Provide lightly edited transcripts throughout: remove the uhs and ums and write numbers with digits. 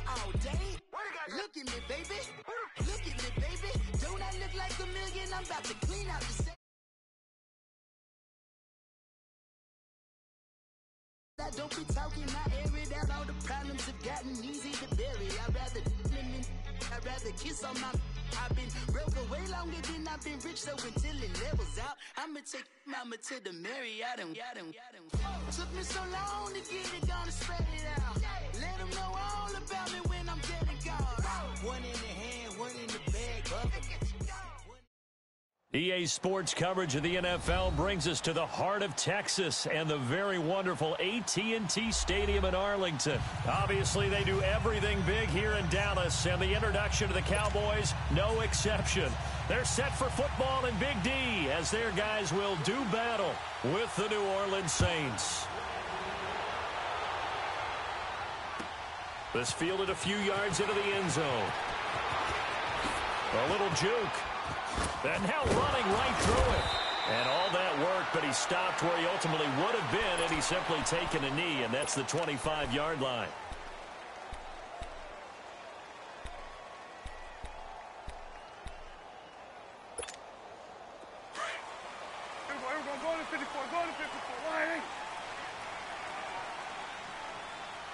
all day. Look at me, baby. Look at me, baby. Don't I look like a million? I'm about to clean out the set. I don't be talking, I air it out. All the problems have gotten easy to bury. I'd rather kiss on my. I've been broke away longer than I've been rich, so until it levels out, I'ma take mama to the Marriott and took me so long to get it, gonna spread it out. Let them know all about me when I'm dead and gone. One in the hand, one in the bag, brother. EA Sports coverage of the NFL brings us to the heart of Texas and the very wonderful AT&T Stadium in Arlington. Obviously, they do everything big here in Dallas, and the introduction to the Cowboys, no exception. They're set for football in Big D as their guys will do battle with the New Orleans Saints. This fielded a few yards into the end zone. A little juke. And now running right through it. And all that work, but he stopped where he ultimately would have been had he simply taken a knee, and that's the 25-yard line. Here we go. Go to 54. Go to 54. Line.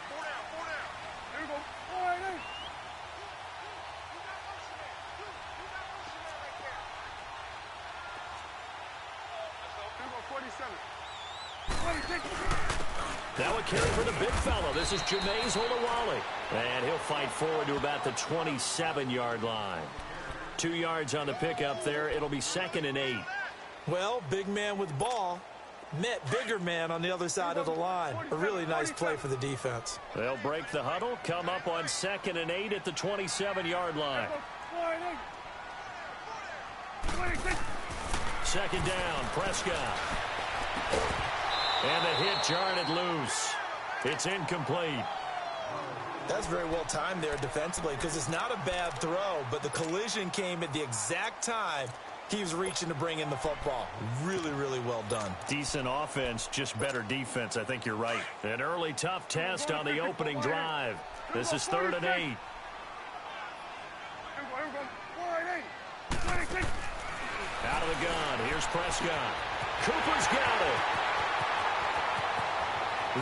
Four down. Here we go. Line. 47. 26. Now a carry for the big fella. This is Jameis Olawale. And he'll fight forward to about the 27-yard line. 2 yards on the pickup there. It'll be 2nd and 8. Well, big man with ball met bigger man on the other side of the line. A really nice play for the defense. They'll break the huddle, come up on 2nd and 8 at the 27-yard line. 2nd down, Prescott. And the hit jarred it loose. It's incomplete. That's very well timed there defensively because it's not a bad throw, but the collision came at the exact time he was reaching to bring in the football. Really, really well done. Decent offense, just better defense. I think you're right. An early tough test on the opening drive. This is 3rd and 8. Out of the gun. Here's Prescott. Cooper's got it.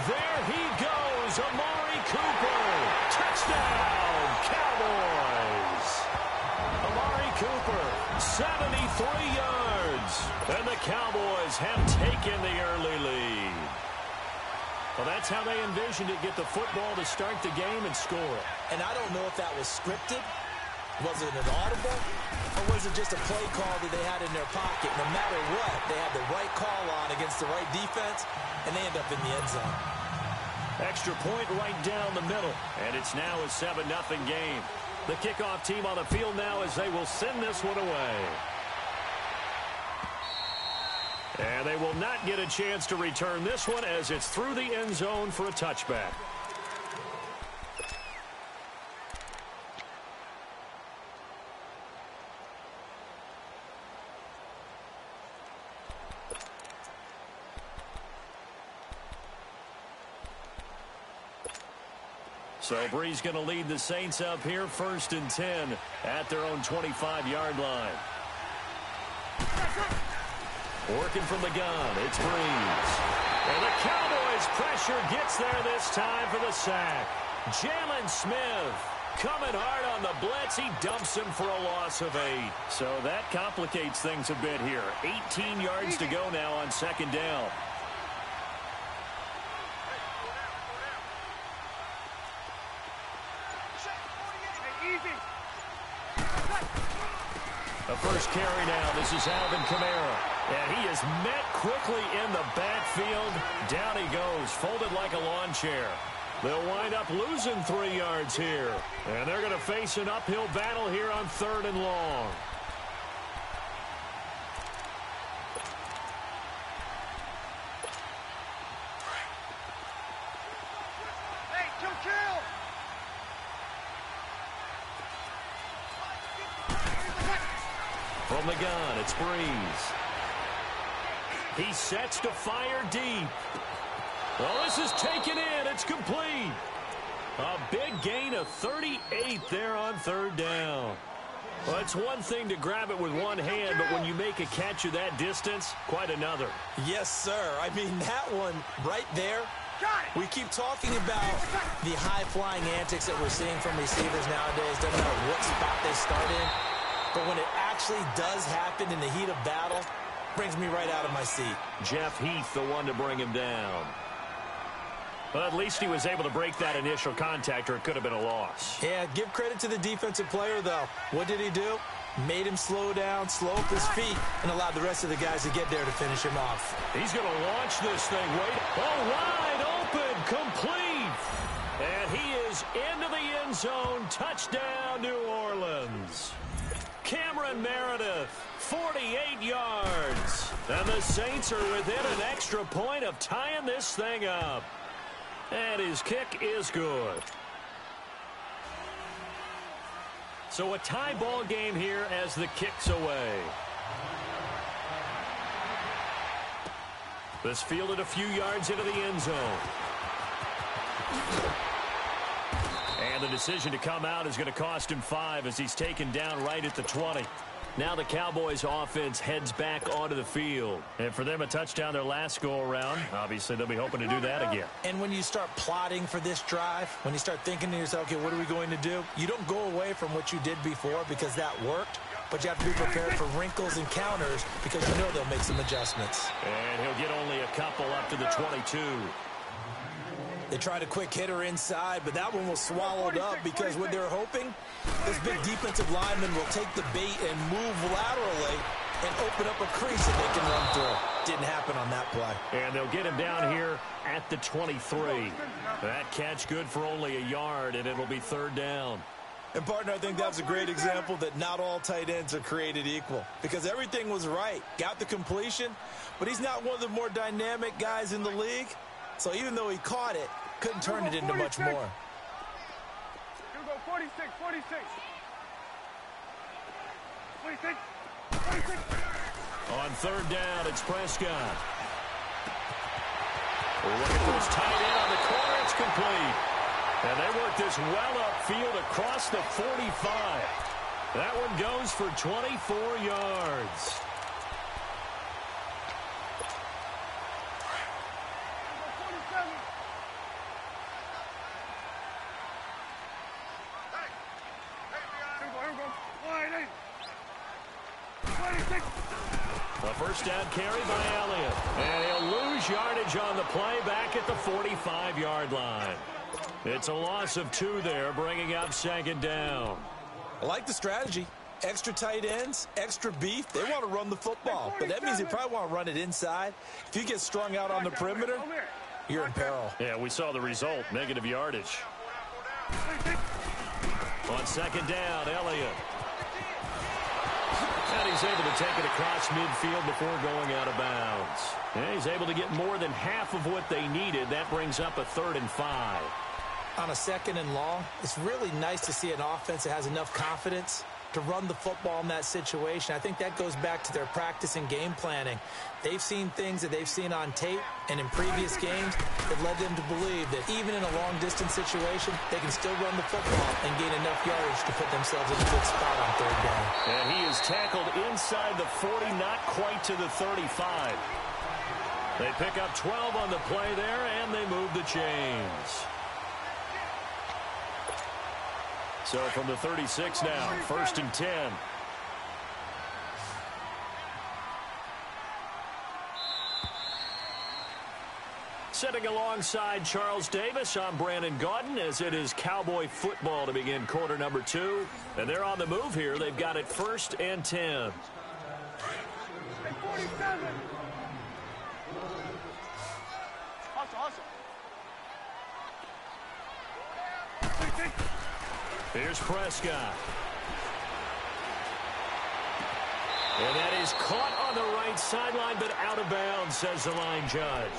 There he goes. Amari Cooper. Touchdown, Cowboys. Amari Cooper, 73 yards. And the Cowboys have taken the early lead. Well, that's how they envisioned it. Get the football to start the game and score. And I don't know if that was scripted. Was it an audible? Or was it just a play call that they had in their pocket? No matter what, they had the right call on against the right defense, and they end up in the end zone. Extra point right down the middle, and it's now a 7-0 game. The kickoff team on the field now as they will send this one away. And they will not get a chance to return this one as it's through the end zone for a touchback. So Bree's going to lead the Saints up here, 1st and 10 at their own 25-yard line. Working from the gun, it's Breeze. And the Cowboys pressure gets there this time for the sack. Jalen Smith coming hard on the blitz. He dumps him for a loss of 8. So that complicates things a bit here. 18 yards to go now on 2nd down. The first carry now. This is Alvin Kamara. And he is met quickly in the backfield. Down he goes, folded like a lawn chair. They'll wind up losing 3 yards here. And they're going to face an uphill battle here on 3rd and long. From the gun, it's Breeze. He sets to fire deep. Well, this is taken in. It's complete. A big to 38 there on third down. Well, it's one thing to grab it with one hand, but when you make a catch of that distance, quite another. Yes, sir. I mean, that one right there, we keep talking about the high-flying antics that we're seeing from receivers nowadays. Doesn't matter what spot they start in. But when it actually does happen in the heat of battle, brings me right out of my seat. Jeff Heath, the one to bring him down. But at least he was able to break that initial contact, or it could have been a loss. Yeah, give credit to the defensive player, though. What did he do? Made him slow down, slow up his feet, and allowed the rest of the guys to get there to finish him off. He's going to launch this thing. Wide open, complete. And he is into the end zone. Touchdown, New Orleans. Cameron Meredith, 48 yards. And the Saints are within an extra point of tying this thing up. And his kick is good. So a tie ball game here as the kick's away. This fielded a few yards into the end zone. And the decision to come out is going to cost him 5 as he's taken down right at the 20. Now the Cowboys offense heads back onto the field. And for them, a touchdown their last go-around. Obviously, they'll be hoping to do that again. And when you start plotting for this drive, when you start thinking to yourself, okay, what are we going to do? You don't go away from what you did before because that worked. But you have to be prepared for wrinkles and counters because you know they'll make some adjustments. And he'll get only a couple up to the 22. They tried a quick hitter inside, but that one was swallowed up because what they're hoping, this big defensive lineman will take the bait and move laterally and open up a crease that they can run through. Didn't happen on that play. And they'll get him down here at the 23. That catch good for only a yard, and it'll be third down. And, partner, I think that's a great example that not all tight ends are created equal because everything was right. Got the completion, but he's not one of the more dynamic guys in the league. So even though he caught it, couldn't turn it into much more. You go 46, 46. 46, 46. On third down, it's Prescott. We're looking for his tight end on the corner. It's complete. And they work this well upfield across the 45. That one goes for 24 yards. A first down carry by Elliott. And he'll lose yardage on the play back at the 45-yard line. It's a loss of 2 there, bringing up second down. I like the strategy. Extra tight ends, extra beef. They want to run the football, but that means they probably want to run it inside. If you get strung out on the perimeter, you're in peril. Yeah, we saw the result, negative yardage. On second down, Elliott. And he's able to take it across midfield before going out of bounds. And he's able to get more than half of what they needed. That brings up a 3rd and 5. On a 2nd and long, it's really nice to see an offense that has enough confidence to run the football in that situation. I think that goes back to their practice and game planning. They've seen things that they've seen on tape and in previous games that led them to believe that even in a long-distance situation, they can still run the football and gain enough yardage to put themselves in a good spot on third down. And he is tackled inside the 40, not quite to the 35. They pick up 12 on the play there, and they move the chains. So from the 36 now, 1st and 10. Sitting alongside Charles Davis, I'm Brandon Gaudin, as it is Cowboy football to begin quarter number 2. And they're on the move here. They've got it 1st and 10. Here's Prescott. And that is caught on the right sideline, but out of bounds, says the line judge.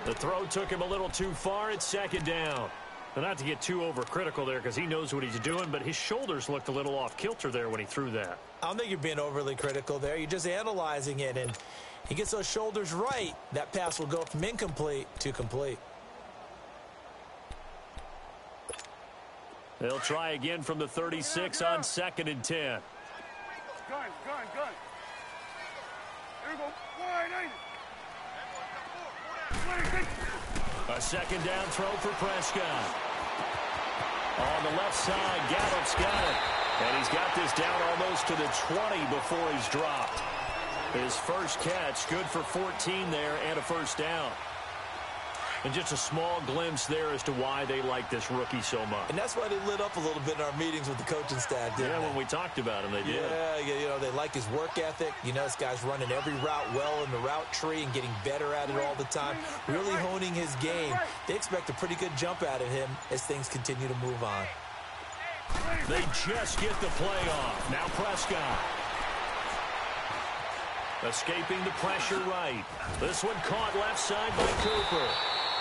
The throw took him a little too far. It's 2nd down. But not to get too overcritical there because he knows what he's doing, but his shoulders looked a little off kilter there when he threw that. I don't think you're being overly critical there. You're just analyzing it, and he gets those shoulders right. That pass will go from incomplete to complete. They'll try again from the 36 on 2nd and 10. Gun. Here we go. Wide 80. A 2nd down throw for Prescott. On the left side, Gallup's got it. And he's got this down almost to the 20 before he's dropped. His first catch, good for 14 there and a first down. And just a small glimpse there as to why they like this rookie so much. And that's why they lit up a little bit in our meetings with the coaching staff, didn't they? When we talked about him, they did. Yeah, they like his work ethic. This guy's running every route well in the route tree and getting better at it all the time, really honing his game. They expect a pretty good jump out of him as things continue to move on. They just get the play off. Now Prescott. Escaping the pressure right. This one caught left side by Cooper.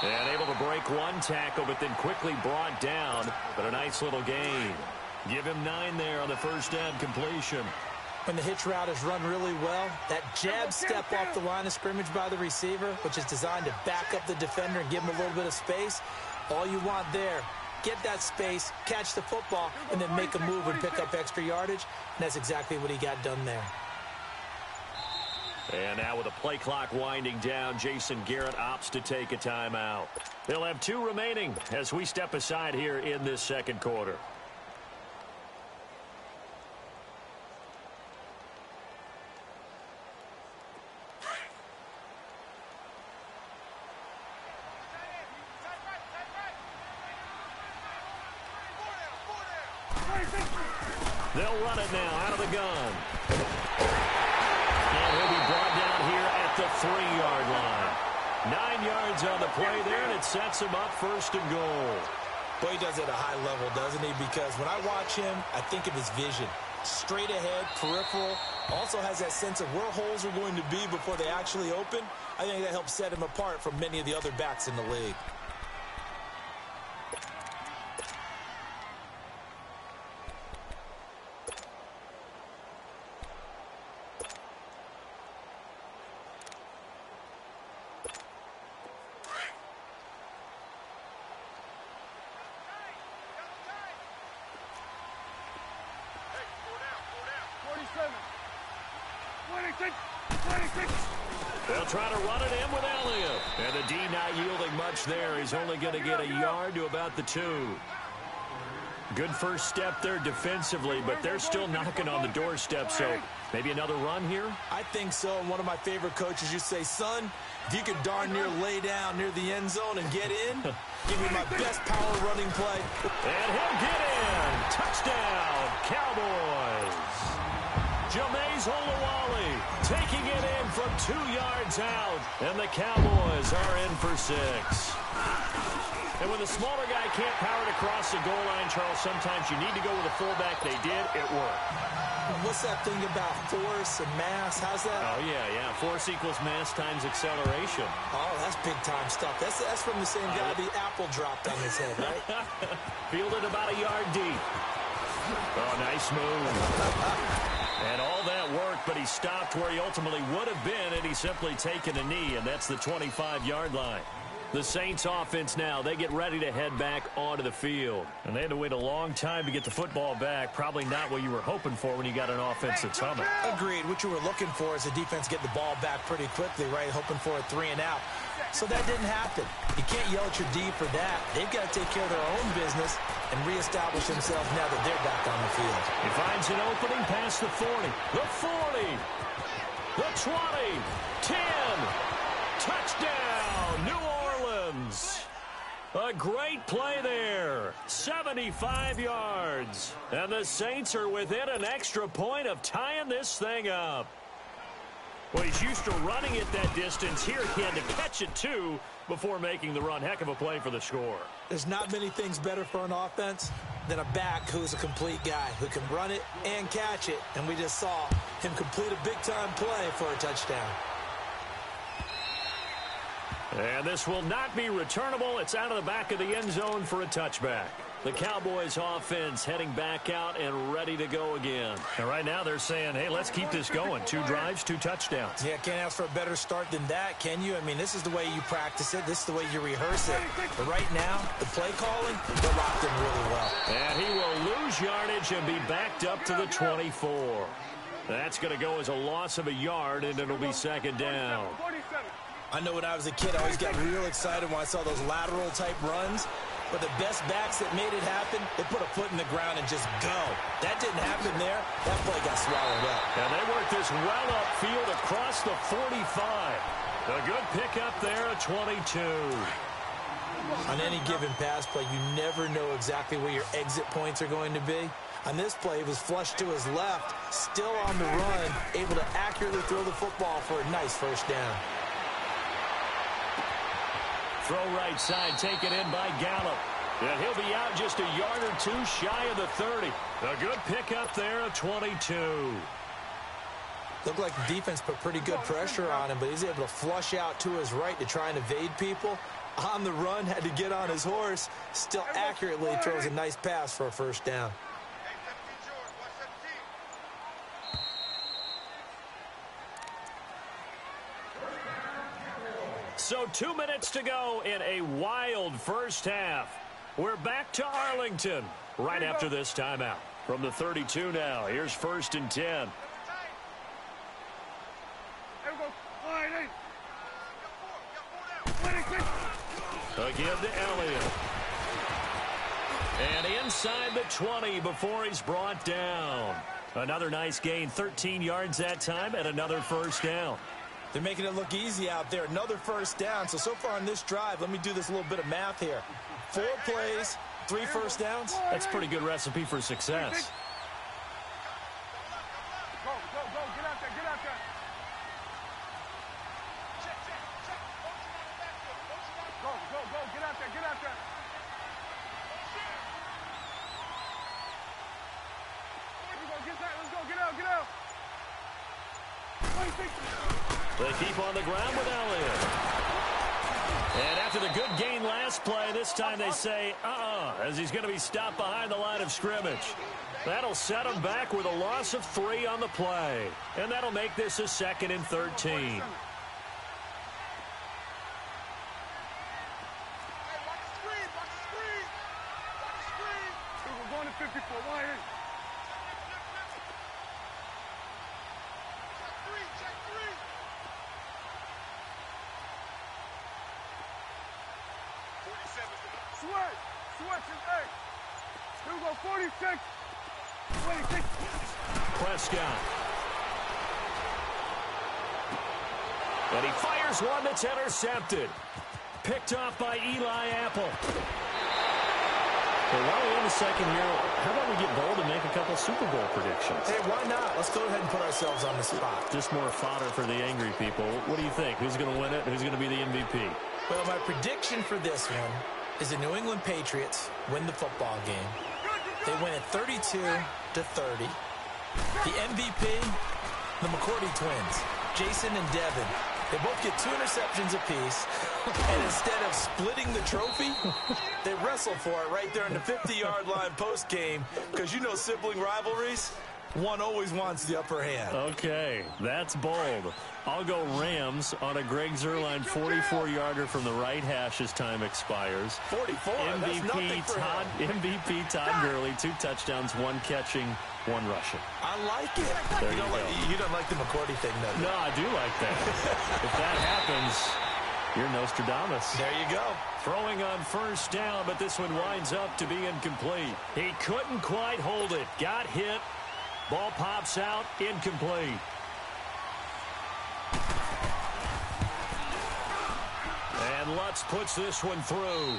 And able to break one tackle, but then quickly brought down. But a nice little gain. Give him 9 there on the first down completion. When the hitch route is run really well, that jab step off the line of scrimmage by the receiver, which is designed to back up the defender and give him a little bit of space, all you want there, get that space, catch the football, and then make a move and pick up extra yardage. And that's exactly what he got done there. And now with the play clock winding down, Jason Garrett opts to take a timeout. They'll have 2 remaining as we step aside here in this second quarter. They'll run it now out of the gun. And he'll be brought down here at the 3-yard line. 9 yards on the play there, and it sets him up 1st and goal. Boy, he does it at a high level, doesn't he? Because when I watch him, I think of his vision. Straight ahead, peripheral. Also has that sense of where holes are going to be before they actually open. I think that helps set him apart from many of the other backs in the league. They'll try to run it in with Elliott. And the D not yielding much there. He's only going to get a yard to about the 2. Good first step there defensively, but they're still knocking on the doorstep, so maybe another run here? I think so. And one of my favorite coaches used to say, son, if you could darn near lay down near the end zone and get in, give me my best power running play. And he'll get in. Touchdown, Cowboys. Jameis Olawale taking it in from 2 yards out. And the Cowboys are in for 6. And when the smaller guy can't power it across the goal line, Charles, sometimes you need to go with a fullback. They did. It worked. What's that thing about force and mass? How's that? Oh, yeah. Force equals mass times acceleration. Oh, that's big-time stuff. That's from the same guy the apple dropped on his head, right? Fielded about a yard deep. Oh, nice move. And all that worked, but he stopped where he ultimately would have been, and he's simply taken a knee, and that's the 25-yard line. The Saints offense now, they get ready to head back onto the field. And they had to wait a long time to get the football back. Probably not what you were hoping for when you got an offense that's humming. Agreed. What you were looking for is the defense get the ball back pretty quickly, right? Hoping for a 3 and out. So that didn't happen. You can't yell at your D for that. They've got to take care of their own business and reestablish themselves now that they're back on the field. He finds an opening past the 40, the 40, the 20, 10. Touchdown, New Orleans. A great play there. 75 yards. And the Saints are within an extra point of tying this thing up. Well, he's used to running it that distance. Here he had to catch it, too, before making the run. Heck of a play for the score. There's not many things better for an offense than a back who's a complete guy, who can run it and catch it. And we just saw him complete a big-time play for a touchdown. And this will not be returnable. It's out of the back of the end zone for a touchback. The Cowboys offense heading back out and ready to go again. And right now they're saying, hey, let's keep this going. 2 drives, 2 touchdowns. Yeah, can't ask for a better start than that, can you? I mean, this is the way you practice it. This is the way you rehearse it. But right now, the play calling, they're locked in really well. And he lose yardage and be backed up to the 24. That's going to go as a loss of a yard, and it'll be second down. I know when I was a kid, I always got real excited when I saw those lateral-type runs. But the best backs that made it happen, they put a foot in the ground and just go. That didn't happen there. That play got swallowed up. And they work this well upfield across the 45. A good pickup there at 22. On any given pass play, you never know exactly where your exit points are going to be. On this play, it was flushed to his left, still on the run, able to accurately throw the football for a nice first down. Throw right side, taken in by Gallup. And he'll be out just a yard or two shy of the 30. A good pickup there at 22. Looked like the defense put pretty good pressure on him, but he's able to flush out to his right to try and evade people. On the run, had to get on his horse. Still accurately throws a nice pass for a first down. So 2 minutes to go in a wild first half. We're back to Arlington right after this timeout. From the 32 now, here's 1st and 10. Again to Elliott. And inside the 20 before he's brought down. Another nice gain, 13 yards that time, and another first down. They're making it look easy out there. Another first down. So far on this drive, let me do this little bit of math here. 4 plays, 3 first downs. That's a pretty good recipe for success. Go, get out there, get out there. Go, get out there, get out there. Let's go, get out. They keep on the ground with Elliott. And after the good gain last play, this time they say, as he's going to be stopped behind the line of scrimmage. That'll set him back with a loss of 3 on the play. And that'll make this a 2nd and 13. We're going to 54. Why? Switch is 8. Here we go, 46. 26. Prescott. And he fires one that's intercepted. Picked off by Eli Apple. Well, while we're in the second year, how about we get bold and make a couple Super Bowl predictions? Hey, why not? Let's go ahead and put ourselves on the spot. Just more fodder for the angry people. What do you think? Who's going to win it? Who's going to be the MVP? Well, my prediction for this one is the New England Patriots win the football game. They win it 32-30. The MVP, the McCourty twins, Jason and Devin. They both get 2 interceptions apiece, and instead of splitting the trophy, they wrestle for it right there in the 50-yard line post-game, because you know sibling rivalries, one always wants the upper hand. Okay, that's bold. I'll go Rams on a Greg Zuerlein 44-yarder from the right hash as time expires. 44, that's nothing for him. MVP Todd Gurley, 2 touchdowns, 1 catching, 1 rushing. I like it. You don't like the McCourty thing, though. No, I do like that. If that happens, you're Nostradamus. There you go. Throwing on first down, but this one winds up to be incomplete. He couldn't quite hold it. Got hit. Ball pops out, incomplete. And Lutz puts this one through.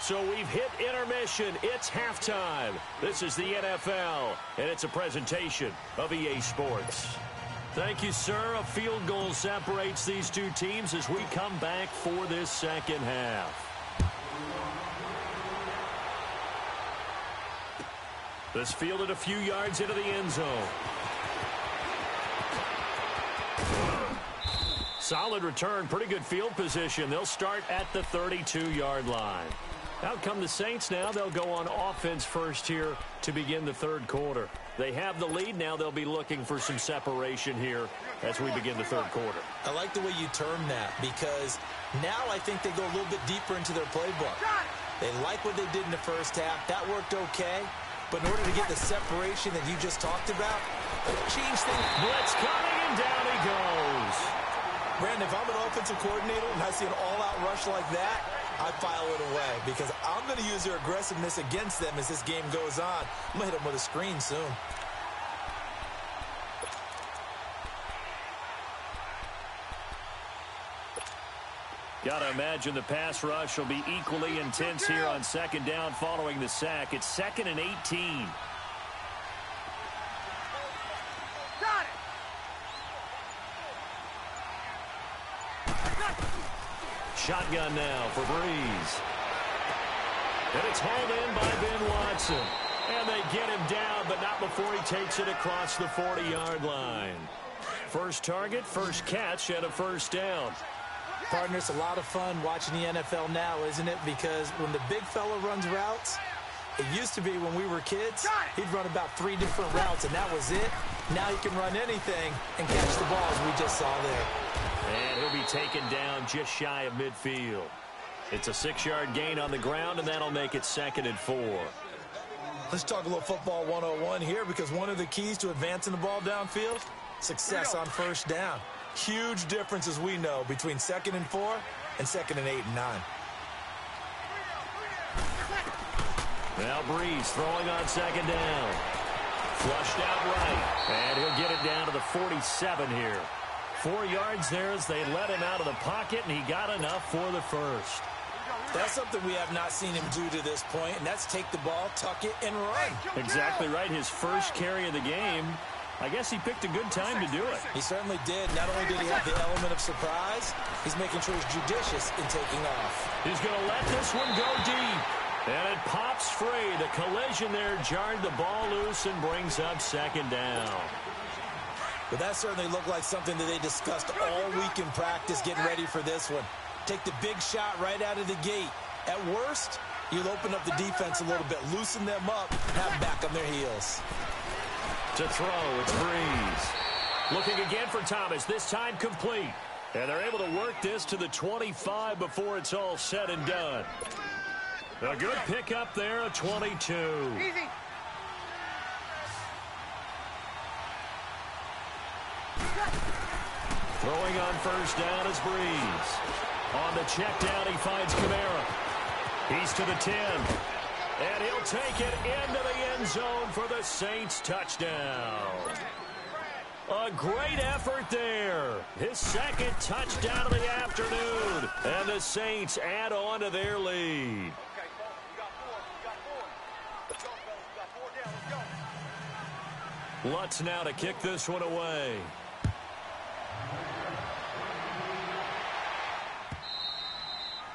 So we've hit intermission. It's halftime. This is the NFL, and it's a presentation of EA Sports. Thank you, sir. A field goal separates these two teams as we come back for this second half. This fielded a few yards into the end zone. Solid return, pretty good field position. They'll start at the 32-yard line. Out come the Saints now. They'll go on offense first here to begin the third quarter. They have the lead. Now they'll be looking for some separation here as we begin the third quarter. I like the way you term that, because now I think they go a little bit deeper into their playbook. They like what they did in the first half. That worked okay. But in order to get the separation that you just talked about, change things. Blitz coming, and down he goes. Brandon, if I'm an offensive coordinator and I see an all-out rush like that, I file it away because I'm going to use their aggressiveness against them as this game goes on. I'm going to hit them with a screen soon. Got to imagine the pass rush will be equally intense here on second down following the sack. It's 2nd and 18. Got it. Shotgun now for Breeze. And it's hauled in by Ben Watson. And they get him down, but not before he takes it across the 40-yard line. First target, first catch, and a first down. Partner, it's a lot of fun watching the NFL now, isn't it? Because when the big fella runs routes, it used to be when we were kids, he'd run about 3 different routes, and that was it. Now he can run anything and catch the ball, as we just saw there. And he'll be taken down just shy of midfield. It's a 6-yard gain on the ground, and that'll make it 2nd and 4. Let's talk a little football 101 here, because one of the keys to advancing the ball downfield, success on first down. Huge difference, as we know, between 2nd and 4 and 2nd and 8 and 9. Now Breeze throwing on second down. Flushed out right. And he'll get it down to the 47 here. 4 yards there as they let him out of the pocket, and he got enough for the first. That's something we have not seen him do to this point, and that's take the ball, tuck it, and run. Exactly right. His first carry of the game. I guess he picked a good time to do it. He certainly did. Not only did he have the element of surprise, he's making sure he's judicious in taking off. He's going to let this one go deep. And it pops free. The collision there jarred the ball loose and brings up second down. But that certainly looked like something that they discussed all week in practice getting ready for this one. Take the big shot right out of the gate. At worst, you'll open up the defense a little bit, loosen them up, and have them back on their heels. To throw, it's Breeze. Looking again for Thomas, this time complete. And they're able to work this to the 25 before it's all said and done. A good pickup there, a 22. Easy. Throwing on first down is Breeze. On the check down, he finds Kamara. He's to the 10. And he'll take it into the end zone for the Saints touchdown. A great effort there. His second touchdown of the afternoon. And the Saints add on to their lead. Lutz now to kick this one away.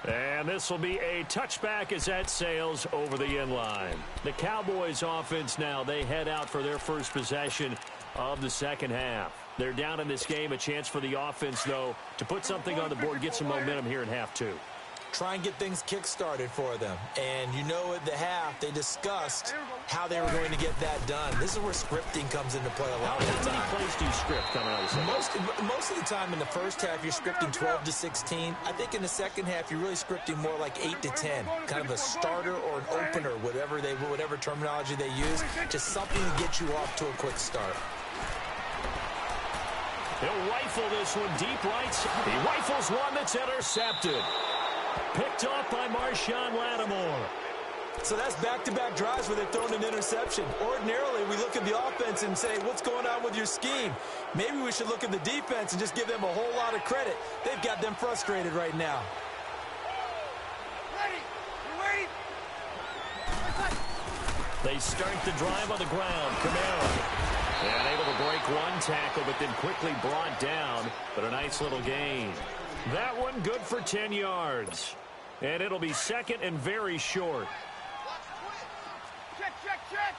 And this will be a touchback as that sails over the end line. The Cowboys offense now, they head out for their first possession of the second half. They're down in this game. A chance for the offense, though, to put something on the board, get some momentum here in half two. Try and get things kick-started for them. And you know at the half, they discussed how they were going to get that done. This is where scripting comes into play a lot of the time. How many plays do you script coming out of the second? Most of the time in the first half, you're scripting 12 to 16. I think in the second half, you're really scripting more like 8 to 10. Kind of a starter or an opener, whatever terminology they use. Just something to get you off to a quick start. He'll rifle this one deep right. He rifles one that's intercepted. Picked off by Marshawn Lattimore. So that's back-to-back drives where they've thrown an interception. Ordinarily, we look at the offense and say, what's going on with your scheme? Maybe we should look at the defense and just give them a whole lot of credit. They've got them frustrated right now. Ready. You ready? They start the drive on the ground. Kamara. And able to break one tackle, but then quickly brought down. But a nice little gain. That one good for 10 yards. And it'll be second and very short. Check.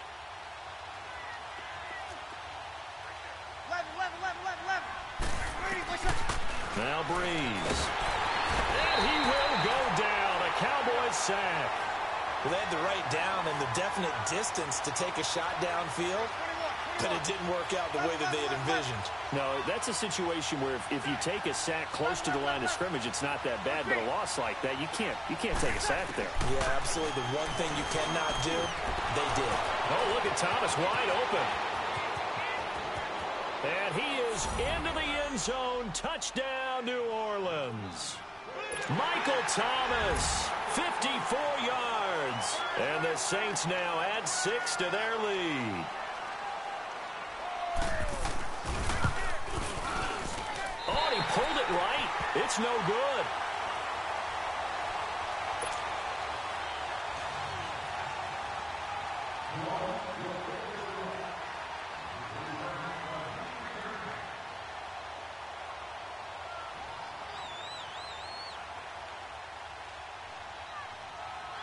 11. Ready, what's up? Now Breeze. And he will go down. A Cowboys sack. Well, they had the right down and the definite distance to take a shot downfield, but it didn't work out the way that they had envisioned. No, that's a situation where if you take a sack close to the line of scrimmage, it's not that bad. But a loss like that, you can't take a sack there. Yeah, absolutely. The one thing you cannot do, they did. Oh, look at Thomas wide open. And he is into the end zone. Touchdown, New Orleans. Michael Thomas, 54 yards. And the Saints now add 6 to their lead. Oh, he pulled it right. It's no good.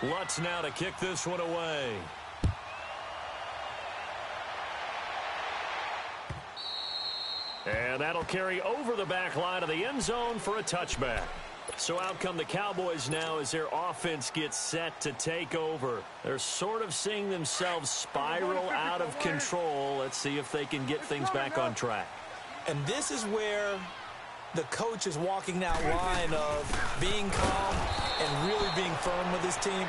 Lutz now to kick this one away. And that'll carry over the back line of the end zone for a touchback. So out come the Cowboys now as their offense gets set to take over. They're sort of seeing themselves spiral out of control. Let's see if they can get things back on track. And this is where the coach is walking that line of being calm and really being firm with his team.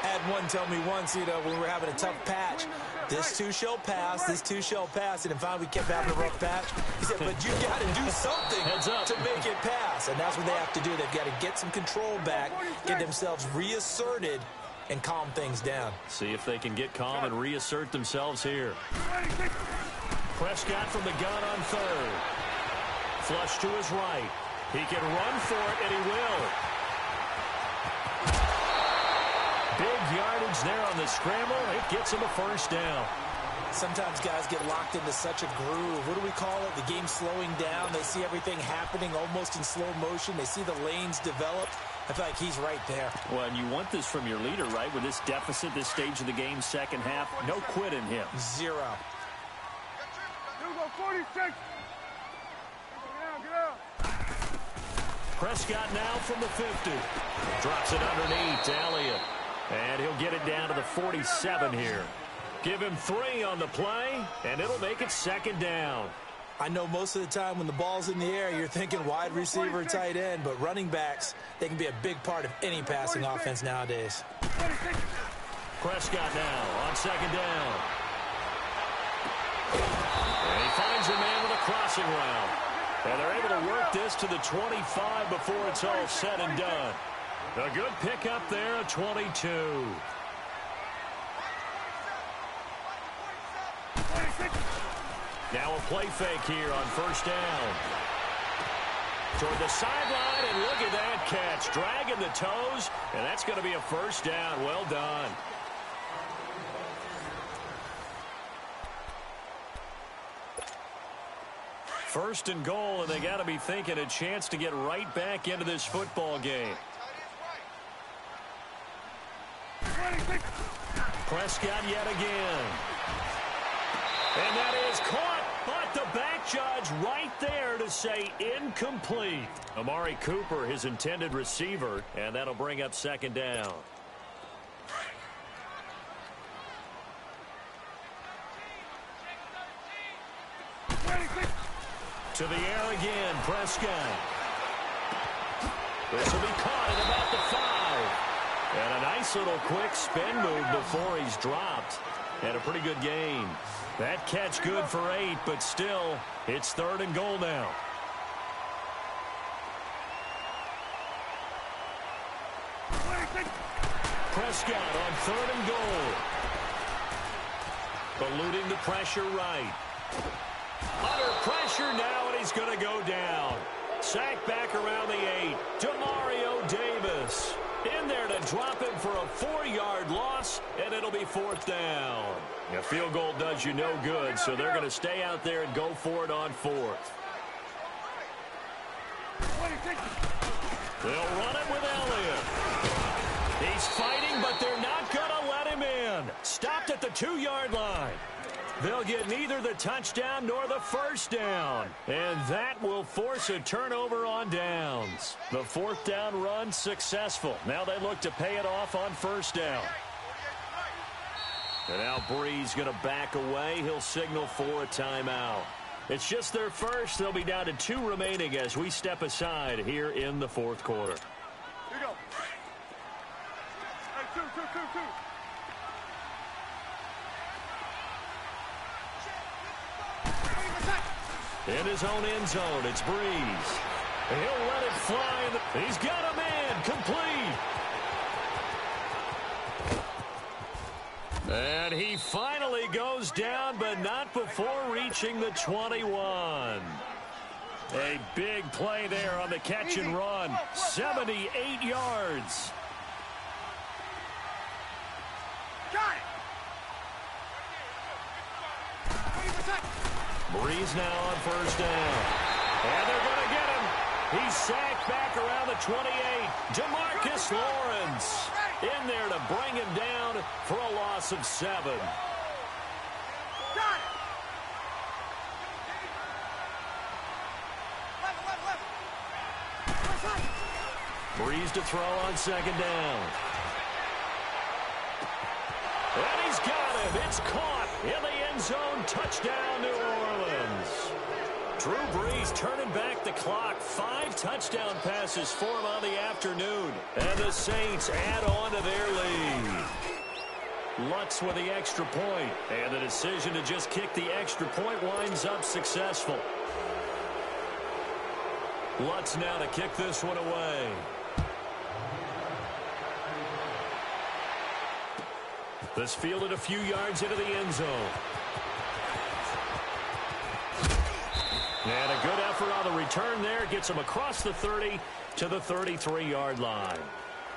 I had one tell me once, when we were having a tough patch, this too shall pass, this too shall pass. And finally we kept having a rough patch. He said, but you got to do something to make it pass. And that's what they have to do. They've got to get some control back, get themselves reasserted, and calm things down. See if they can get calm and reassert themselves here. Prescott from the gun on third. Flush to his right. He can run for it, and he will. Big yardage there on the scramble. It gets him a first down. Sometimes guys get locked into such a groove. What do we call it? The game slowing down. They see everything happening almost in slow motion. They see the lanes develop. I feel like he's right there. Well, and you want this from your leader, right? With this deficit, this stage of the game, second half, no quit in him. Zero. You go 46. Get out. Prescott now from the 50. Drops it underneath to Elliott. And he'll get it down to the 47 here. Give him 3 on the play, and it'll make it second down. I know most of the time when the ball's in the air, you're thinking wide receiver, tight end, but running backs, they can be a big part of any passing offense nowadays. Prescott now on second down. And he finds a man with a crossing route. And they're able to work this to the 25 before it's all said and done. A good pickup there at 22. Now a play fake here on first down. Toward the sideline, and look at that catch. Dragging the toes, and that's going to be a first down. Well done. First and goal, and they got to be thinking a chance to get right back into this football game. Prescott yet again. And that is caught, but the back judge right there to say incomplete. Amari Cooper, his intended receiver, and that'll bring up second down. To the air again, Prescott. This will be caught at about the 5. And a nice little quick spin move before he's dropped. And a pretty good gain. That catch good for 8, but still, it's third and goal now. Prescott on third and goal. Eluding the pressure right. Under pressure now, and he's going to go down. Sacked back around the 8. Demario Davis in there to drop him for a 4-yard loss, and it'll be fourth down. A field goal does you no good, so they're going to stay out there and go for it on fourth. They'll run it with Elliott. He's fighting, but they're not going to let him in. Stopped at the 2-yard line. They'll get neither the touchdown nor the first down. And that will force a turnover on downs. The fourth down run successful. Now they look to pay it off on first down. And now Bree's going to back away. He'll signal for a timeout. It's just their first. They'll be down to 2 remaining as we step aside here in the fourth quarter. Here you go. Hey, two. In his own end zone, it's Breeze. He'll let it fly. He's got a man. Complete. And he finally goes down, but not before reaching the 21. A big play there on the catch and run. 78 yards. Got it. Breeze now on first down. And they're going to get him. He's sacked back around the 28. Demarcus Lawrence in there to bring him down for a loss of 7. Got it. Breeze to throw on second down. And he's got him. It's caught in the end zone. Touchdown, New Orleans. Drew Brees turning back the clock. 5 touchdown passes for him on the afternoon. And the Saints add on to their lead. Lutz with the extra point. And the decision to just kick the extra point winds up successful. Lutz now to kick this one away. This fielded a few yards into the end zone. And a good effort on the return there. Gets him across the 30 to the 33-yard line.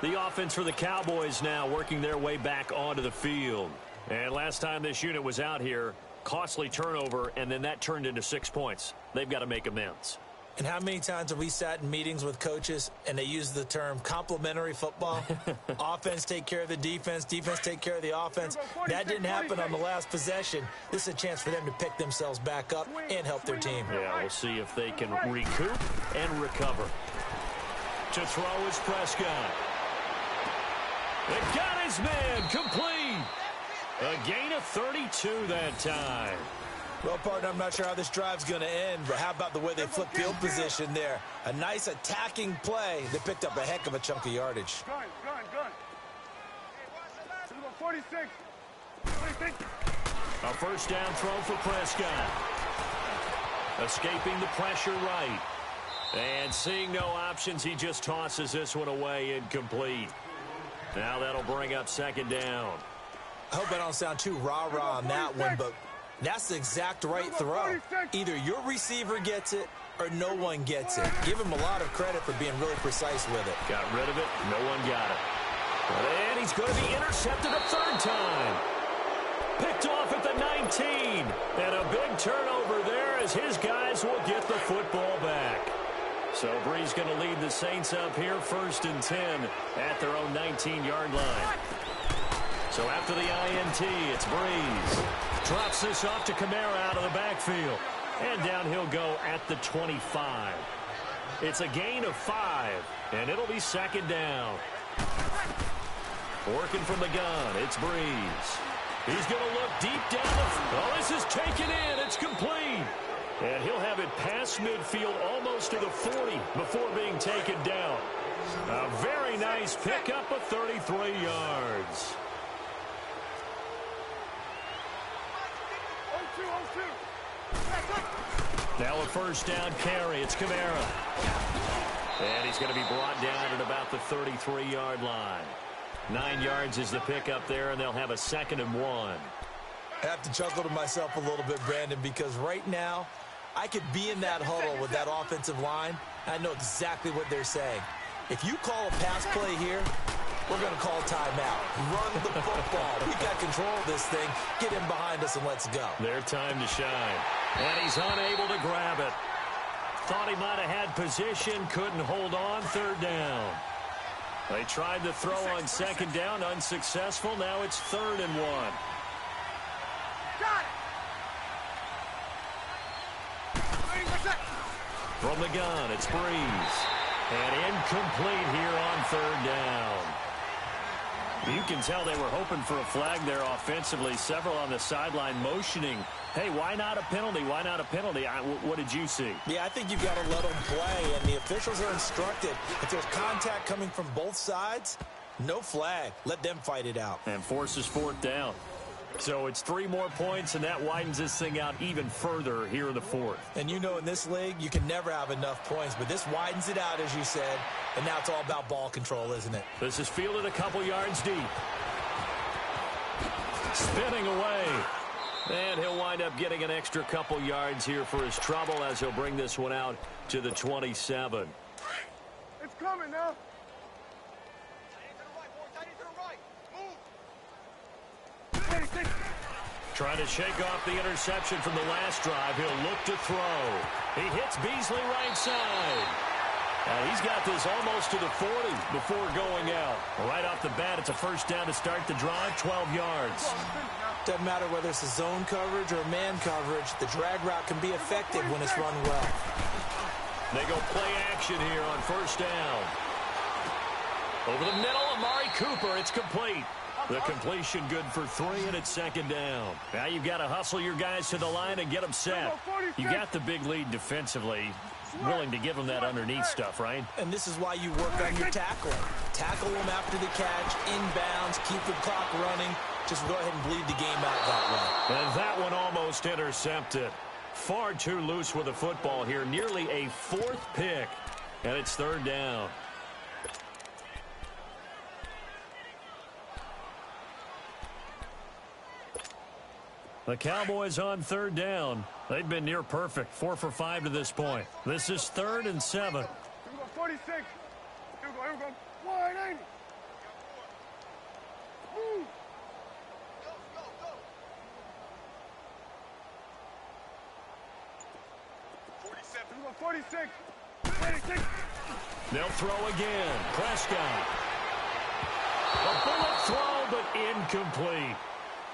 The offense for the Cowboys now working their way back onto the field. And last time this unit was out here, costly turnover, and then that turned into 6 points. They've got to make amends. And how many times have we sat in meetings with coaches and they use the term complementary football? Offense take care of the defense, defense take care of the offense. That didn't happen on the last possession. This is a chance for them to pick themselves back up and help their team. Yeah, we'll see if they can recoup and recover. To throw is Prescott. It got his man complete. A gain of 32 that time. Well, partner, I'm not sure how this drive's going to end, but how about the way they flip field position there? A nice attacking play. They picked up a heck of a chunk of yardage. Gun. 46. 46. A first down throw for Prescott. Escaping the pressure right. And seeing no options, he just tosses this one away incomplete. Now that'll bring up second down. I hope I don't sound too rah-rah on that one, but that's the exact right throw. Either your receiver gets it or no one gets it. Give him a lot of credit for being really precise with it. Got rid of it. No one got it. And he's going to be intercepted a third time. Picked off at the 19. And a big turnover there as his guys will get the football back. So Breeze going to lead the Saints up here 1st and 10 at their own 19-yard line. So after the INT, it's Breeze. Drops this off to Kamara out of the backfield. And down he'll go at the 25. It's a gain of 5, and it'll be second down. Working from the gun, it's Breeze. He's going to look deep down the... this is taken in. It's complete. And he'll have it past midfield almost to the 40 before being taken down. A very nice pickup of 33 yards. Now a first down carry. It's Kamara. And he's going to be brought down at about the 33-yard line. 9 yards is the pickup there, and they'll have a 2nd and 1. I have to chuckle to myself a little bit, Brandon, because right now I could be in that huddle with that offensive line. I know exactly what they're saying. If you call a pass play here, we're going to call timeout. Run the football. We got control of this thing. Get in behind us and let's go. Their time to shine. And he's unable to grab it. Thought he might have had position. Couldn't hold on. 3rd down. They tried to throw on 2nd down. Unsuccessful. Now it's 3rd and 1. Got it. From the gun, it's Breeze. And incomplete here on 3rd down. You can tell they were hoping for a flag there offensively. Several on the sideline motioning. Hey, why not a penalty? Why not a penalty? What did you see? Yeah, I think you've got to let them play, and the officials are instructed. If there's contact coming from both sides, no flag. Let them fight it out. And forces 4th down. So it's 3 more points, and that widens this thing out even further here in the fourth. And you know in this league, you can never have enough points, but this widens it out, as you said, and now it's all about ball control, isn't it? This is fielded a couple yards deep. Spinning away. And he'll wind up getting an extra couple yards here for his trouble as he'll bring this one out to the 27. It's coming now. Trying to shake off the interception from the last drive. He'll look to throw. He hits Beasley right side. He's got this almost to the 40 before going out. Right off the bat, it's a first down to start the drive, 12 yards. Doesn't matter whether it's a zone coverage or man coverage. The drag route can be effective when it's run well. They go play action here on first down. Over the middle, Amari Cooper. It's complete. The completion good for 3, and it's second down. Now you've got to hustle your guys to the line and get them set. You got the big lead defensively. Willing to give them that underneath stuff, right? And this is why you work on your tackling. Tackle them after the catch, inbounds, keep the clock running. Just go ahead and bleed the game out that way. And that one almost intercepted. Far too loose with the football here. Nearly a 4th pick. And it's third down. The Cowboys on third down. They've been near perfect. 4 for 5 to this point. This is 3rd and 7. Here we go, 46. Here we go. 180. Move. Here we go, 46. 86. They'll throw again. Prescott. A bullet throw, but incomplete.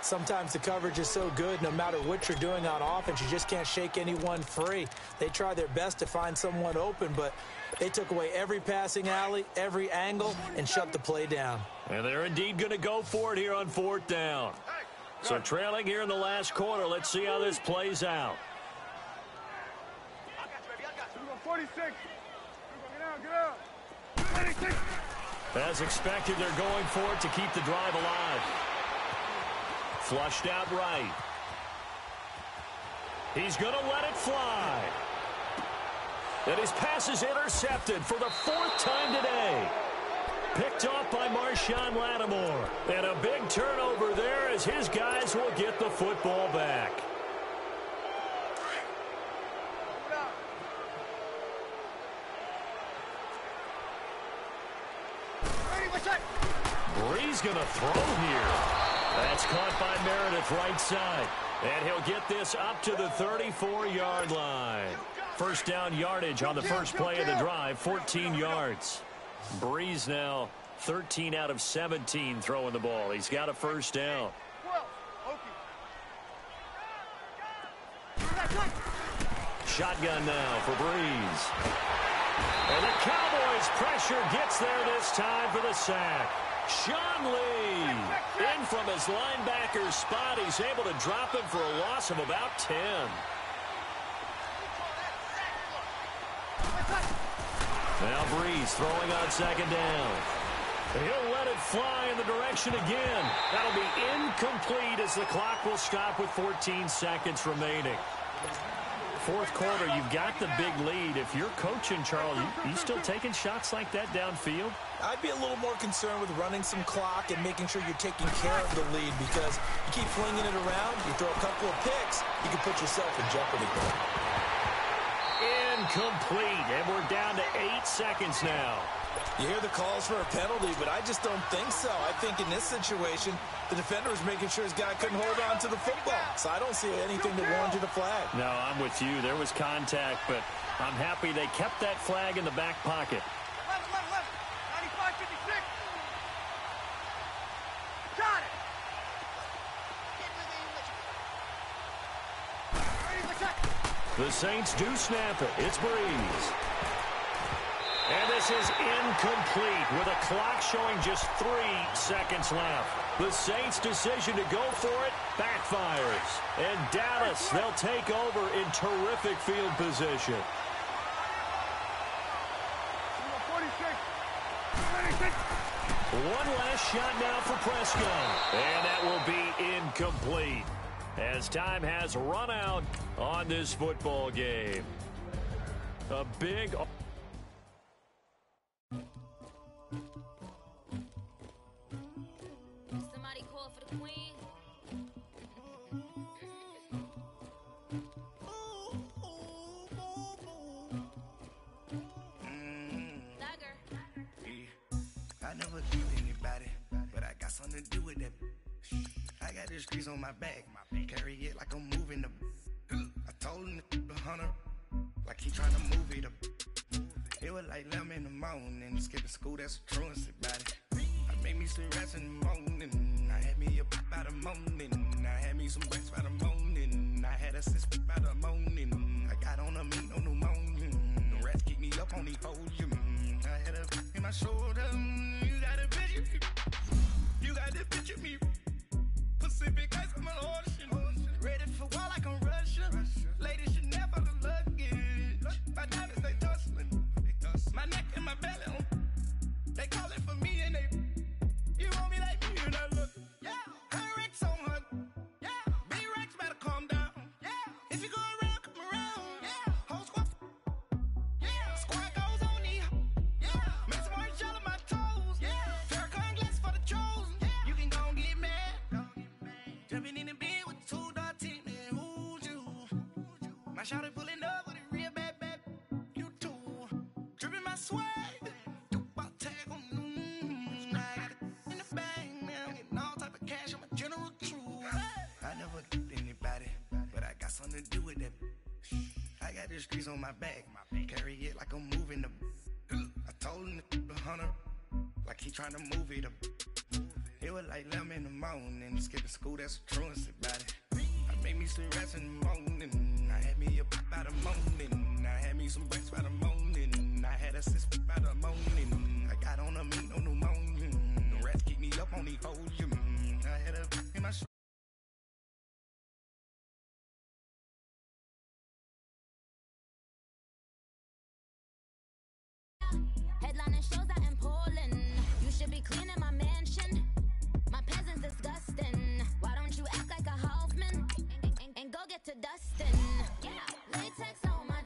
Sometimes the coverage is so good, no matter what you're doing on offense, you just can't shake anyone free. They try their best to find someone open, but they took away every passing alley, every angle, and shut the play down. And they're indeed going to go for it here on 4th down. So trailing here in the last quarter. Let's see how this plays out. Here we go, 46. Here we go, get out. 86. As expected, they're going for it to keep the drive alive. Flushed out right. He's going to let it fly. And his pass is intercepted for the 4th time today. Picked off by Marshawn Lattimore. And a big turnover there as his guys will get the football back. Bree's going to throw here. That's caught by Meredith right side. And he'll get this up to the 34-yard line. First down yardage on the first play of the drive, 14 yards. Breeze now 13 out of 17 throwing the ball. He's got a first down. Shotgun now for Breeze. And the Cowboys' pressure gets there this time for the sack. Sean Lee in from his linebacker spot. He's able to drop him for a loss of about 10. Now Breeze throwing on second down. He'll let it fly in the direction again. That'll be incomplete as the clock will stop with 14 seconds remaining. 4th quarter, you've got the big lead. If you're coaching, Charles, you still taking shots like that downfield? I'd be a little more concerned with running some clock and making sure you're taking care of the lead, because you keep flinging it around, you throw a couple of picks, you can put yourself in jeopardy. Incomplete, and we're down to 8 seconds now. You hear the calls for a penalty, but I just don't think so. I think in this situation, the defender was making sure his guy couldn't hold on to the football. So I don't see anything that warranted a flag. No, I'm with you. There was contact, but I'm happy they kept that flag in the back pocket. 95-56. Got it. The Saints do snap it. It's Breeze. And this is incomplete with a clock showing just 3 seconds left. The Saints' decision to go for it backfires. And Dallas, they'll take over in terrific field position. 46. One last shot now for Prescott. And that will be incomplete, as time has run out on this football game. A big... Somebody call for the queen. I never killed anybody, but I got something to do with that. I got the streets on my back, carry it like I'm moving the. I told him the hunter, like he trying to move it up. It was like 11 in the morning, skipping school, that's a truancy about it. I made me some rats in the morning, I had me a pop by the morning, I had me some breaks by the morning, I had a sis by the morning, I got on a meat on the morning, the rats keep me up on the podium, I had a in my shoulder, you got a bitch, you got this bitch of me, Pacific ice on my ocean, ready for war like I'm Russia, ladies should never the luggage, my diamonds they tussling, my neck and my belly, they calling for me and they, you want me like me and I look, yeah, her Rex on her, yeah, B-Rex better calm down, yeah, if you go around, come around, yeah, whole squad, yeah, squad goes on the, yeah, make some orange gel on my toes, yeah, Farrakhan glass for the chosen, yeah, you can go and get mad, jumping in the bed with two dark teeth, man, who's you, my shawty pulling up with a real bad, you too, dripping my swag, something to do with that. I got the streets on my back, carry it like I'm moving the. I told him the hunter, like he trying to move it up. It was like 11 in the morning, skipping school, that's a truancy about it. I made me some rats in the morning, I had me a pop by the morning, I had me some breaks by the morning, I had a sis by the morning, I got on a meat on the morning, the rats keep me up on the podium, I had a in my Headlining shows out in Poland. You should be cleaning my mansion. My peasants disgusting. Why don't you act like a Hoffman and go get to dustin'? Yeah, latex on my.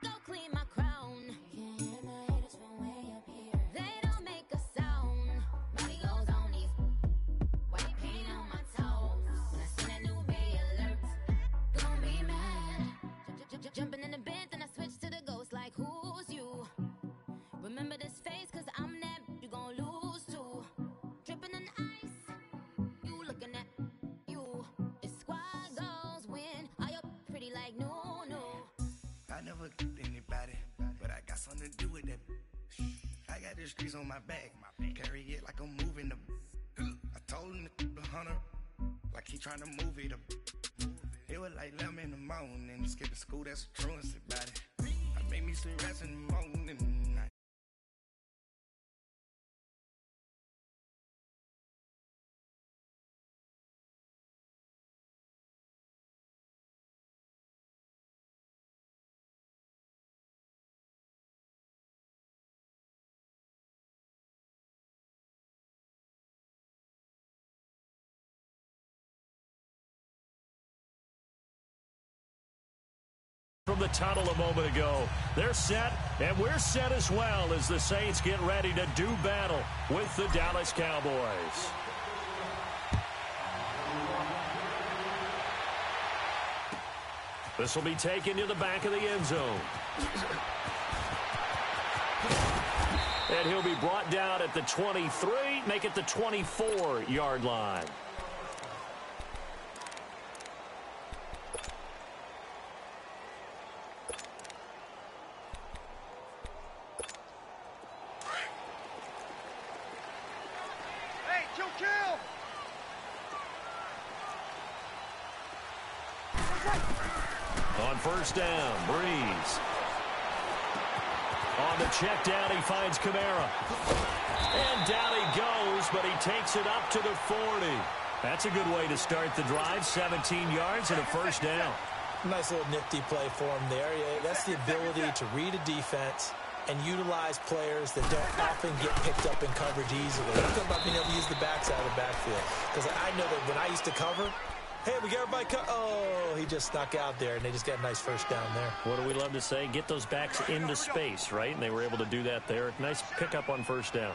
Go clean my crown. Can't hear my haters from way up here. They don't make a sound. Money goes on these. White paint on my toes. When I see that new bay alert, gonna be mad. Jumping in the bed, then I switch to the ghost like who's you? Remember this face, cause I'm that you gon' lose too. Dripping in ice, you looking at you. The squad goes win. Are you pretty like no? I never killed anybody, but I got something to do with that. I got the streets on my back, carry it like I'm moving the. I told him the hunter, like he trying to move it up. It was like 11 in the morning, skipping school, that's a truancy about it. I made me some rats in the morning. From the tunnel a moment ago, they're set, and we're set as well as the Saints get ready to do battle with the Dallas Cowboys. This will be taken to the back of the end zone. And he'll be brought down at the 23, make it the 24-yard line. On first down, Breeze. On the check down, he finds Kamara. And down he goes, but he takes it up to the 40. That's a good way to start the drive, 17 yards and a first down. Nice little nifty play for him there. Yeah, that's the ability to read a defense, and utilize players that don't often get picked up in coverage easily. I'm talking about being able to use the backside of the backfield. Because I know that when I used to cover, hey, we got everybody oh, he just snuck out there, and they just got a nice first down there. What do we love to say? Get those backs into space, right? And they were able to do that there. Nice pickup on first down.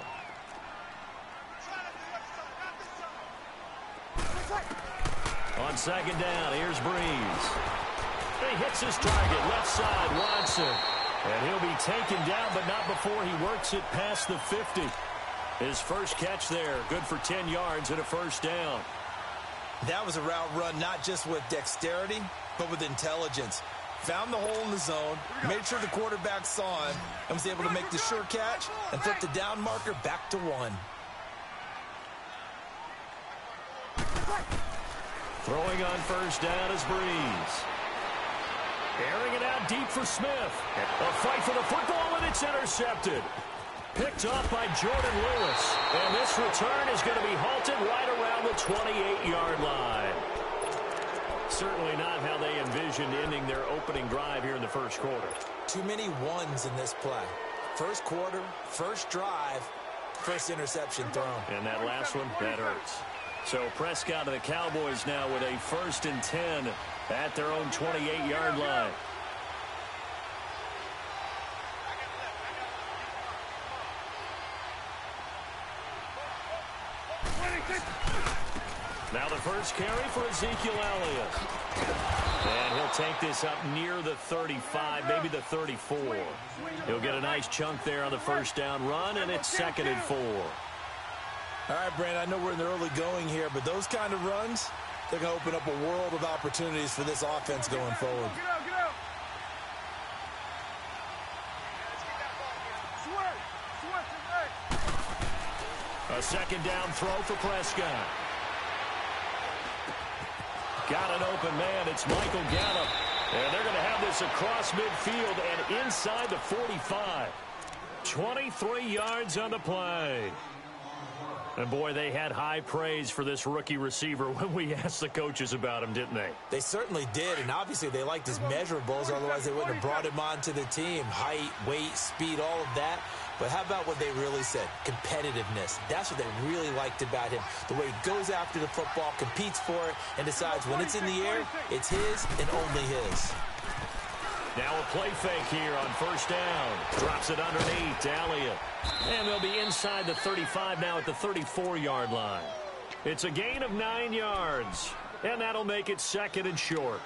On second down, here's Breeze. He hits his target, left side, Watson. And he'll be taken down, but not before he works it past the 50. His first catch there, good for 10 yards and a first down. That was a route run not just with dexterity, but with intelligence. Found the hole in the zone, made sure the quarterback saw him, and was able to make the sure catch and flip the down marker back to 1. Throwing on first down is Breeze. Airing it out deep for Smith. A fight for the football, and it's intercepted. Picked off by Jordan Lewis. And this return is going to be halted right around the 28-yard line. Certainly not how they envisioned ending their opening drive here in the first quarter. Too many ones in this play. First quarter, first drive, first interception thrown. And that last one, that hurts. So Prescott and the Cowboys now with a 1st and 10 at their own 28-yard line. Now the first carry for Ezekiel Elliott. And he'll take this up near the 35, maybe the 34. He'll get a nice chunk there on the first down run, and it's 2nd and 4. All right, Brandon, I know we're in the early going here, but those kind of runs, they're going to open up a world of opportunities for this offense going forward. Get out. A second down throw for Prescott. Got an open man. It's Michael Gallup. And they're going to have this across midfield and inside the 45. 23 yards on the play. And, boy, they had high praise for this rookie receiver when we asked the coaches about him, didn't they? They certainly did, and obviously they liked his measurables. Otherwise, they wouldn't have brought him onto the team. Height, weight, speed, all of that. But how about what they really said? Competitiveness. That's what they really liked about him. The way he goes after the football, competes for it, and decides when it's in the air, it's his and only his. Now a play fake here on first down. Drops it underneath to Elliott. And they'll be inside the 35 now at the 34-yard line. It's a gain of 9 yards. And that'll make it 2nd and short.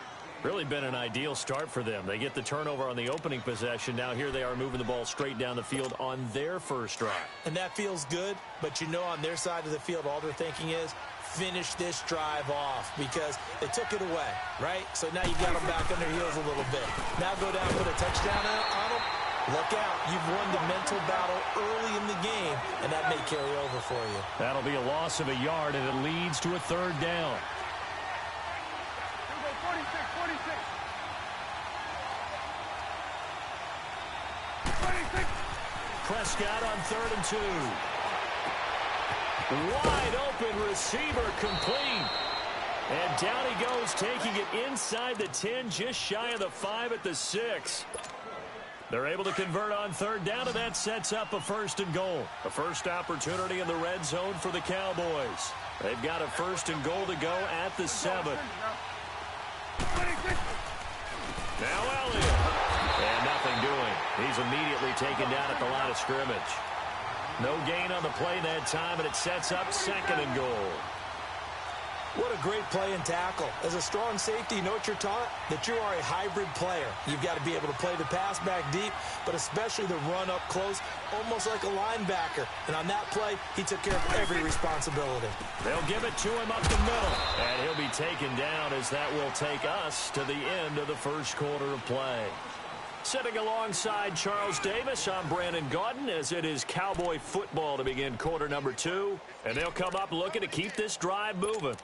Really been an ideal start for them. They get the turnover on the opening possession. Now here they are moving the ball straight down the field on their first drive. And that feels good, but you know on their side of the field all they're thinking is, finish this drive off because they took it away, right? So now you got them back on their heels a little bit. Now go down, put a touchdown on them. Look out. You've won the mental battle early in the game, and that may carry over for you. That'll be a loss of a yard, and it leads to a 3rd down. 46. Prescott on 3rd and 2. Wide open receiver complete. And down he goes, taking it inside the 10, just shy of the 5 at the 6. They're able to convert on 3rd down, and that sets up a 1st and goal. A first opportunity in the red zone for the Cowboys. They've got a 1st and goal to go at the 7. Now Elliott. And nothing doing. He's immediately taken down at the line of scrimmage. No gain on the play that time, and it sets up 2nd and goal. What a great play and tackle. As a strong safety, you know what you're taught? That you are a hybrid player. You've got to be able to play the pass back deep, but especially the run up close, almost like a linebacker. And on that play, he took care of every responsibility. They'll give it to him up the middle. And he'll be taken down as that will take us to the end of the first quarter of play. Sitting alongside Charles Davis, I'm Brandon Gaudin as it is Cowboy football to begin quarter number 2. And they'll come up looking to keep this drive moving.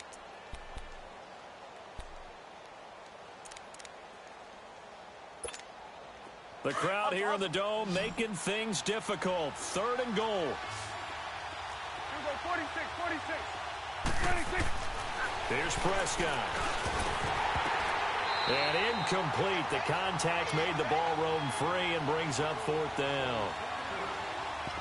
The crowd here in the Dome making things difficult. 3rd and goal. 46. Here's Prescott. And incomplete. The contact made the ball roam free and brings up 4th down.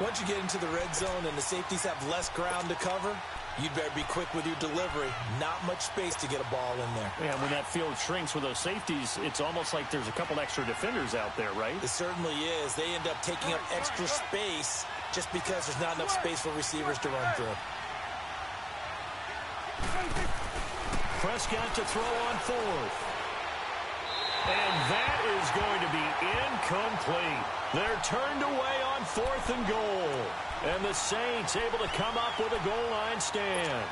Once you get into the red zone and the safeties have less ground to cover, you'd better be quick with your delivery. Not much space to get a ball in there. Yeah, when that field shrinks with those safeties, it's almost like there's a couple extra defenders out there, right? It certainly is. They end up taking up extra space just because there's not enough space for receivers to run through. Prescott to throw on 4th. And that is going to be incomplete. They're turned away on 4th and goal. And the Saints able to come up with a goal line stand.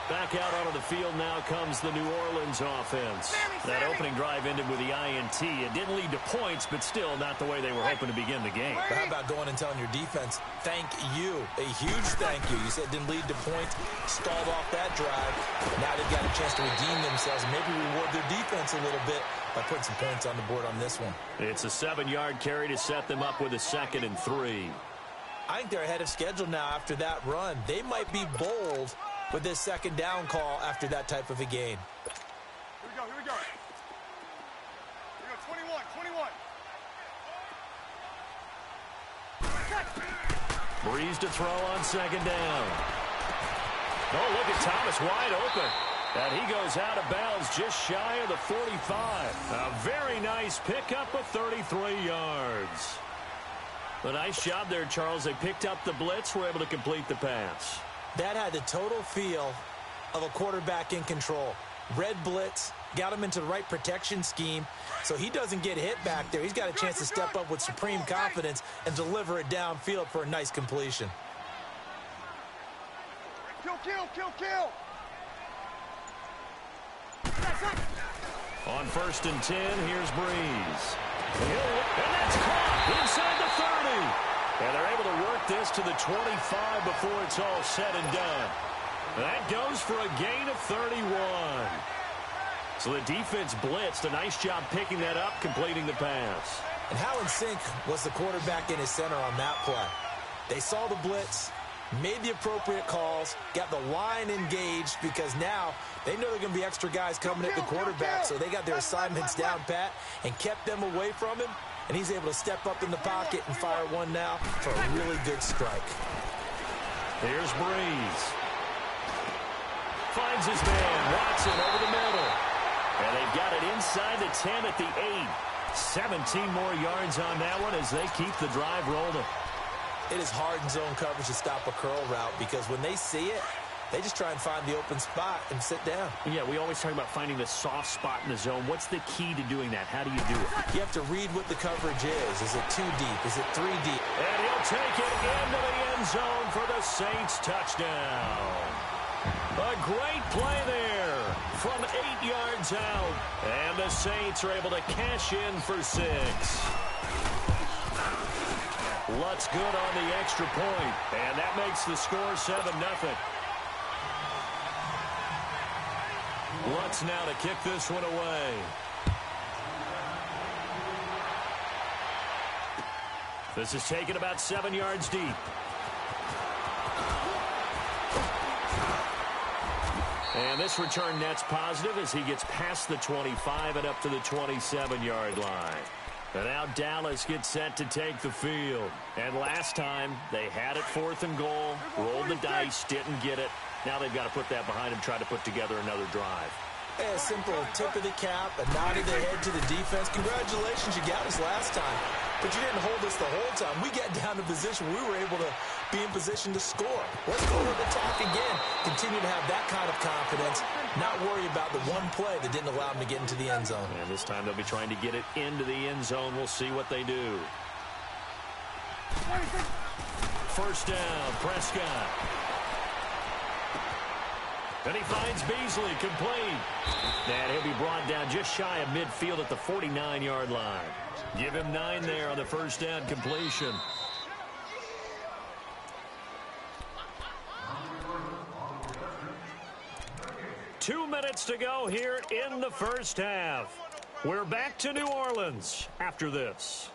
Back out onto the field now comes the New Orleans offense. That opening drive ended with the INT. It didn't lead to points, but still not the way they were hoping to begin the game. But how about going and telling your defense, thank you, a huge thank you. You said it didn't lead to points, stalled off that drive. Now they've got a chance to redeem themselves and maybe reward their defense a little bit by putting some points on the board on this one. It's a 7-yard carry to set them up with a 2nd and 3. I think they're ahead of schedule now after that run. They might be bold with this 2nd down call after that type of a gain. Here we go, here we go. Here we go, 21. Breeze to throw on 2nd down. Oh, look at Thomas wide open. And he goes out of bounds just shy of the 45. A very nice pickup of 33 yards. A nice job there, Charles. They picked up the blitz, were able to complete the pass. That had the total feel of a quarterback in control. Red blitz, got him into the right protection scheme, so he doesn't get hit back there. He's got a chance to step up with supreme confidence and deliver it downfield for a nice completion. Kill, kill, kill, kill. On 1st and 10, here's Breeze. And that's caught inside the 30. And they're able to work this to the 25 before it's all said and done. That goes for a gain of 31. So the defense blitzed. A nice job picking that up, completing the pass. And how in sync was the quarterback in his center on that play? They saw the blitz, made the appropriate calls, got the line engaged because now they know there are going to be extra guys coming at the quarterback, so they got their assignments down pat and kept them away from him. And he's able to step up in the pocket and fire one now for a really good strike. Here's Breeze. Finds his man, Watson over the middle. And they've got it inside the 10 at the 8. 17 more yards on that one as they keep the drive rolling. It is hard in zone coverage to stop a curl route because when they see it, they just try and find the open spot and sit down. Yeah, we always talk about finding the soft spot in the zone. What's the key to doing that? How do you do it? You have to read what the coverage is. Is it 2 deep? Is it 3 deep? And he'll take it into the end zone for the Saints touchdown. A great play there from 8 yards out. And the Saints are able to cash in for 6. Lutz good on the extra point. And that makes the score 7-0. Lutz now to kick this one away. This is taken about 7 yards deep. And this return net's positive as he gets past the 25 and up to the 27-yard line. And now Dallas gets set to take the field. And last time, they had it 4th and goal, rolled the dice, didn't get it. Now they've got to put that behind them, try to put together another drive. A simple tip of the cap, a nod of the head to the defense. Congratulations, you got us last time. But you didn't hold us the whole time. We got down to position. We were able to be in position to score. Let's go to the attack again. Continue to have that kind of confidence. Not worry about the one play that didn't allow them to get into the end zone. And this time they'll be trying to get it into the end zone. We'll see what they do. 1st down, Prescott. And he finds Beasley, complete. And he'll be brought down just shy of midfield at the 49-yard line. Give him 9 there on the 1st down completion. Two minutes to go here in the first half. We're back to New Orleans after this.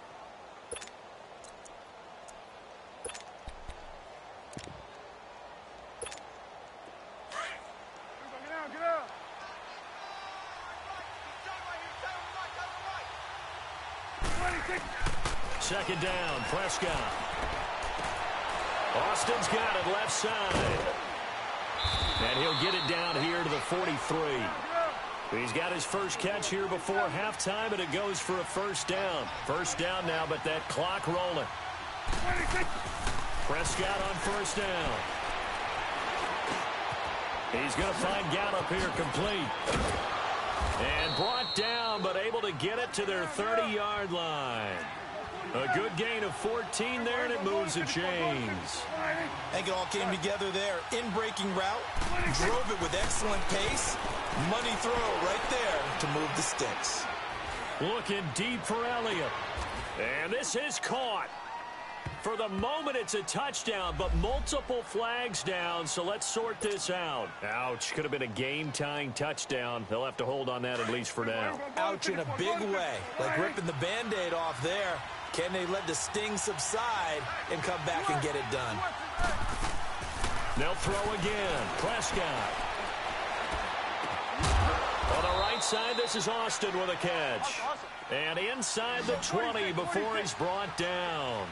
Get out. Second down, Prescott. Austin's got it left side. And he'll get it down here to the 43. He's got his first catch here before halftime, and it goes for a first down. First down now, but that clock rolling. Prescott on first down. He's going to find Gallup here complete. And brought down, but able to get it to their 30-yard line. A good gain of 14 there, and it moves the chains. I think it all came together there. In-breaking route, drove it with excellent pace. Money throw right there to move the sticks. Looking deep for Elliott. And this is caught. For the moment, it's a touchdown, but multiple flags down, so let's sort this out. Ouch, could have been a game-tying touchdown. They'll have to hold on that at least for now. Ouch in a big way, like ripping the Band-Aid off there. Can they let the sting subside and come back and get it done? They'll throw again. Prescott. On the right side, this is Austin with a catch. And inside the 20 before he's brought down.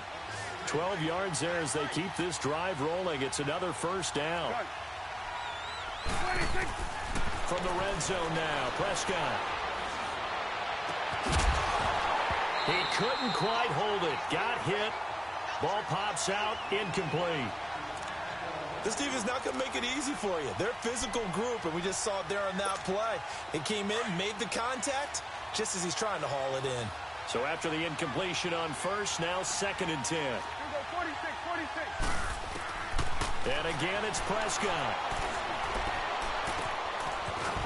12 yards there as they keep this drive rolling. It's another first down. From the red zone now, Prescott. He couldn't quite hold it. Got hit. Ball pops out. Incomplete. This defense is not going to make it easy for you. They're a physical group, and we just saw it there on that play. It came in, made the contact, just as he's trying to haul it in. So after the incompletion on first, now 2nd and 10. 46. And again, it's Prescott.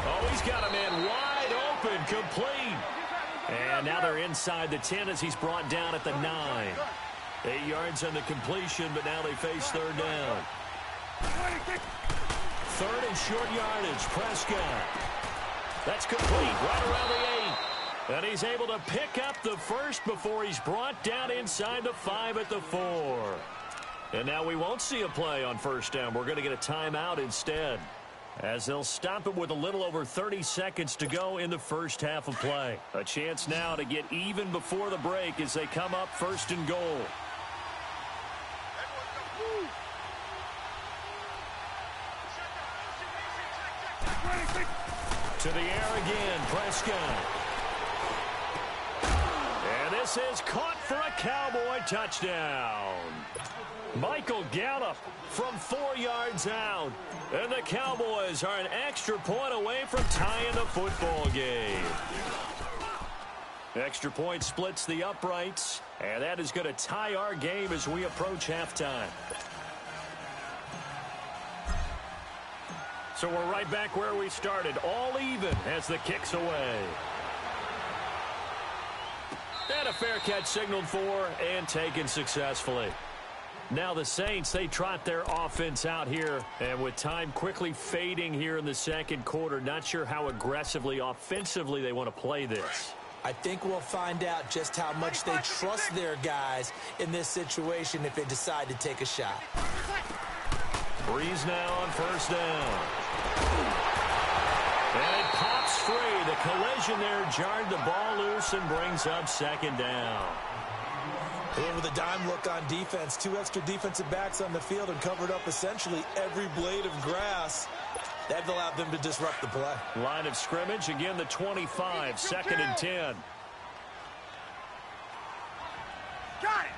Oh, he's got a man wide open, complete. And now they're inside the 10 as he's brought down at the 9. 8 yards on the completion, but now they face third down. 3rd and short yardage, Prescott. That's complete, right around the 8. And he's able to pick up the first before he's brought down inside the 5 at the 4. And now we won't see a play on first down. We're going to get a timeout instead, as they'll stop it with a little over 30 seconds to go in the first half of play. A chance now to get even before the break as they come up 1st and goal. To the air again, Prescott. And this is caught for a Cowboy touchdown. Michael Gallup from 4 yards out. And the Cowboys are an extra point away from tying the football game. Extra point splits the uprights, and that is going to tie our game as we approach halftime. So we're right back where we started, all even as the kick's away. And a fair catch signaled for and taken successfully. Now the Saints, they trot their offense out here, and with time quickly fading here in the second quarter, not sure how aggressively, offensively they want to play this. I think we'll find out just how much they trust their guys in this situation if they decide to take a shot. Breeze now on first down. And it pops free. The collision there jarred the ball loose and brings up 2nd down. With a dime look on defense, 2 extra defensive backs on the field and covered up essentially every blade of grass. That allowed them to disrupt the play. Line of scrimmage, again the 25, 2nd and 10. Got it.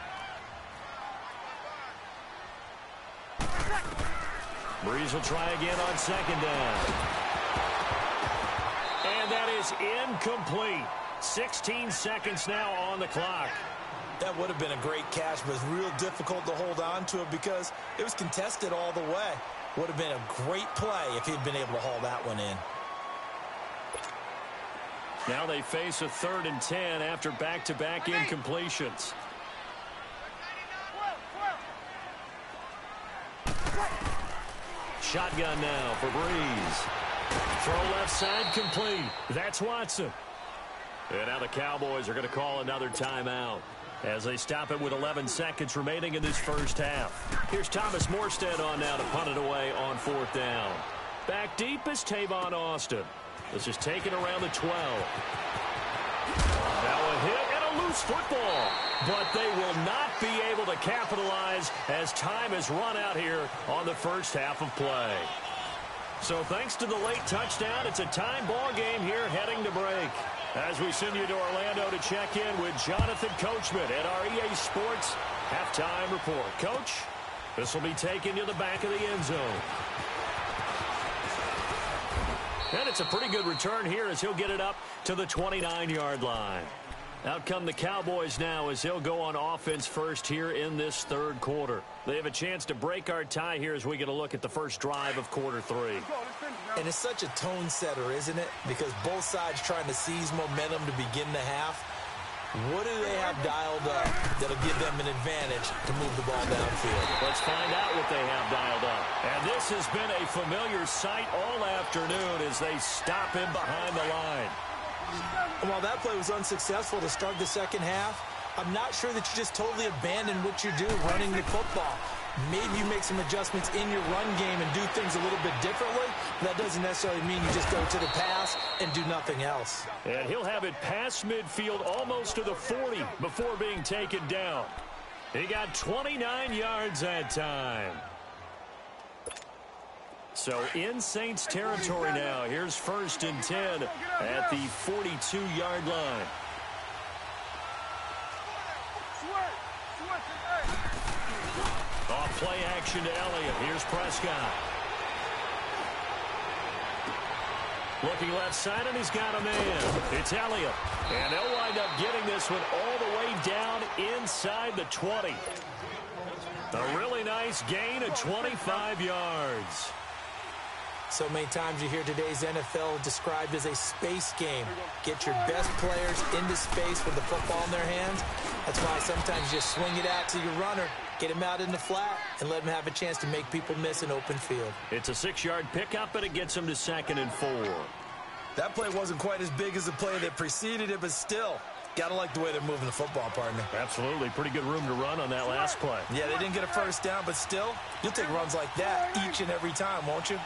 Breeze will try again on 2nd down. And that is incomplete. 16 seconds now on the clock. That would have been a great catch, but it's real difficult to hold on to it because it was contested all the way. Would have been a great play if he'd been able to haul that one in. Now they face a 3rd and 10 after back-to-back incompletions. Shotgun now for Breeze. Throw left side complete. That's Watson. And now the Cowboys are going to call another timeout as they stop it with 11 seconds remaining in this first half. Here's Thomas Morstead on now to punt it away on 4th down. Back deep is Tavon Austin. This is taken around the 12. Now a hit and a loose football. But they will not be able to capitalize as time has run out here on the first half of play. So thanks to the late touchdown, it's a time ball game here heading to break. As we send you to Orlando to check in with Jonathan Coachman at our EA Sports Halftime Report. Coach, this will be taken to the back of the end zone. And it's a pretty good return here as he'll get it up to the 29-yard line. Out come the Cowboys now as he'll go on offense first here in this third quarter. They have a chance to break our tie here as we get a look at the first drive of quarter 3. And it's such a tone setter, isn't it? Because both sides trying to seize momentum to begin the half. What do they have dialed up that'll give them an advantage to move the ball downfield? Let's find out what they have dialed up. And this has been a familiar sight all afternoon as they stop him behind the line. And while that play was unsuccessful to start the second half, I'm not sure that you just totally abandon what you do running the football. Maybe you make some adjustments in your run game and do things a little bit differently. That doesn't necessarily mean you just go to the pass and do nothing else. And he'll have it past midfield almost to the 40 before being taken down. He got 29 yards that time. So in Saints territory now. Here's 1st and 10 at the 42-yard line. Off play action to Elliott. Here's Prescott. Looking left side, and he's got a man. It's Elliott. And they'll wind up getting this one all the way down inside the 20. A really nice gain of 25 yards. So many times you hear today's NFL described as a space game. Get your best players into space with the football in their hands. That's why sometimes you just swing it out to your runner, get him out in the flat, and let him have a chance to make people miss an open field. It's a 6-yard pickup, and it gets him to 2nd and 4. That play wasn't quite as big as the play that preceded it, but still, gotta like the way they're moving the football, partner. Absolutely. Pretty good room to run on that last play. Yeah, they didn't get a first down, but still, you'll take runs like that each and every time, won't you?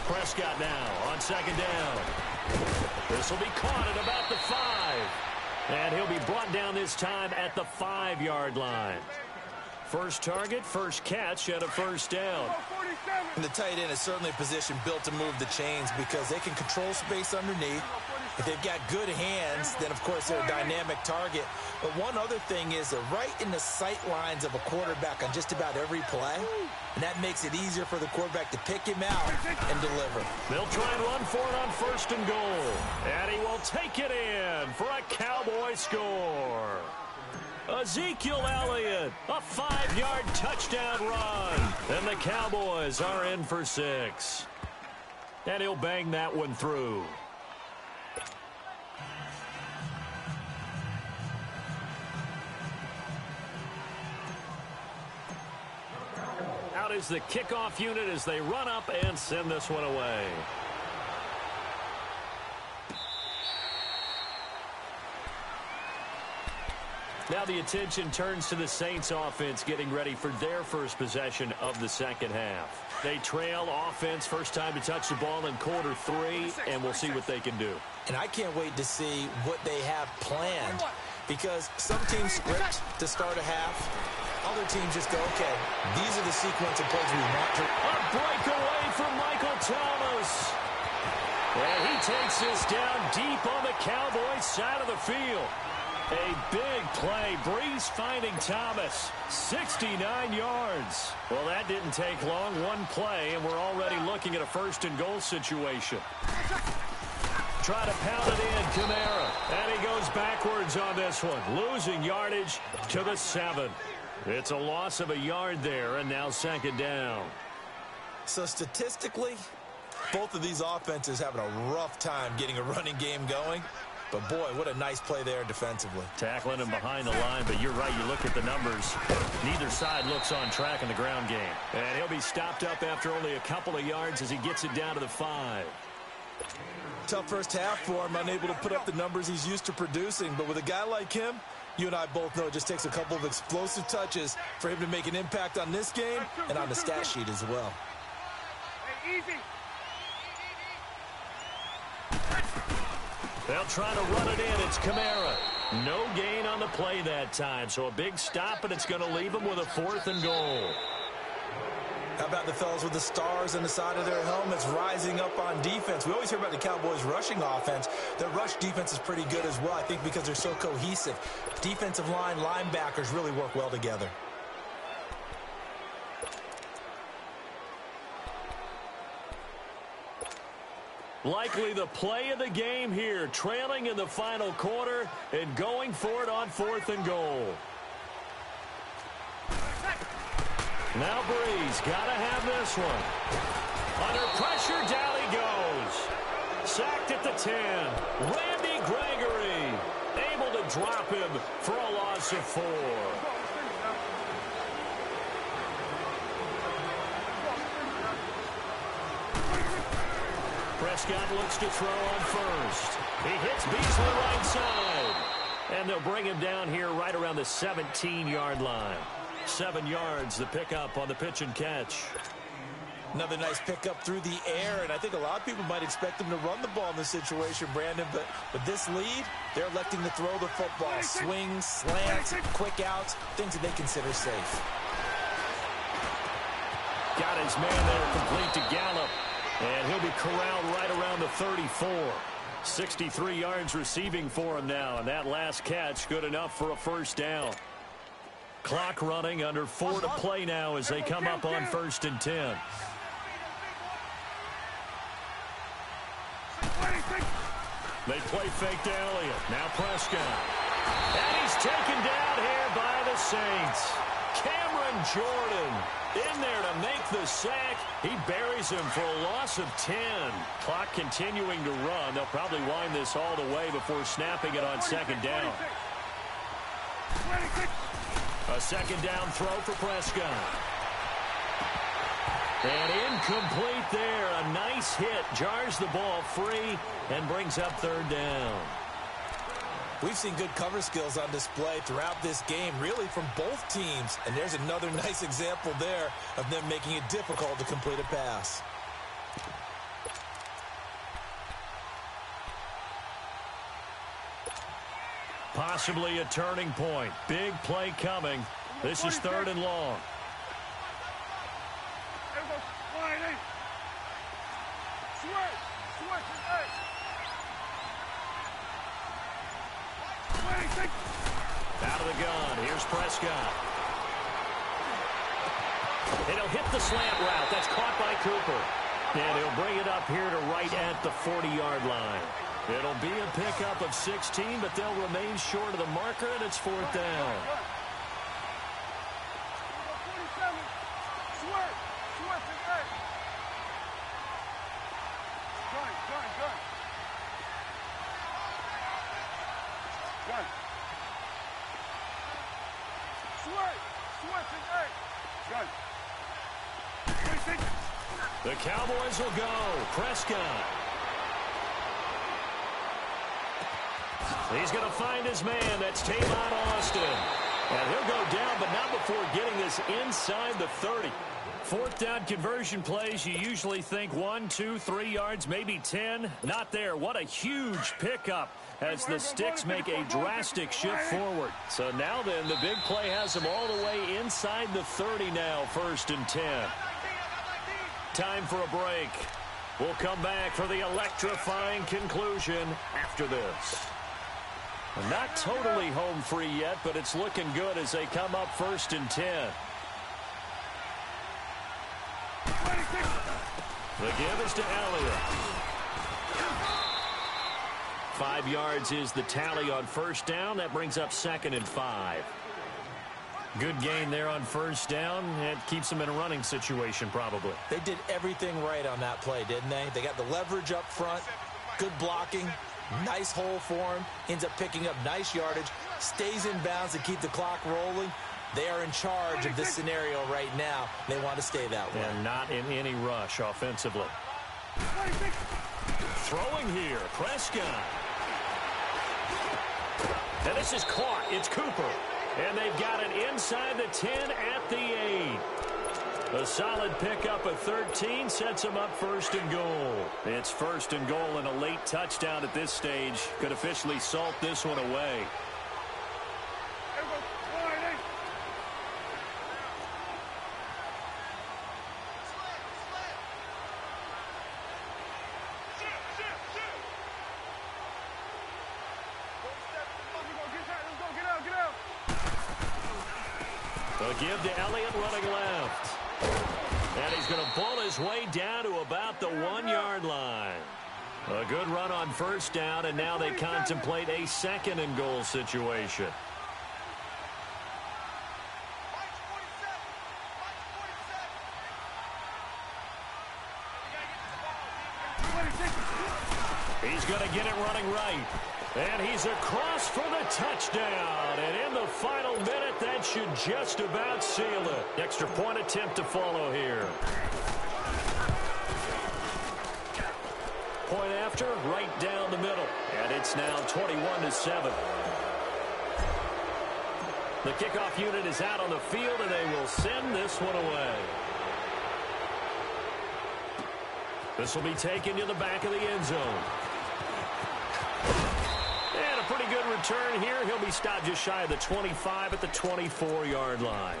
Prescott now on 2nd down. This will be caught at about the 5. And he'll be brought down this time at the 5-yard line. First target, first catch, and a first down. And the tight end is certainly a position built to move the chains because they can control space underneath. If they've got good hands, then, of course, they're a dynamic target. But one other thing is they're right in the sight lines of a quarterback on just about every play. And that makes it easier for the quarterback to pick him out and deliver. They'll try and run for it on 1st and goal. And he will take it in for a Cowboy score. Ezekiel Elliott, a 5-yard touchdown run. And the Cowboys are in for 6. And he'll bang that one through. Out is the kickoff unit as they run up and send this one away. Now the attention turns to the Saints offense getting ready for their first possession of the second half. They trail offense first time to touch the ball in quarter 3, and we'll see what they can do. And I can't wait to see what they have planned because some teams script to start a half. Other teams just go, okay, these are the sequence of plays we want to. A breakaway from Michael Thomas. And he takes this down deep on the Cowboys side of the field. A big play. Breeze finding Thomas. 69 yards. Well, that didn't take long. One play, and we're already looking at a 1st and goal situation. Try to pound it in, Kamara. And he goes backwards on this one. Losing yardage to the 7. It's a loss of a yard there, and now 2nd down. So statistically, both of these offenses having a rough time getting a running game going. But, boy, what a nice play there defensively. Tackling him behind the line, but you're right. You look at the numbers. Neither side looks on track in the ground game. And he'll be stopped up after only a couple of yards as he gets it down to the 5. Tough first half for him, unable to put up the numbers he's used to producing. But with a guy like him, you and I both know it just takes a couple of explosive touches for him to make an impact on this game and on the stat sheet as well. Hey, easy. They'll try to run it in. It's Kamara. No gain on the play that time, so a big stop, and it's going to leave them with a 4th and goal. How about the fellas with the stars on the side of their helmets rising up on defense? We always hear about the Cowboys' rushing offense. Their rush defense is pretty good as well, I think, because they're so cohesive. Defensive line, linebackers really work well together. Likely the play of the game here, trailing in the final quarter and going for it on 4th and goal. Now Breeze, gotta have this one. Under pressure, down he goes. Sacked at the 10. Randy Gregory able to drop him for a loss of 4. Prescott looks to throw on first. He hits Beasley right side. And they'll bring him down here right around the 17-yard line. 7 yards, the pickup on the pitch and catch. Another nice pickup through the air, and I think a lot of people might expect him to run the ball in this situation, Brandon, but with this lead, they're electing to throw the football. Swings, slants, quick outs, things that they consider safe. Got his man there complete to Gallup, and he'll be corralled right around the 34. 63 yards receiving for him now, and that last catch good enough for a first down. Clock running, under 4 to play now as they come up on 1st and 10. They play fake to Elliott. Now Prescott. And he's taken down here by the Saints. Cameron Jordan in there to make the sack. He buries him for a loss of 10. Clock continuing to run. They'll probably wind this all the way before snapping it on 2nd down. A 2nd down throw for Prescott. And incomplete there. A nice hit. Jars the ball free and brings up 3rd down. We've seen good cover skills on display throughout this game, really from both teams. And there's another nice example there of them making it difficult to complete a pass. Possibly a turning point. Big play coming. This is 3rd and long. Out of the gun. Here's Prescott. And he'll hit the slant route. That's caught by Cooper. And he'll bring it up here to right at the 40-yard line. It'll be a pickup of 16, but they'll remain short of the marker, and it's 4th down. The Cowboys will go. Prescott. He's going to find his man. That's Tavon Austin. And he'll go down, but not before getting this inside the 30. 4th down conversion plays, you usually think 1, 2, 3 yards, maybe 10. Not there. What a huge pickup as the Sticks make a drastic shift forward. So now then, the big play has them all the way inside the 30 now, 1st and 10. Time for a break. We'll come back for the electrifying conclusion after this. Not totally home free yet, but it's looking good as they come up 1st and 10. The give is to Elliott. 5 yards is the tally on 1st down. That brings up 2nd and 5. Good gain there on 1st down. It keeps them in a running situation probably. They did everything right on that play, didn't they? They got the leverage up front, good blocking, nice hole for him, ends up picking up nice yardage, stays in bounds to keep the clock rolling. They are in charge of this scenario right now. They want to stay that way. And not in any rush offensively. Throwing here, Prescott. And this is caught. It's Cooper. And they've got it inside the 10 at the 8. A solid pickup of 13 sets him up first and goal. It's first and goal and a late touchdown at this stage could officially salt this one away. A give to Elliott running left. And he's going to pull his way down to about the 1-yard line. A good run on first down, and now they contemplate a second and goal situation. He's going to get it running right. And he's across for the touchdown. And in the final minute, that should just about seal it. Extra point attempt to follow here. Point after, right down the middle. And it's now 21-7. The kickoff unit is out on the field, and they will send this one away. This will be taken to the back of the end zone. And a pretty good return here. He'll be stopped just shy of the 25 at the 24-yard line.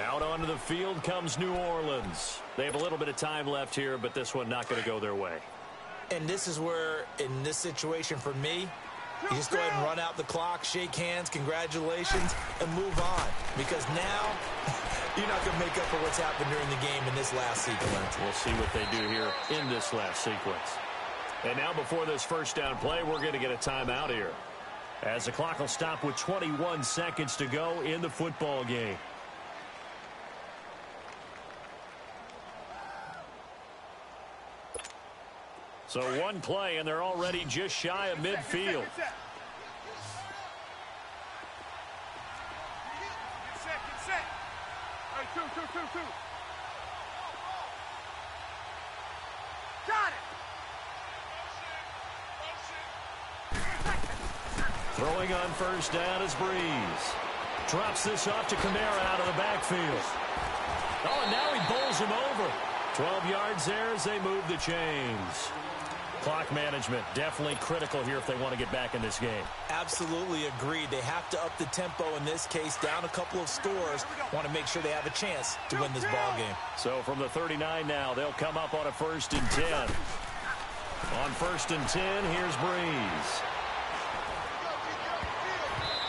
Out onto the field comes New Orleans. They have a little bit of time left here, but this one not going to go their way. And this is where, in this situation for me, you just go ahead and run out the clock, shake hands, congratulations, and move on. Because now, you're not going to make up for what's happened during the game in this last sequence. We'll see what they do here in this last sequence. And now before this first down play, we're going to get a timeout here, as the clock will stop with 21 seconds to go in the football game. So one play, and they're already just shy of midfield. Get set. All right, two. Got it. Throwing on first down is Breeze. Drops this off to Kamara out of the backfield. Oh, and now he bowls him over. 12 yards there as they move the chains. Clock management definitely critical here if they want to get back in this game. Absolutely agreed. They have to up the tempo in this case, down a couple of scores. Want to make sure they have a chance to win this ball game. So from the 39 now, they'll come up on a 1st and 10. On 1st and 10, here's Breeze.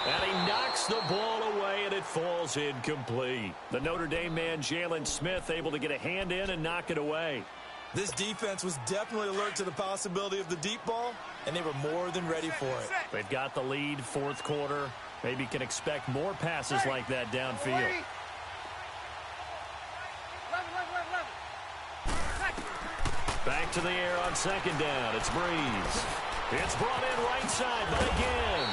And he knocks the ball away, and it falls incomplete. The Notre Dame man, Jalen Smith, able to get a hand in and knock it away. This defense was definitely alert to the possibility of the deep ball, and they were more than ready for it. They've got the lead, 4th quarter. Maybe can expect more passes like that downfield. Back to the air on 2nd down. It's Breeze. It's brought in right side by again.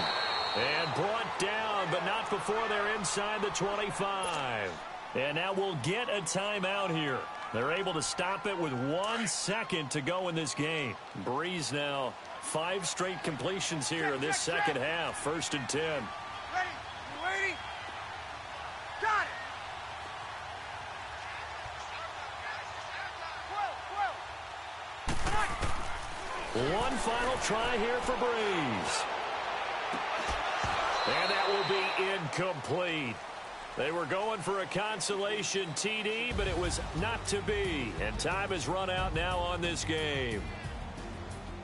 And brought down, but not before they're inside the 25. And now we'll get a timeout here. They're able to stop it with 1 second to go in this game. Breeze now 5 straight completions here in this second half. 1st and 10. Ready? You waiting? Got it. 12. One final try here for Breeze. And that will be incomplete. They were going for a consolation TD, but it was not to be. And time has run out now on this game.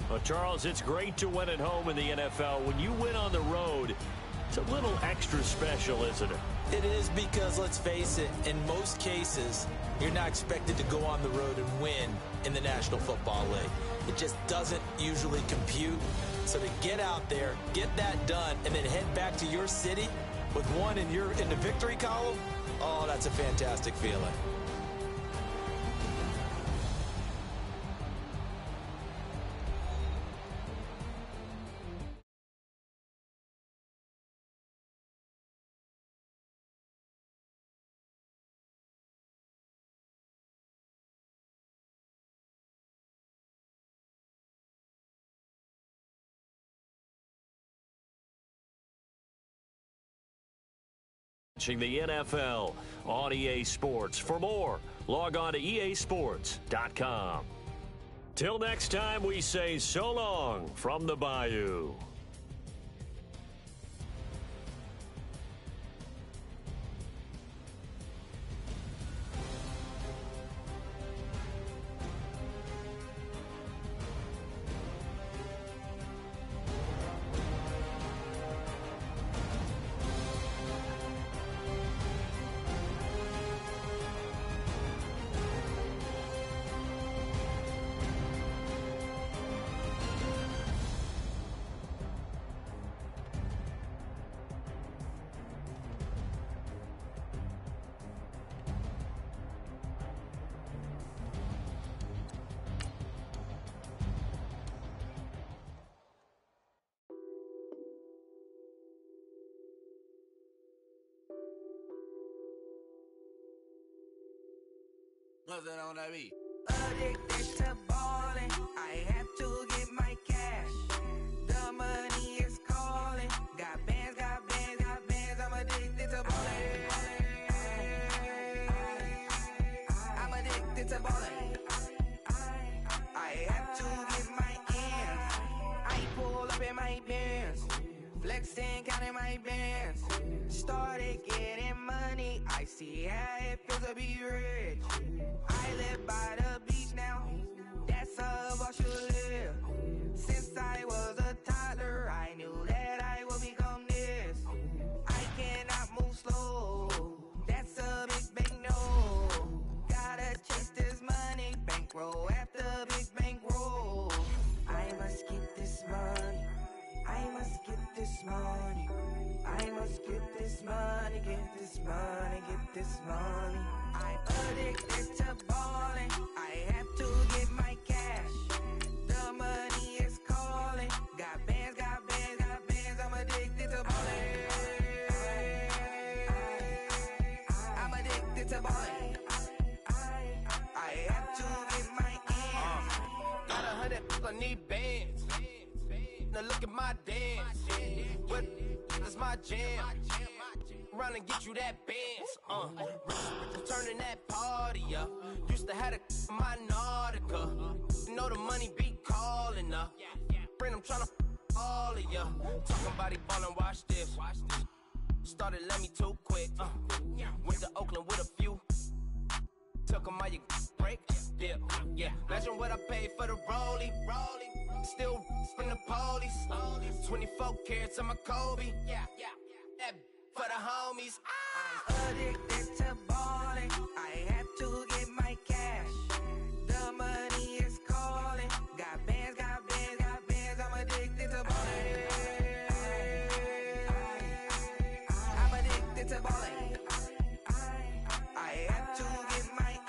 Well, Charles, it's great to win at home in the NFL. When you win on the road, it's a little extra special, isn't it? It is, because, let's face it, in most cases, you're not expected to go on the road and win in the National Football League. It just doesn't usually compute. So to get out there, get that done, and then head back to your city with one in the victory column, oh, that's a fantastic feeling. The NFL on EA Sports. For more, Log on to easports.com. Till next time, we say so long from the Bayou. What's that on that beat? Addicted to ballin', I have to get my cash. The money is calling. Got bands, got bands, got bands. I'm addicted to ballin'. I'm addicted to ballin'. I have to get my ends. I pull up in my bands, flexing, counting my bands. Started getting money. I see how it feels to be rich. I live by the beach now, that's how I should live. Since I was a toddler, I knew that I would become this. I cannot move slow, that's a big no. Gotta chase this money, bankroll after big bankroll. I must get this money, I must get this money. I must get this money, get this money, get this money. I'm addicted to ballin', I have to get my cash. The money is calling. Got bands, got bands, got bands. I'm addicted to ballin'. I'm addicted to ballin'. I have to get my ends. Got 100, I need bands. Now look at my dance. What is my jam? Run and get you that bands. Turning that party up. Used to have a my Nautica. You know the money be calling up. Friend, I'm tryna all of ya. Talking about ballin', watch this. Started let me too quick. Went to Oakland with a few. Took 'em out your break. Dip. Yeah. Imagine what I paid for the rollie. Still from the police. 24 carats on my Kobe. That for the homies. I'm addicted to ballin'. I have to get my cash. The money is calling. Got bands, got bands, got bands. I'm addicted to ballin'. I'm addicted to ballin'. I have to get my ends.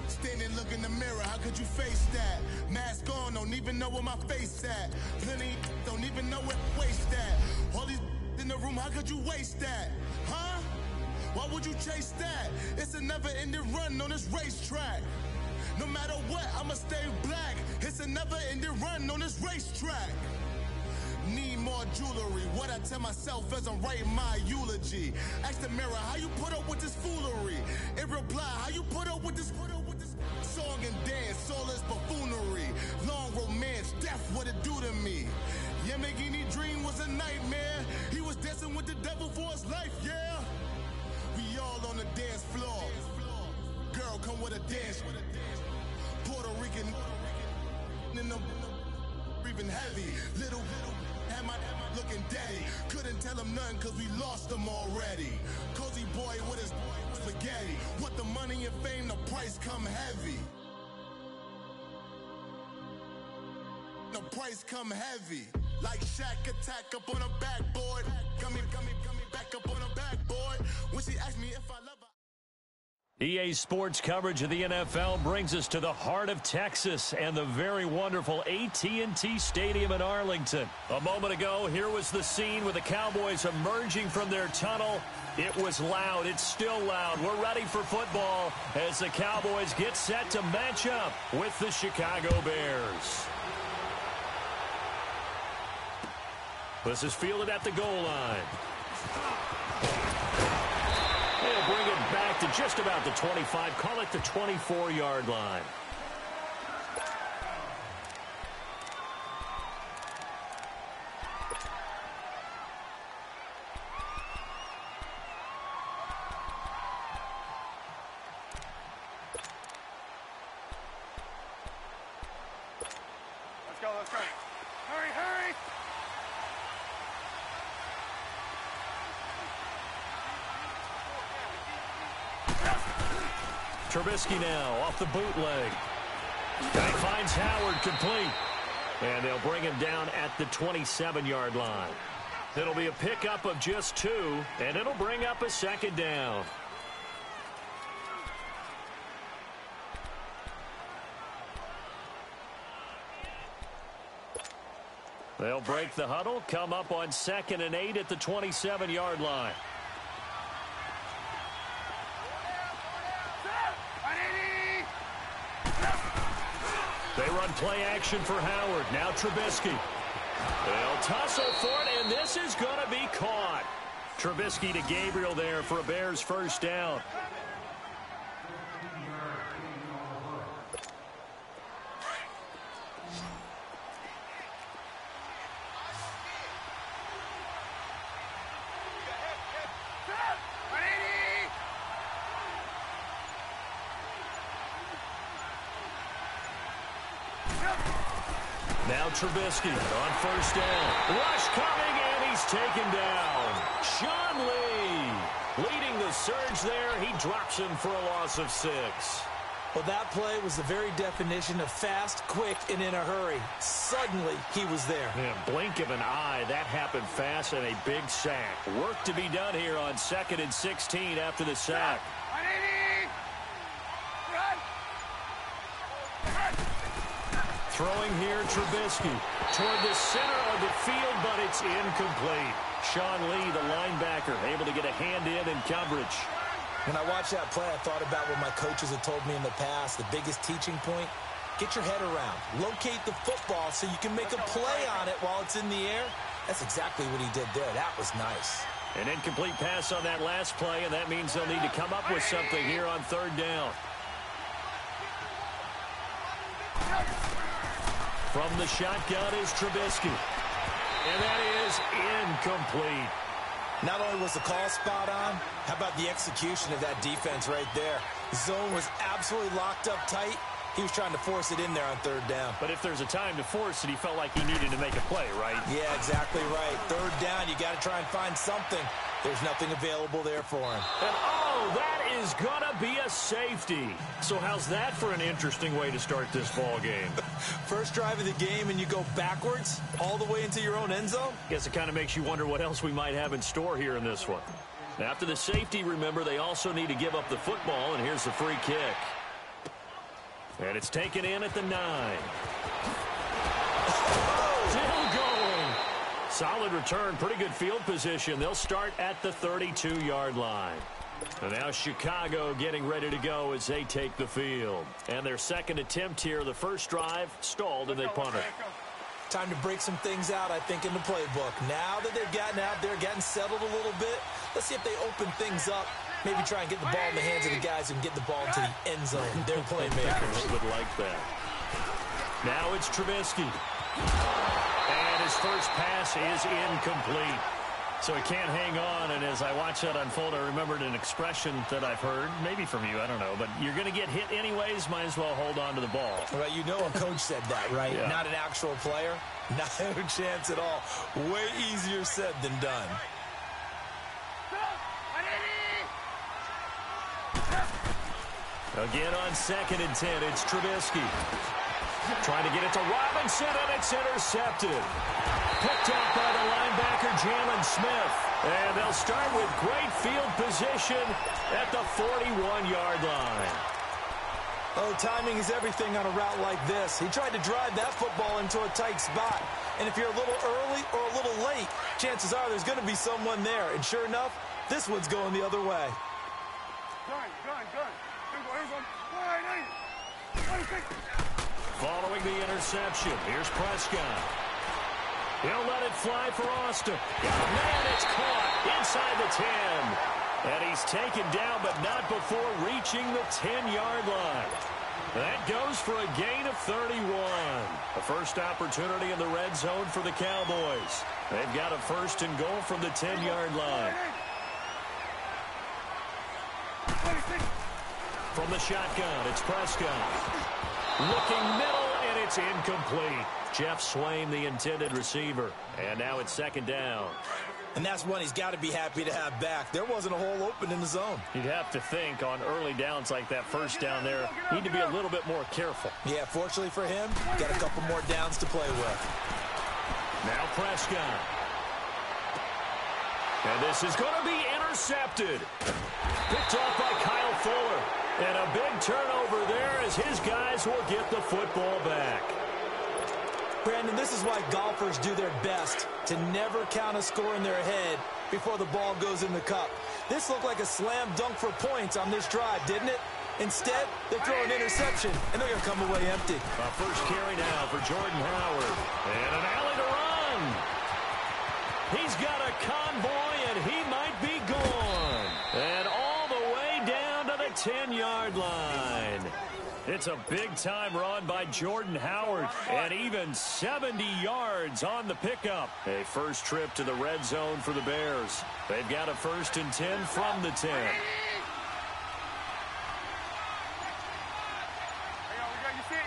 Standing, look in the mirror, how could you face that? Mask on, don't even know where my face at. Plenty, don't even know where waste at. All these in the room, how could you waste that? Huh? Why would you chase that? It's a never-ending run on this racetrack. No matter what, I'ma stay black. It's a never-ending run on this racetrack. Need more jewelry. What I tell myself as I'm writing my eulogy. Ask the mirror, how you put up with this foolery? It reply, how you put up with this song and dance, all this buffoonery. Long romance, death, what it do to me? Yamagini dream was a nightmare. He was dancing with the devil for his life, yeah. We all on the dance floor. Girl, come with a dance. Puerto Rican in the breathing heavy. Little had my looking daddy. Couldn't tell him nothing cause we lost him already. Cozy boy with his spaghetti. With the money and fame, the price come heavy. the price come heavy. Like Shaq attack up on a backboard. Gummy, back up on a backboard. When she asked me if I love her. EA Sports coverage of the NFL brings us to the heart of Texas and the very wonderful AT&T Stadium in Arlington. A moment ago, here was the scene with the Cowboys emerging from their tunnel. It was loud. It's still loud. We're ready for football as the Cowboys get set to match up with the Chicago Bears. This is fielded at the goal line. They'll bring it back to just about the 25. Call it the 24-yard line. Let's go, let's go. Hurry, hurry! Trubisky now off the bootleg. And he finds Howard complete. And they'll bring him down at the 27-yard line. It'll be a pickup of just 2, and it'll bring up a second down. They'll break the huddle, come up on 2nd and 8 at the 27-yard line. They run play action for Howard. Now Trubisky. They'll tussle for it, and this is going to be caught. Trubisky to Gabriel there for a Bears first down. Now Trubisky on first down. Rush coming, and he's taken down. Sean Lee leading the surge there. He drops him for a loss of 6. Well, that play was the very definition of fast, quick, and in a hurry. Suddenly, he was there. Yeah, blink of an eye. That happened fast and a big sack. Work to be done here on 2nd and 16 after the sack. Throwing here, Trubisky toward the center of the field, but it's incomplete. Sean Lee, the linebacker, able to get a hand in coverage. When I watched that play, I thought about what my coaches had told me in the past. The biggest teaching point, get your head around. Locate the football so you can make a play on it while it's in the air. That's exactly what he did there. That was nice. An incomplete pass on that last play, and that means they'll need to come up with something here on 3rd down. From the shotgun is Trubisky. And that is incomplete. Not only was the call spot on, how about the execution of that defense right there? The zone was absolutely locked up tight. He was trying to force it in there on 3rd down. But if there's a time to force it, he felt like he needed to make a play, right? Yeah, exactly right. 3rd down, you got to try and find something. There's nothing available there for him. And oh, that is going to be a safety. So how's that for an interesting way to start this ball game? First drive of the game and you go backwards all the way into your own end zone? Guess it kind of makes you wonder what else we might have in store here in this one. After the safety, remember, they also need to give up the football, and here's the free kick. And it's taken in at the 9. Still going. Solid return, pretty good field position. They'll start at the 32-yard line. And now Chicago getting ready to go as they take the field. And their second attempt here, the first drive, stalled and they punt it. Time to break some things out, I think, in the playbook. Now that they've gotten out there, getting settled a little bit, let's see if they open things up. Maybe try and get the ball in the hands of the guys who can get the ball into the end zone. They're playmakers. Would like that. Now it's Trubisky. And his first pass is incomplete. So he can't hang on, and as I watch that unfold, I remembered an expression that I've heard, maybe from you, I don't know, but you're going to get hit anyways, might as well hold on to the ball. Well, you know a coach said that, right? Yeah. Not an actual player. Not a chance at all. Way easier said than done. Again on 2nd and 10, it's Trubisky. Trying to get it to Robinson, and it's intercepted. Picked up by the linebacker, Jalen Smith. And they'll start with great field position at the 41-yard line. Oh, timing is everything on a route like this. He tried to drive that football into a tight spot. And if you're a little early or a little late, chances are there's going to be someone there. And sure enough, this one's going the other way. Gun. Here we go. Following the interception, here's Prescott. He'll let it fly for Austin. Got a man, it's caught inside the 10. And he's taken down, but not before reaching the 10-yard line. That goes for a gain of 31. The first opportunity in the red zone for the Cowboys. They've got a first and goal from the 10-yard line. From the shotgun, it's Prescott. Looking middle, and it's incomplete. Jeff Swain, the intended receiver. And now it's second down. And that's one he's got to be happy to have back. There wasn't a hole open in the zone. You'd have to think on early downs like that first down there, need to be a little bit more careful. Yeah, fortunately for him, got a couple more downs to play with. Now Prescott. And this is going to be intercepted. Picked off by Kyle Fuller. And a big turnover there as his guys will get the football back. Brandon, this is why golfers do their best to never count a score in their head before the ball goes in the cup. This looked like a slam dunk for points on this drive, didn't it? Instead, they throw an interception, and they're going to come away empty. A first carry now for Jordan Howard. And an alley to run. He's got a convoy, and he might be gone. And all the way down to the 10-yard line. It's a big-time run by Jordan Howard, and even 70 yards on the pickup. A first trip to the red zone for the Bears. They've got a first and 10 from the 10.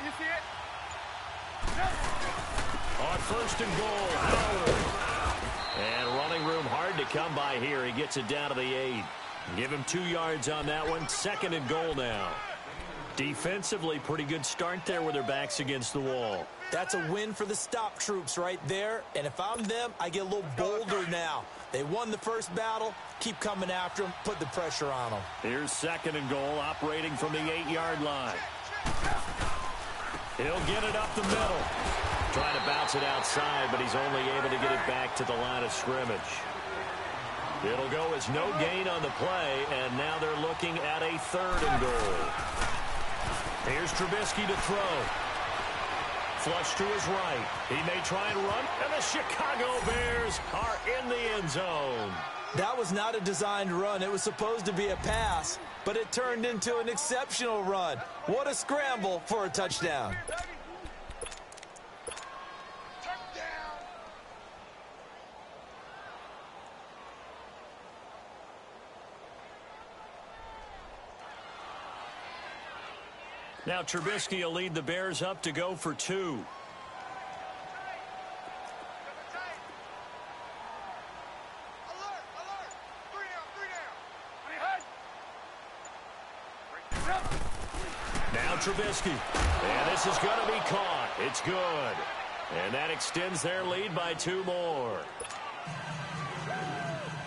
You see it? On first and goal, Howard. And running room hard to come by here. He gets it down to the 8. Give him 2 yards on that one. Second and goal now. Defensively, pretty good start there with their backs against the wall. That's a win for the stop troops right there. And if I'm them, I get a little bolder now. They won the first battle. Keep coming after them. Put the pressure on them. Here's second and goal, operating from the 8-yard line. He'll get it up the middle. Trying to bounce it outside, but he's only able to get it back to the line of scrimmage. It'll go as no gain on the play, and now they're looking at a third and goal. Here's Trubisky to throw. Flush to his right. He may try and run, and the Chicago Bears are in the end zone. That was not a designed run. It was supposed to be a pass, but it turned into an exceptional run. What a scramble for a touchdown. Now Trubisky will lead the Bears up to go for 2. Now Trubisky. And this is going to be caught. It's good. And that extends their lead by 2 more.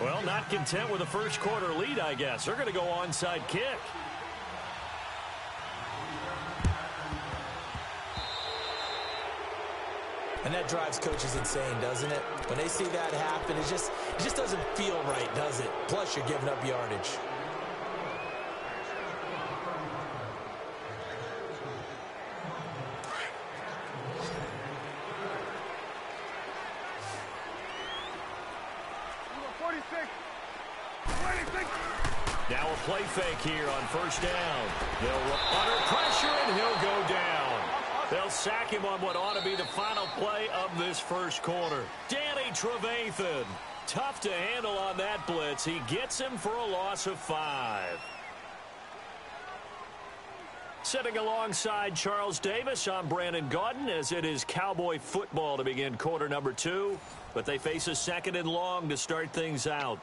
Well, not content with a first quarter lead, I guess. They're going to go onside kick. And that drives coaches insane, doesn't it? When they see that happen, it just doesn't feel right, does it? Plus, you're giving up yardage. Now a play fake here on first down. They'll under pressure, and he'll go down. They'll sack him on what ought to be the final play of this first quarter. Danny Trevathan. Tough to handle on that blitz. He gets him for a loss of 5. Sitting alongside Charles Davis, I'm Brandon Gaudin, as it is Cowboy football to begin quarter number 2. But they face a second and long to start things out.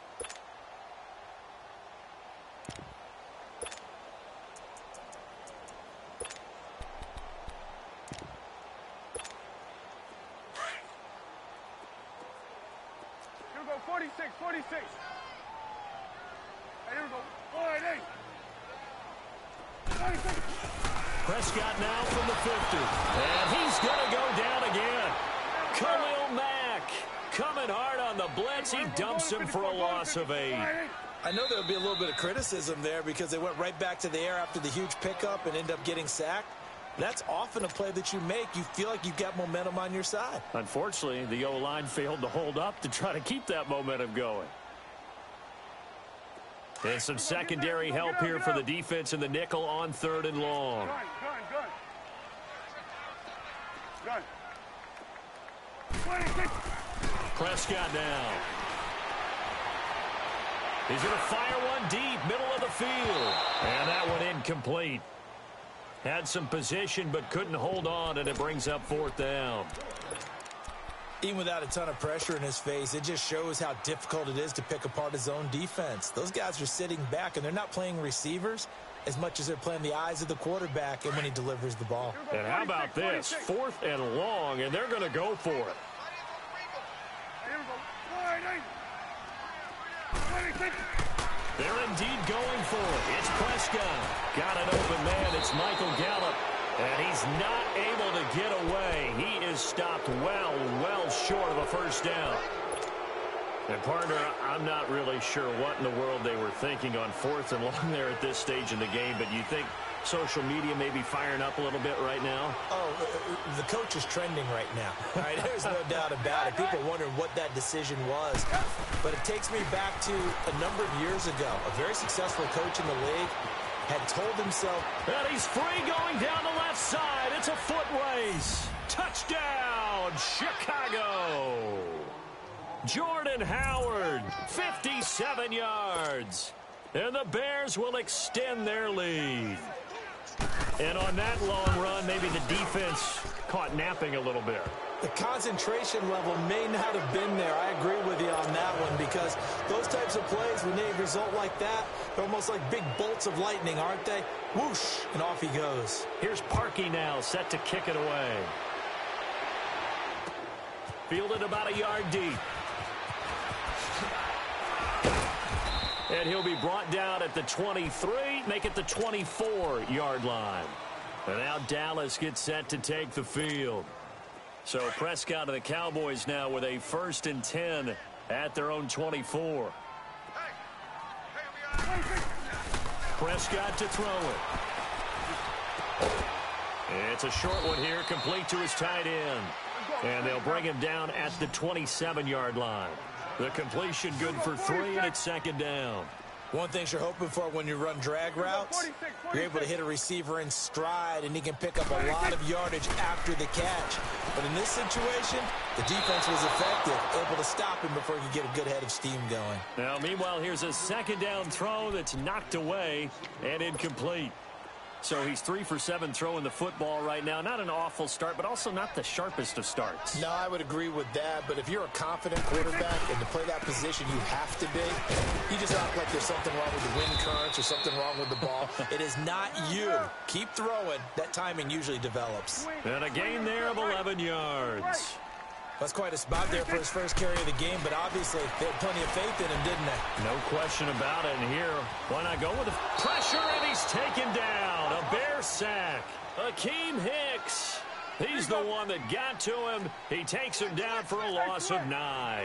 46. Hey, here we go. 4-8. 46. Prescott now from the 50. And he's going to go down again. Khalil Mack coming hard on the blitz. He dumps him for a loss of 8. I know there would be a little bit of criticism there because they went right back to the air after the huge pickup and end up getting sacked. That's often a play that you make. You feel like you've got momentum on your side. Unfortunately, the O-line failed to hold up to try to keep that momentum going. And some secondary help here for the defense in the nickel on 3rd and long. Gun. Prescott now. He's going to fire one deep, middle of the field. And that one incomplete. Had some position but couldn't hold on, and it brings up 4th down. Even without a ton of pressure in his face, it just shows how difficult it is to pick apart his own defense. Those guys are sitting back, and they're not playing receivers as much as they're playing the eyes of the quarterback and when he delivers the ball. And how about this? 4th and long, and they're going to go for it. They're indeed going for it. It's Prescott. Got an open man. It's Michael Gallup. And he's not able to get away. He is stopped well short of a 1st down. And, partner, I'm not really sure what in the world they were thinking on 4th and long there at this stage in the game, but you think social media may be firing up a little bit right now? Oh, the coach is trending right now. All right, there's no doubt about it. People wondering what that decision was. But it takes me back to a number of years ago. A very successful coach in the league had told himself, and he's free going down the left side. It's a foot race. Touchdown, Chicago. Jordan Howard, 57 yards. And the Bears will extend their lead. And on that long run, maybe the defense caught napping a little bit. The concentration level may not have been there. I agree with you on that one because those types of plays, when they result like that, they're almost like big bolts of lightning, aren't they? Whoosh, and off he goes. Here's Parkey now, set to kick it away. Fielded about a yard deep. And he'll be brought down at the 23, make it the 24-yard line. And now Dallas gets set to take the field. So Prescott and the Cowboys now with a 1st and 10 at their own 24. Prescott to throw it. It's a short one here, complete to his tight end. And they'll bring him down at the 27-yard line. The completion good for 3, and it's 2nd down. One thing you're hoping for when you run drag routes, you're able to hit a receiver in stride, and he can pick up a lot of yardage after the catch. But in this situation, the defense was effective, able to stop him before he could get a good head of steam going. Now, meanwhile, here's a 2nd down throw that's knocked away and incomplete. So he's 3 for 7 throwing the football right now. Not an awful start, but also not the sharpest of starts. No, I would agree with that. But if you're a confident quarterback and to play that position, you have to be. You just act like there's something wrong with the wind currents or something wrong with the ball. It is not you. Keep throwing. That timing usually develops. And a gain there of 11 yards. That's quite a spot there for his first carry of the game, but obviously they had plenty of faith in him, didn't they? No question about it. And here, why not go with the pressure, and he's taken down. A Bear sack. Akeem Hicks. He's the one that got to him. He takes him down for a loss of 9.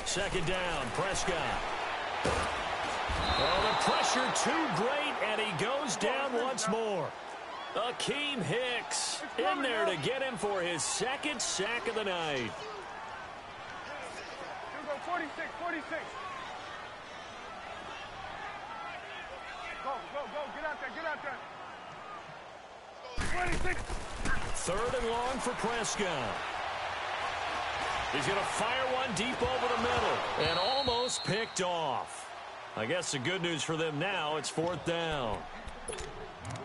Second down, Prescott. Oh, the pressure too great, and he goes down once more. Akeem Hicks in there to get him for his 2nd sack of the night. Here we go, 46. Go, get out there. 26. 3rd and long for Prescott. He's going to fire one deep over the middle and almost picked off. I guess the good news for them now, it's 4th down.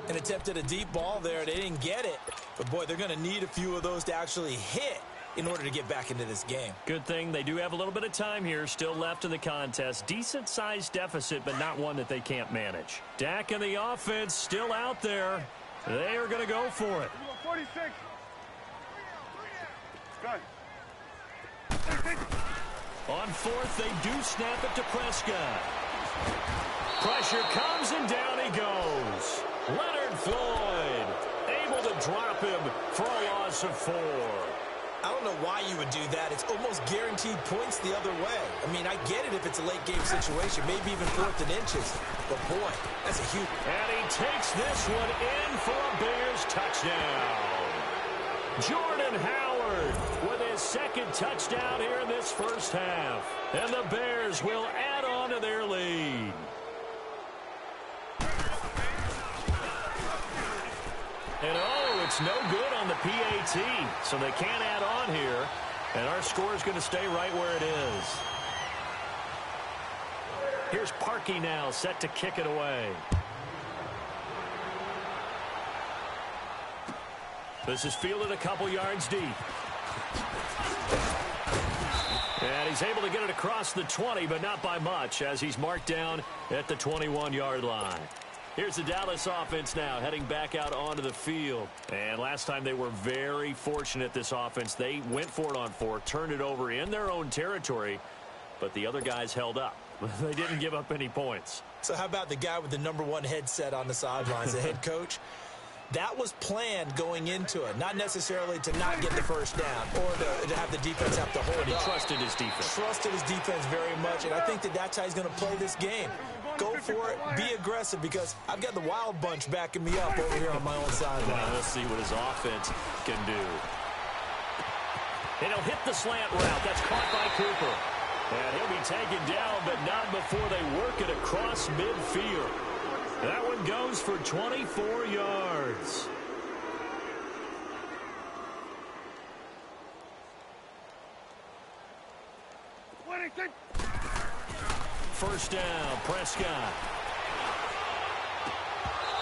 An attempt at a deep ball there. They didn't get it. But, boy, they're going to need a few of those to actually hit in order to get back into this game. Good thing they do have a little bit of time here still left in the contest. Decent-sized deficit, but not one that they can't manage. Dak and the offense still out there. They are going to go for it. 46. Good. On fourth, they do snap it to Prescott. Pressure comes, and down he goes. Leonard Floyd able to drop him for a loss of 4. I don't know why you would do that. It's almost guaranteed points the other way. I mean, I get it if it's a late-game situation, maybe even 4th and inches. But, boy, that's a huge... And he takes this one in for a Bears touchdown. Jordan Howard with his second touchdown here in this first half. And the Bears will add on to their lead. And, oh, it's no good on the PAT, so they can't add on here. And our score is going to stay right where it is. Here's Parkey now, set to kick it away. This is fielded a couple yards deep. And he's able to get it across the 20, but not by much, as he's marked down at the 21-yard line. Here's the Dallas offense now heading back out onto the field. And last time they were very fortunate, this offense. They went for it on 4, turned it over in their own territory, but the other guys held up. They didn't give up any points. So how about the guy with the #1 headset on the sidelines, the head coach? That was planned going into it, not necessarily to not get the first down or to have the defense have to hold He up. trusted his defense. Trusted his defense very much, and I think that's how he's going to play this game. Go for it, be aggressive, because I've got the wild bunch backing me up over here on my own sideline. Let's see what his offense can do. And he'll hit the slant route. That's caught by Cooper. And he'll be taken down, but not before they work it across midfield. That one goes for 24 yards. First down, Prescott.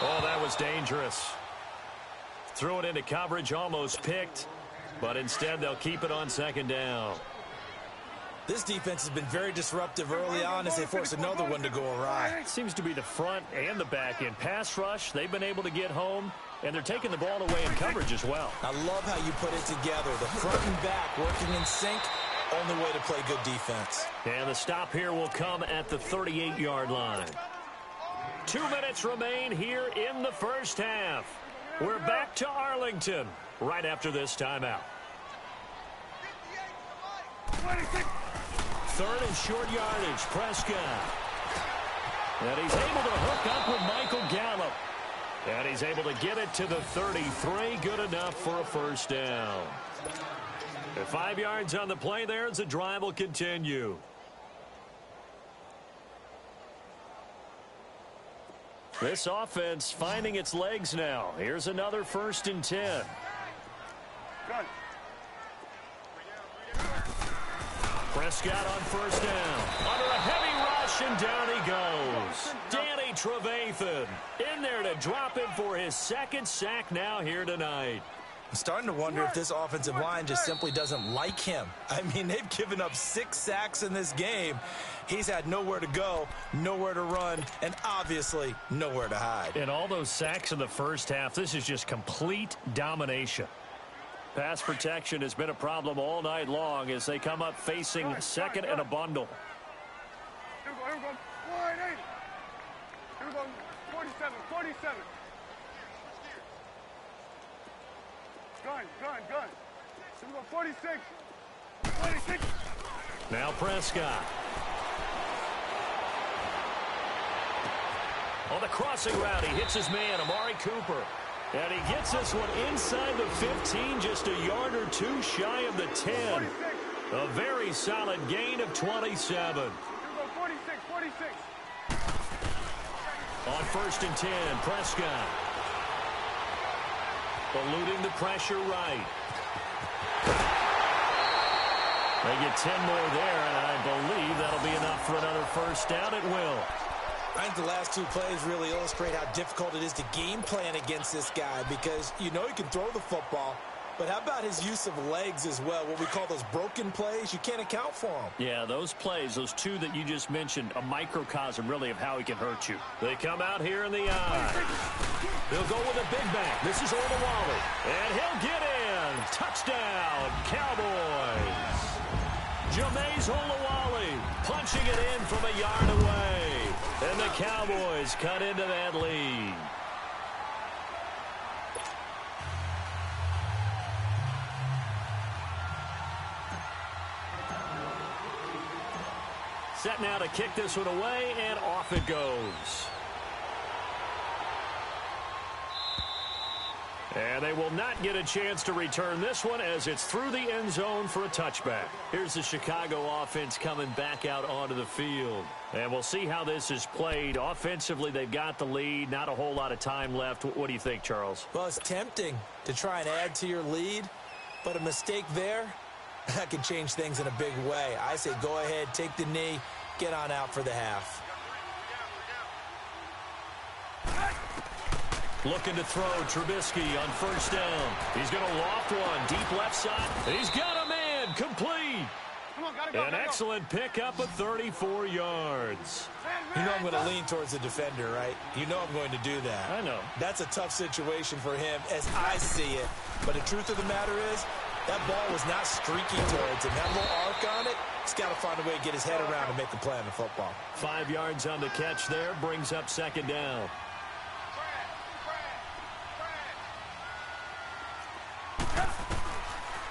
Oh, that was dangerous. Threw it into coverage, almost picked, but instead they'll keep it on second down. This defense has been very disruptive early on as they force another one to go awry. It seems to be the front and the back end. Pass rush, they've been able to get home, and they're taking the ball away in coverage as well. I love how you put it together. The front and back working in sync. Only way to play good defense. And the stop here will come at the 38-yard line. 2 minutes remain here in the first half. We're back to Arlington right after this timeout. 3rd and short yardage, Prescott. And he's able to hook up with Michael Gallup. And he's able to get it to the 33. Good enough for a first down. 5 yards on the play there as the drive will continue. This offense finding its legs now. Here's another 1st and 10. Prescott on first down. Under a heavy rush, and down he goes. Danny Trevathan in there to drop him for his 2nd sack now here tonight. I'm starting to wonder if this offensive line just simply doesn't like him. I mean, they've given up 6 sacks in this game. He's had nowhere to go, nowhere to run, and obviously nowhere to hide. And all those sacks in the first half, this is just complete domination. Pass protection has been a problem all night long as they come up facing 2nd and a bundle. Here we go. 180. Here we go. 47. Gun. Here we go. 46. Now Prescott. On the crossing route, he hits his man, Amari Cooper. And he gets this one inside the 15, just a yard or 2 shy of the 10. A very solid gain of 27. 46. On 1st and 10, Prescott. Eluding the pressure right. They get 10 more there, and I believe that'll be enough for another first down. It will. I think the last 2 plays really illustrate how difficult it is to game plan against this guy because you know he can throw the football, But how about his use of legs as well, what we call those broken plays? You can't account for them. Yeah, those plays, those two that you just mentioned, a microcosm really of how he can hurt you. They come out here in the eye. They'll go with a big back. This is Olawale. And he'll get in. Touchdown, Cowboys. Jameis Olawale punching it in from a yard away. And the Cowboys cut into that lead. Set now to kick this one away, and off it goes. And they will not get a chance to return this one as it's through the end zone for a touchback. Here's the Chicago offense coming back out onto the field. And we'll see how this is played. Offensively, they've got the lead. Not a whole lot of time left. What do you think, Charles? Well, it's tempting to try and add to your lead, but a mistake there, that can change things in a big way. I say go ahead, take the knee, get on out for the half. Looking to throw Trubisky on first down. He's going to loft one deep left side. He's got a man complete. Come on, gotta go, An excellent pickup of 34 yards. You know I'm going to lean towards the defender, right? You know I'm going to do that. I know. That's a tough situation for him as I see it. But the truth of the matter is, that ball was not streaking towards him. That little arc on it, he's got to find a way to get his head around and make a play on the football. 5 yards on the catch there, brings up second down.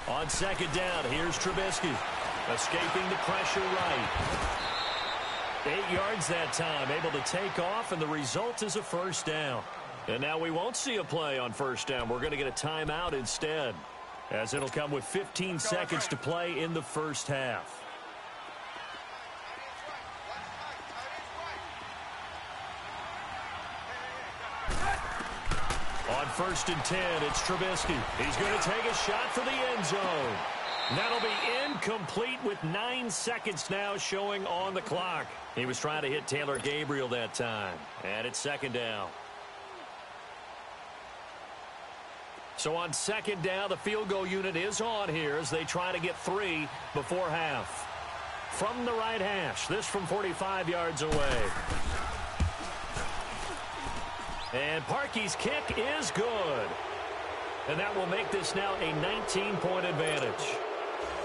On second down, here's Trubisky. Escaping the pressure right. 8 yards that time, able to take off, and the result is a first down. And now we won't see a play on first down. We're going to get a timeout instead, as it'll come with 15 seconds to play in the first half. On first and 10, it's Trubisky. He's going to take a shot for the end zone. That'll be incomplete with 9 seconds now showing on the clock. He was trying to hit Taylor Gabriel that time. And it's second down. So on second down, the field goal unit is on here as they try to get 3 before half. From the right hash, this from 45 yards away. And Parkey's kick is good. And that will make this now a 19-point advantage.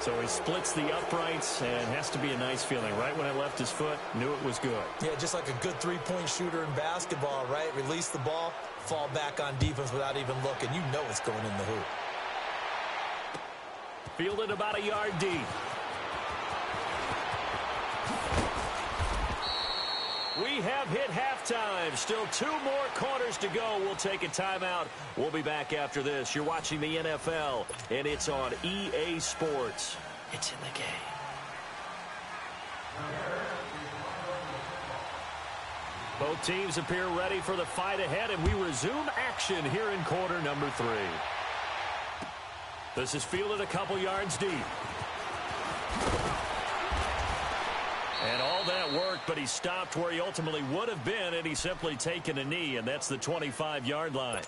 So he splits the uprights, and has to be a nice feeling. Right when it left his foot, knew it was good. Yeah, just like a good three-point shooter in basketball, right? Release the ball, fall back on defense without even looking. You know it's going in the hoop. Fielded about a yard deep. We have hit halftime. Still 2 more quarters to go. We'll take a timeout. We'll be back after this. You're watching the NFL, and it's on EA Sports. It's in the game. Both teams appear ready for the fight ahead, and we resume action here in quarter number 3. This is fielded a couple yards deep. And all that worked, but he stopped where he ultimately would have been, and he's simply taken a knee, and that's the 25-yard line.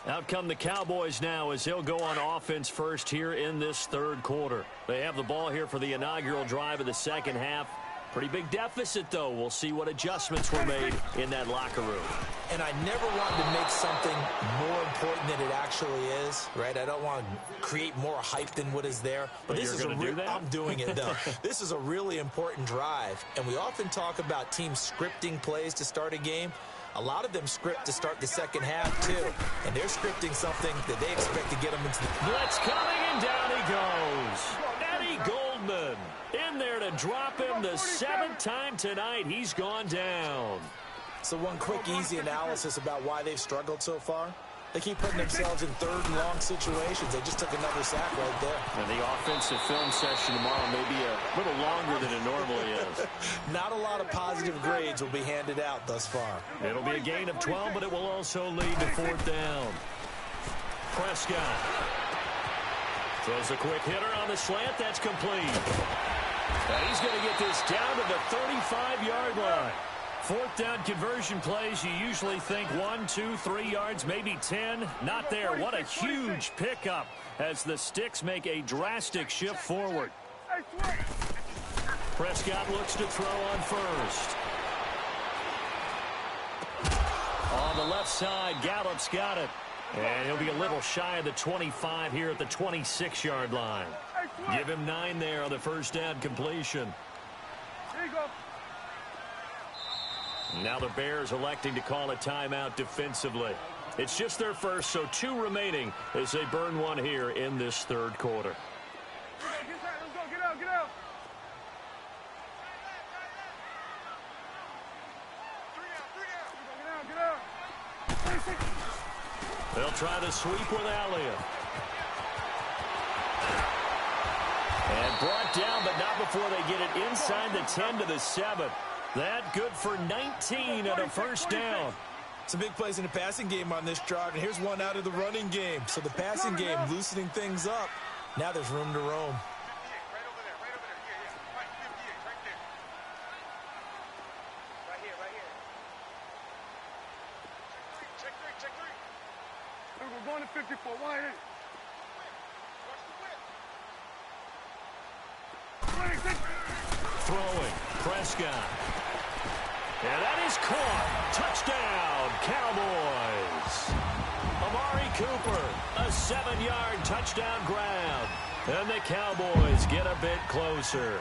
Out come the Cowboys now as they'll go on offense first here in this third quarter. They have the ball here for the inaugural drive of the second half. Pretty big deficit, though. We'll see what adjustments were made in that locker room. And I never wanted to make something more important than it actually is, right? I don't want to create more hype than what is there. But this is I'm doing it, though. This is a really important drive. And we often talk about teams scripting plays to start a game. A lot of them script to start the second half, too. And they're scripting something that they expect to get them into the... Blitz coming, and down he goes. Eddie Goldman in there to drop him the 7th time tonight. He's gone down. So one quick, easy analysis about why they've struggled so far. They keep putting themselves in third and long situations. They just took another sack right there. And the offensive film session tomorrow may be a little longer than it normally is. Not a lot of positive grades will be handed out thus far. It'll be a gain of 12, but it will also lead to 4th down. Prescott throws a quick hitter on the slant. That's complete. And he's going to get this down to the 35-yard line. 4th down conversion plays, you usually think 1, 2, 3 yards, maybe 10. Not there. What a huge pickup as the sticks make a drastic shift forward. Prescott looks to throw on first. On the left side, Gallup's got it. And he'll be a little shy of the 25 here at the 26-yard line. Give him 9 there on the first down completion. Here you go. Now the Bears electing to call a timeout defensively. It's just their first, so 2 remaining as they burn one here in this third quarter. Let's go, get out, get out. Get out. They'll try to sweep with Elliott. And brought down, but not before they get it inside the 10 to the 7. That good for 19 and a first down. Some big plays in the passing game on this drive, and here's one out of the running game. So the passing game loosening things up. Now there's room to roam. We're going to 54. Why ain't? Throwing, Prescott. And that is caught. Touchdown, Cowboys. Amari Cooper, a 7-yard touchdown grab. And the Cowboys get a bit closer.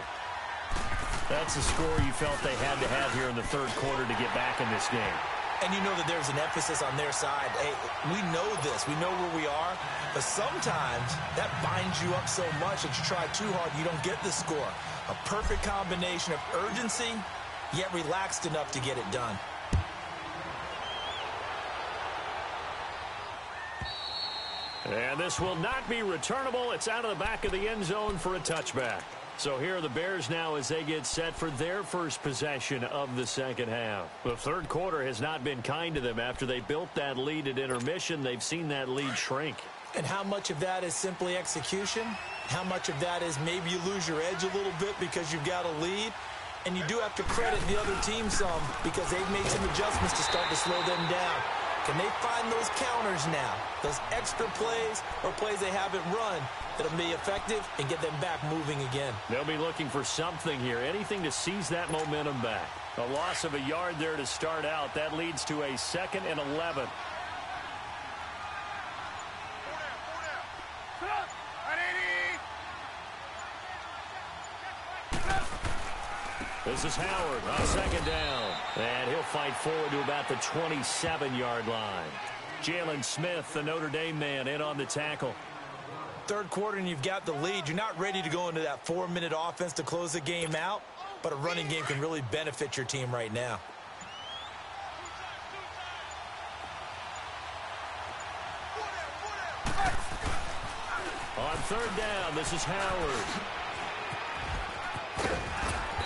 That's the score you felt they had to have here in the third quarter to get back in this game. And you know that there's an emphasis on their side. Hey, we know this. We know where we are. But sometimes that binds you up so much that you try too hard, you don't get the score. A perfect combination of urgency, yet relaxed enough to get it done. And this will not be returnable. It's out of the back of the end zone for a touchback. So here are the Bears now as they get set for their first possession of the second half. The third quarter has not been kind to them. After they built that lead at intermission, they've seen that lead shrink. And how much of that is simply execution? How much of that is maybe you lose your edge a little bit because you've got a lead? And you do have to credit the other team some because they've made some adjustments to start to slow them down. Can they find those counters now, those extra plays or plays they haven't run that'll be effective and get them back moving again? They'll be looking for something here, anything to seize that momentum back. A loss of a yard there to start out. That leads to a 2nd and 11. This is Howard on second down. And he'll fight forward to about the 27-yard line. Jalen Smith, the Notre Dame man, in on the tackle. Third quarter and you've got the lead. You're not ready to go into that 4-minute offense to close the game out, but a running game can really benefit your team right now. On third down, this is Howard.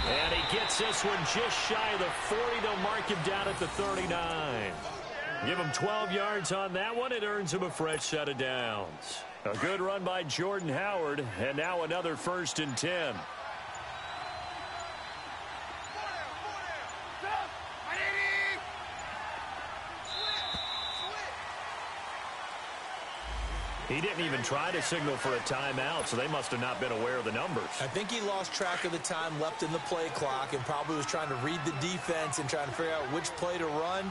And he gets this one just shy of the 40. They'll mark him down at the 39. Give him 12 yards on that one. It earns him a fresh set of downs. A good run by Jordan Howard, and now another 1st and 10. He didn't even try to signal for a timeout, so they must have not been aware of the numbers. I think he lost track of the time left in the play clock and probably was trying to read the defense and trying to figure out which play to run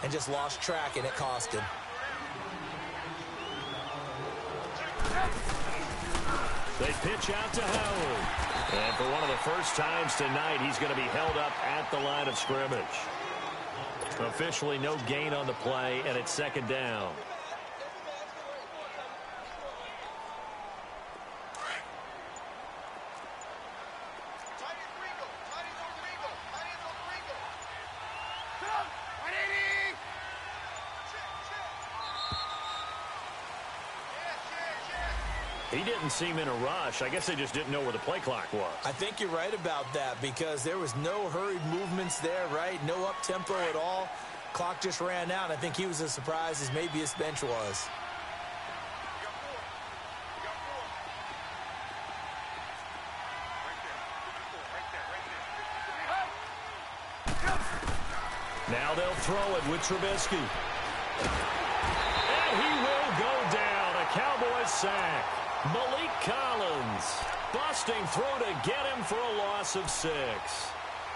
and just lost track, and it cost him. They pitch out to Howard. And for one of the first times tonight, he's going to be held up at the line of scrimmage. Officially no gain on the play, and it's second down. He didn't seem in a rush. I guess they just didn't know where the play clock was. I think you're right about that because there was no hurried movements there, right? No up-tempo at all. Clock just ran out. I think he was as surprised as maybe his bench was. Now they'll throw it with Trubisky. And he will go down. A Cowboys sack. Malik Collins busting through to get him for a loss of 6.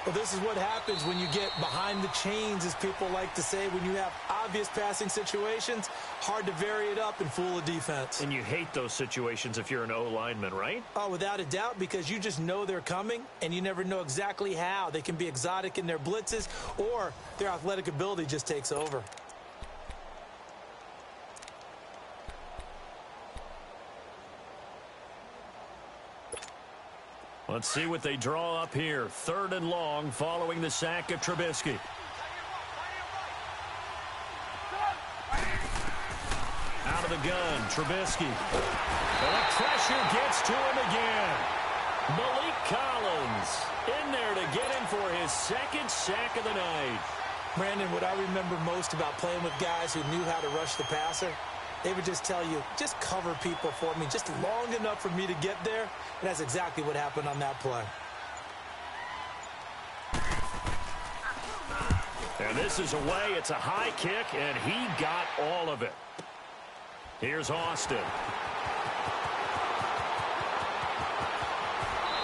Well, this is what happens when you get behind the chains, as people like to say. When you have obvious passing situations, hard to vary it up and fool a defense. And you hate those situations if you're an O-lineman, right? Oh, without a doubt, because you just know they're coming, and you never know exactly how. They can be exotic in their blitzes, or their athletic ability just takes over. Let's see what they draw up here. 3rd and long following the sack of Trubisky. Out of the gun, Trubisky. And the pressure gets to him again. Malik Collins in there to get him for his 2nd sack of the night. Brandon, what I remember most about playing with guys who knew how to rush the passer, they would just tell you, just cover people for me, just long enough for me to get there. And that's exactly what happened on that play. And this is away. It's a high kick, and he got all of it. Here's Austin.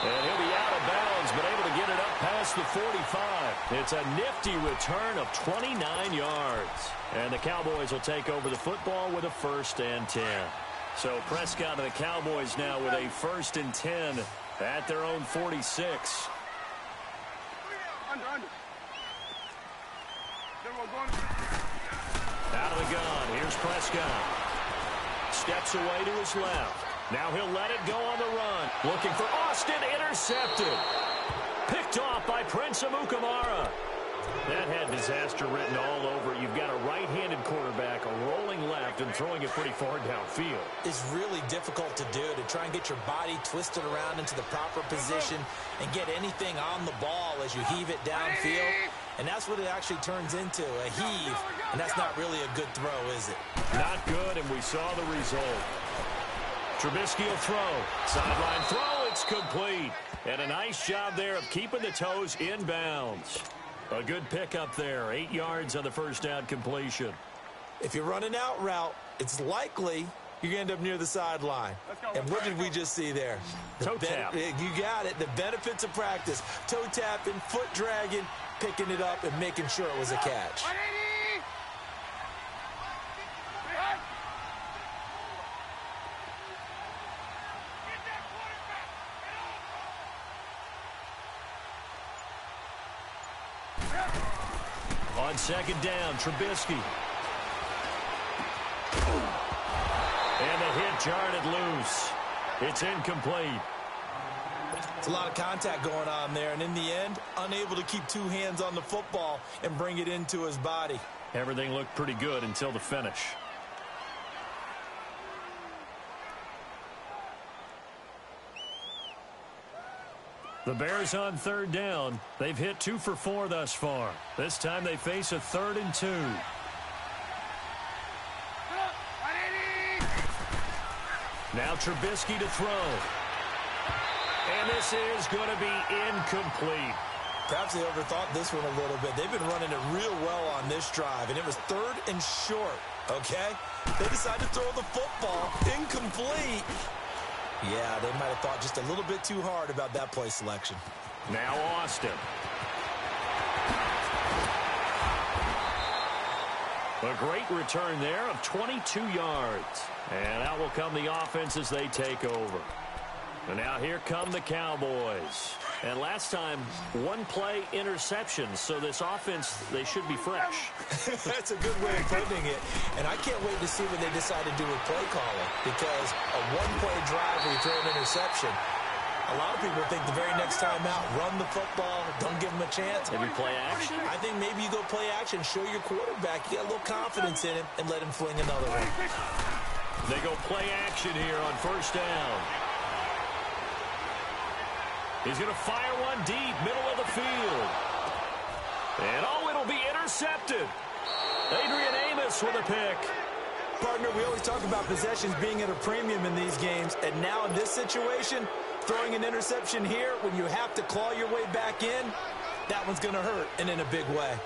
And he'll be out of bounds, but able to get it up past the 45. It's a nifty return of 29 yards. And the Cowboys will take over the football with a 1st and 10. So Prescott and the Cowboys now with a 1st and 10 at their own 46. Under. Out of the gun. Here's Prescott. Steps away to his left. Now he'll let it go on the run. Looking for Austin. Intercepted. Picked off by Prince Amukamara. That had disaster written all over it. You've got a right-handed quarterback, a rolling left, and throwing it pretty far downfield. It's really difficult to do, to try and get your body twisted around into the proper position and get anything on the ball as you heave it downfield. And that's what it actually turns into, a heave. And that's not really a good throw, is it? Not good, and we saw the result. Trubisky will throw. Sideline throw, it's complete. And a nice job there of keeping the toes in bounds. A good pickup there. 8 yards on the 1st down completion. If you're running out route, it's likely you're going to end up near the sideline. And what did we just see there? Toe tap. You got it. The benefits of practice. Toe tapping, foot dragging, picking it up, and making sure it was a catch. On 2nd down, Trubisky. And the hit jarred it loose. It's incomplete. It's a lot of contact going on there, and in the end, unable to keep 2 hands on the football and bring it into his body. Everything looked pretty good until the finish. The Bears on 3rd down. They've hit 2 for 4 thus far. This time they face a 3rd and 2. Now Trubisky to throw. And this is going to be incomplete. Perhaps they overthought this one a little bit. They've been running it real well on this drive, and it was 3rd and short, okay? They decided to throw the football. Incomplete. Yeah, they might have thought just a little bit too hard about that play selection. Now Austin. A great return there of 22 yards. And out will come the offense as they take over. And now here come the Cowboys. And last time, 1 play interception. So this offense, they should be fresh. That's a good way of putting it. And I can't wait to see what they decide to do with play calling. Because a 1-play drive where you throw an interception, a lot of people think the very next time out, run the football, don't give them a chance. Maybe play action? I think maybe you go play action, show your quarterback you got a little confidence in him, and let him fling another one. They go play action here on 1st down. He's going to fire one deep, middle of the field. And, it'll be intercepted. Adrian Amos with a pick. Partner, we always talk about possessions being at a premium in these games. And now in this situation, throwing an interception here when you have to claw your way back in, that one's going to hurt, and in a big way.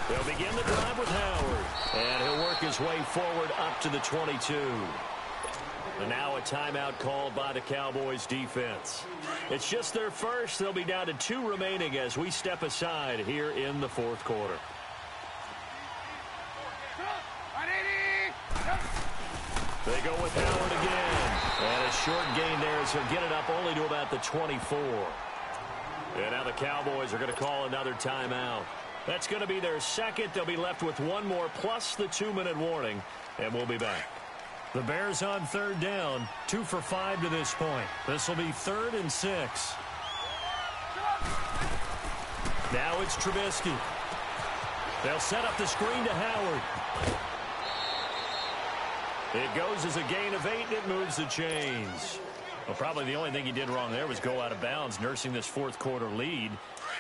They'll begin the drive with Howard. And he'll work his way forward up to the 22. And now a timeout called by the Cowboys defense. It's just their first. They'll be down to 2 remaining as we step aside here in the fourth quarter. They go with Howard again. And a short gain there as he'll get it up only to about the 24. And now the Cowboys are going to call another timeout. That's going to be their second. They'll be left with 1 more plus the 2-minute warning. And we'll be back. The Bears on third down, 2 for 5 to this point. This will be 3rd and 6. Now it's Trubisky. They'll set up the screen to Howard. It goes as a gain of 8, and it moves the chains. Well, probably the only thing he did wrong there was go out of bounds, nursing this fourth quarter lead.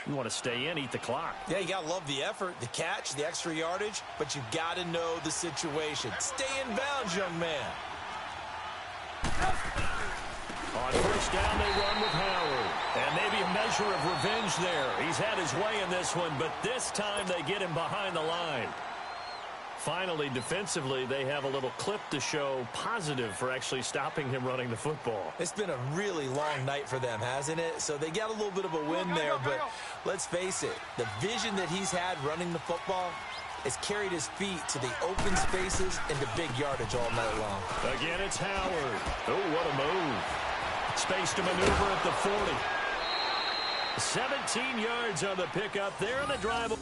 You want to stay in, eat the clock. Yeah, you got to love the effort, the catch, the extra yardage, but you got to know the situation. Stay in bounds, young man. On first down, they run with Howard. And maybe a measure of revenge there. He's had his way in this one, but this time they get him behind the line. Finally, defensively, they have a little clip to show positive for actually stopping him running the football. It's been a really long night for them, hasn't it? So they got a little bit of a win there, but let's face it, the vision that he's had running the football has carried his feet to the open spaces and the big yardage all night long. Again, it's Howard. Oh, what a move. Space to maneuver at the 40. 17 yards on the pickup there on the drive.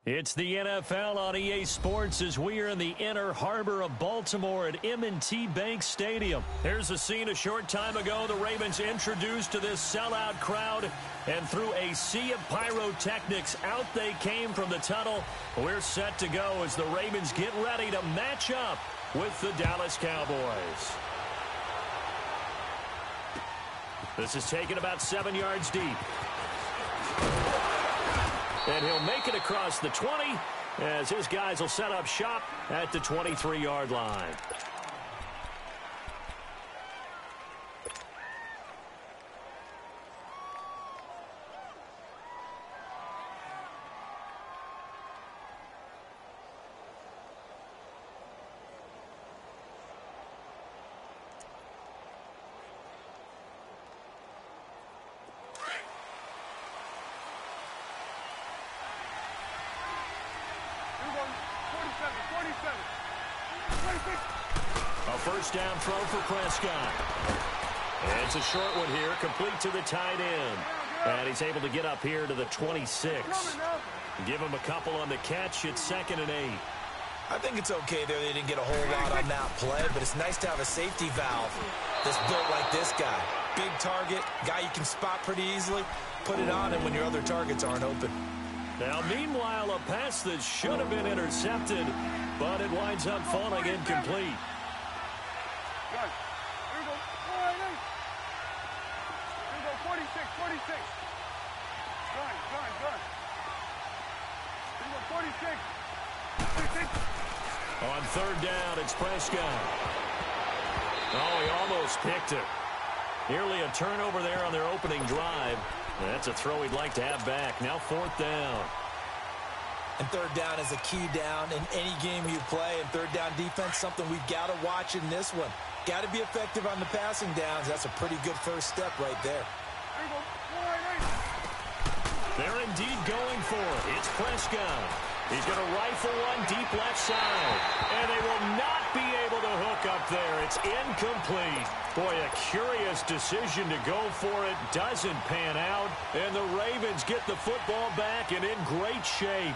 It's the NFL on EA Sports as we are in the inner harbor of Baltimore at M&T Bank Stadium. Here's a scene a short time ago. The Ravens introduced to this sellout crowd, and through a sea of pyrotechnics, out they came from the tunnel. We're set to go as the Ravens get ready to match up with the Dallas Cowboys. This is taken about 7 yards deep. And he'll make it across the 20 as his guys will set up shop at the 23-yard line. A first down throw for Prescott. And it's a short one here, complete to the tight end. And he's able to get up here to the 26. Give him a couple on the catch. It's 2nd and 8. I think it's okay there. They didn't get a whole lot on that play, but it's nice to have a safety valve that's built like this guy. Big target, guy you can spot pretty easily. Put it on him when your other targets aren't open. Now, meanwhile, a pass that should have been intercepted, but it winds up falling incomplete. Good. Here we go. 46, 46. Good. Here we go, 46. 46. On third down, it's Prescott. Oh, he almost picked it. Nearly a turnover there on their opening drive. That's a throw he'd like to have back. Now fourth down. And third down is a key down in any game you play. And third down defense, something we've got to watch in this one. Got to be effective on the passing downs. That's a pretty good first step right there. They're indeed going for it. It's Prescott. He's going to rifle one deep left side. And they will not be able to hook up there. It's incomplete. Boy, a curious decision to go for it. Doesn't pan out. And the Ravens get the football back and in great shape.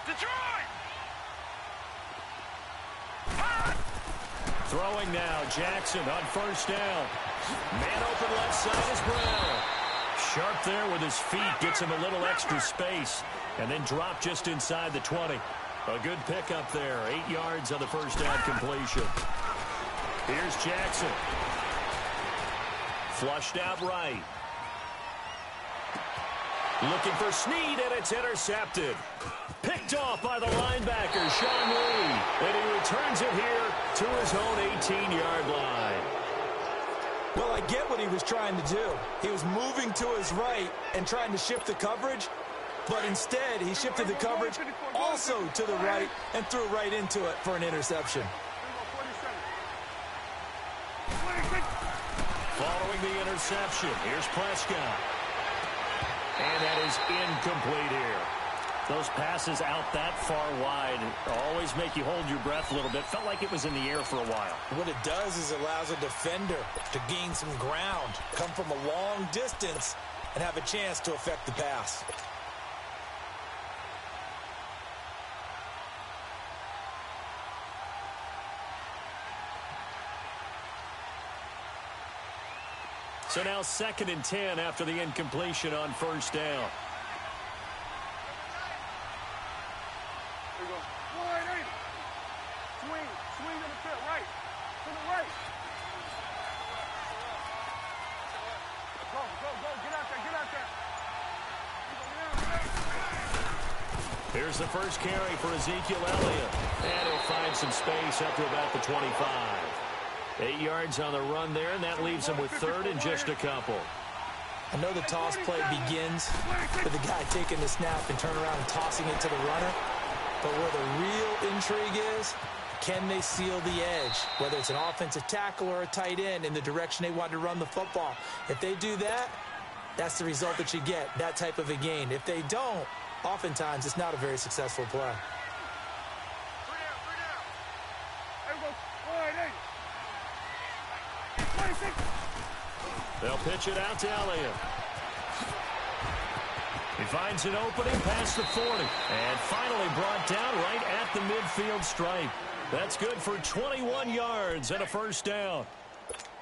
Detroit! Throwing now, Jackson on first down. Man open left side is Brown. Sharp there with his feet, gets him a little extra space, and then drop just inside the 20. A good pickup there, 8 yards on the first down completion. Here's Jackson. Flushed out right. Looking for Snead, and it's intercepted. Picked off by the linebacker, Sean Lee. And he returns it here to his own 18-yard line. Well, I get what he was trying to do. He was moving to his right and trying to shift the coverage. But instead, he shifted the coverage also to the right and threw right into it for an interception. Following the interception, here's Prescott. And that is incomplete here. Those passes out that far wide always make you hold your breath a little bit. Felt like it was in the air for a while. What it does is it allows a defender to gain some ground, come from a long distance, and have a chance to affect the pass. So now 2nd and 10 after the incompletion on first down. Here we go. Swing to the field, right. To the right. Go. Get out there. Here's the first carry for Ezekiel Elliott. And he'll find some space up to about the 25. 8 yards on the run there, and that leaves him with third and just a couple. I know the toss play begins with the guy taking the snap and turn around and tossing it to the runner. But where the real intrigue is, can they seal the edge? Whether it's an offensive tackle or a tight end in the direction they want to run the football. If they do that, that's the result that you get, that type of a gain. If they don't, oftentimes it's not a very successful play. They'll pitch it out to Elliott. He finds an opening past the 40. And finally brought down right at the midfield stripe. That's good for 21 yards and a first down.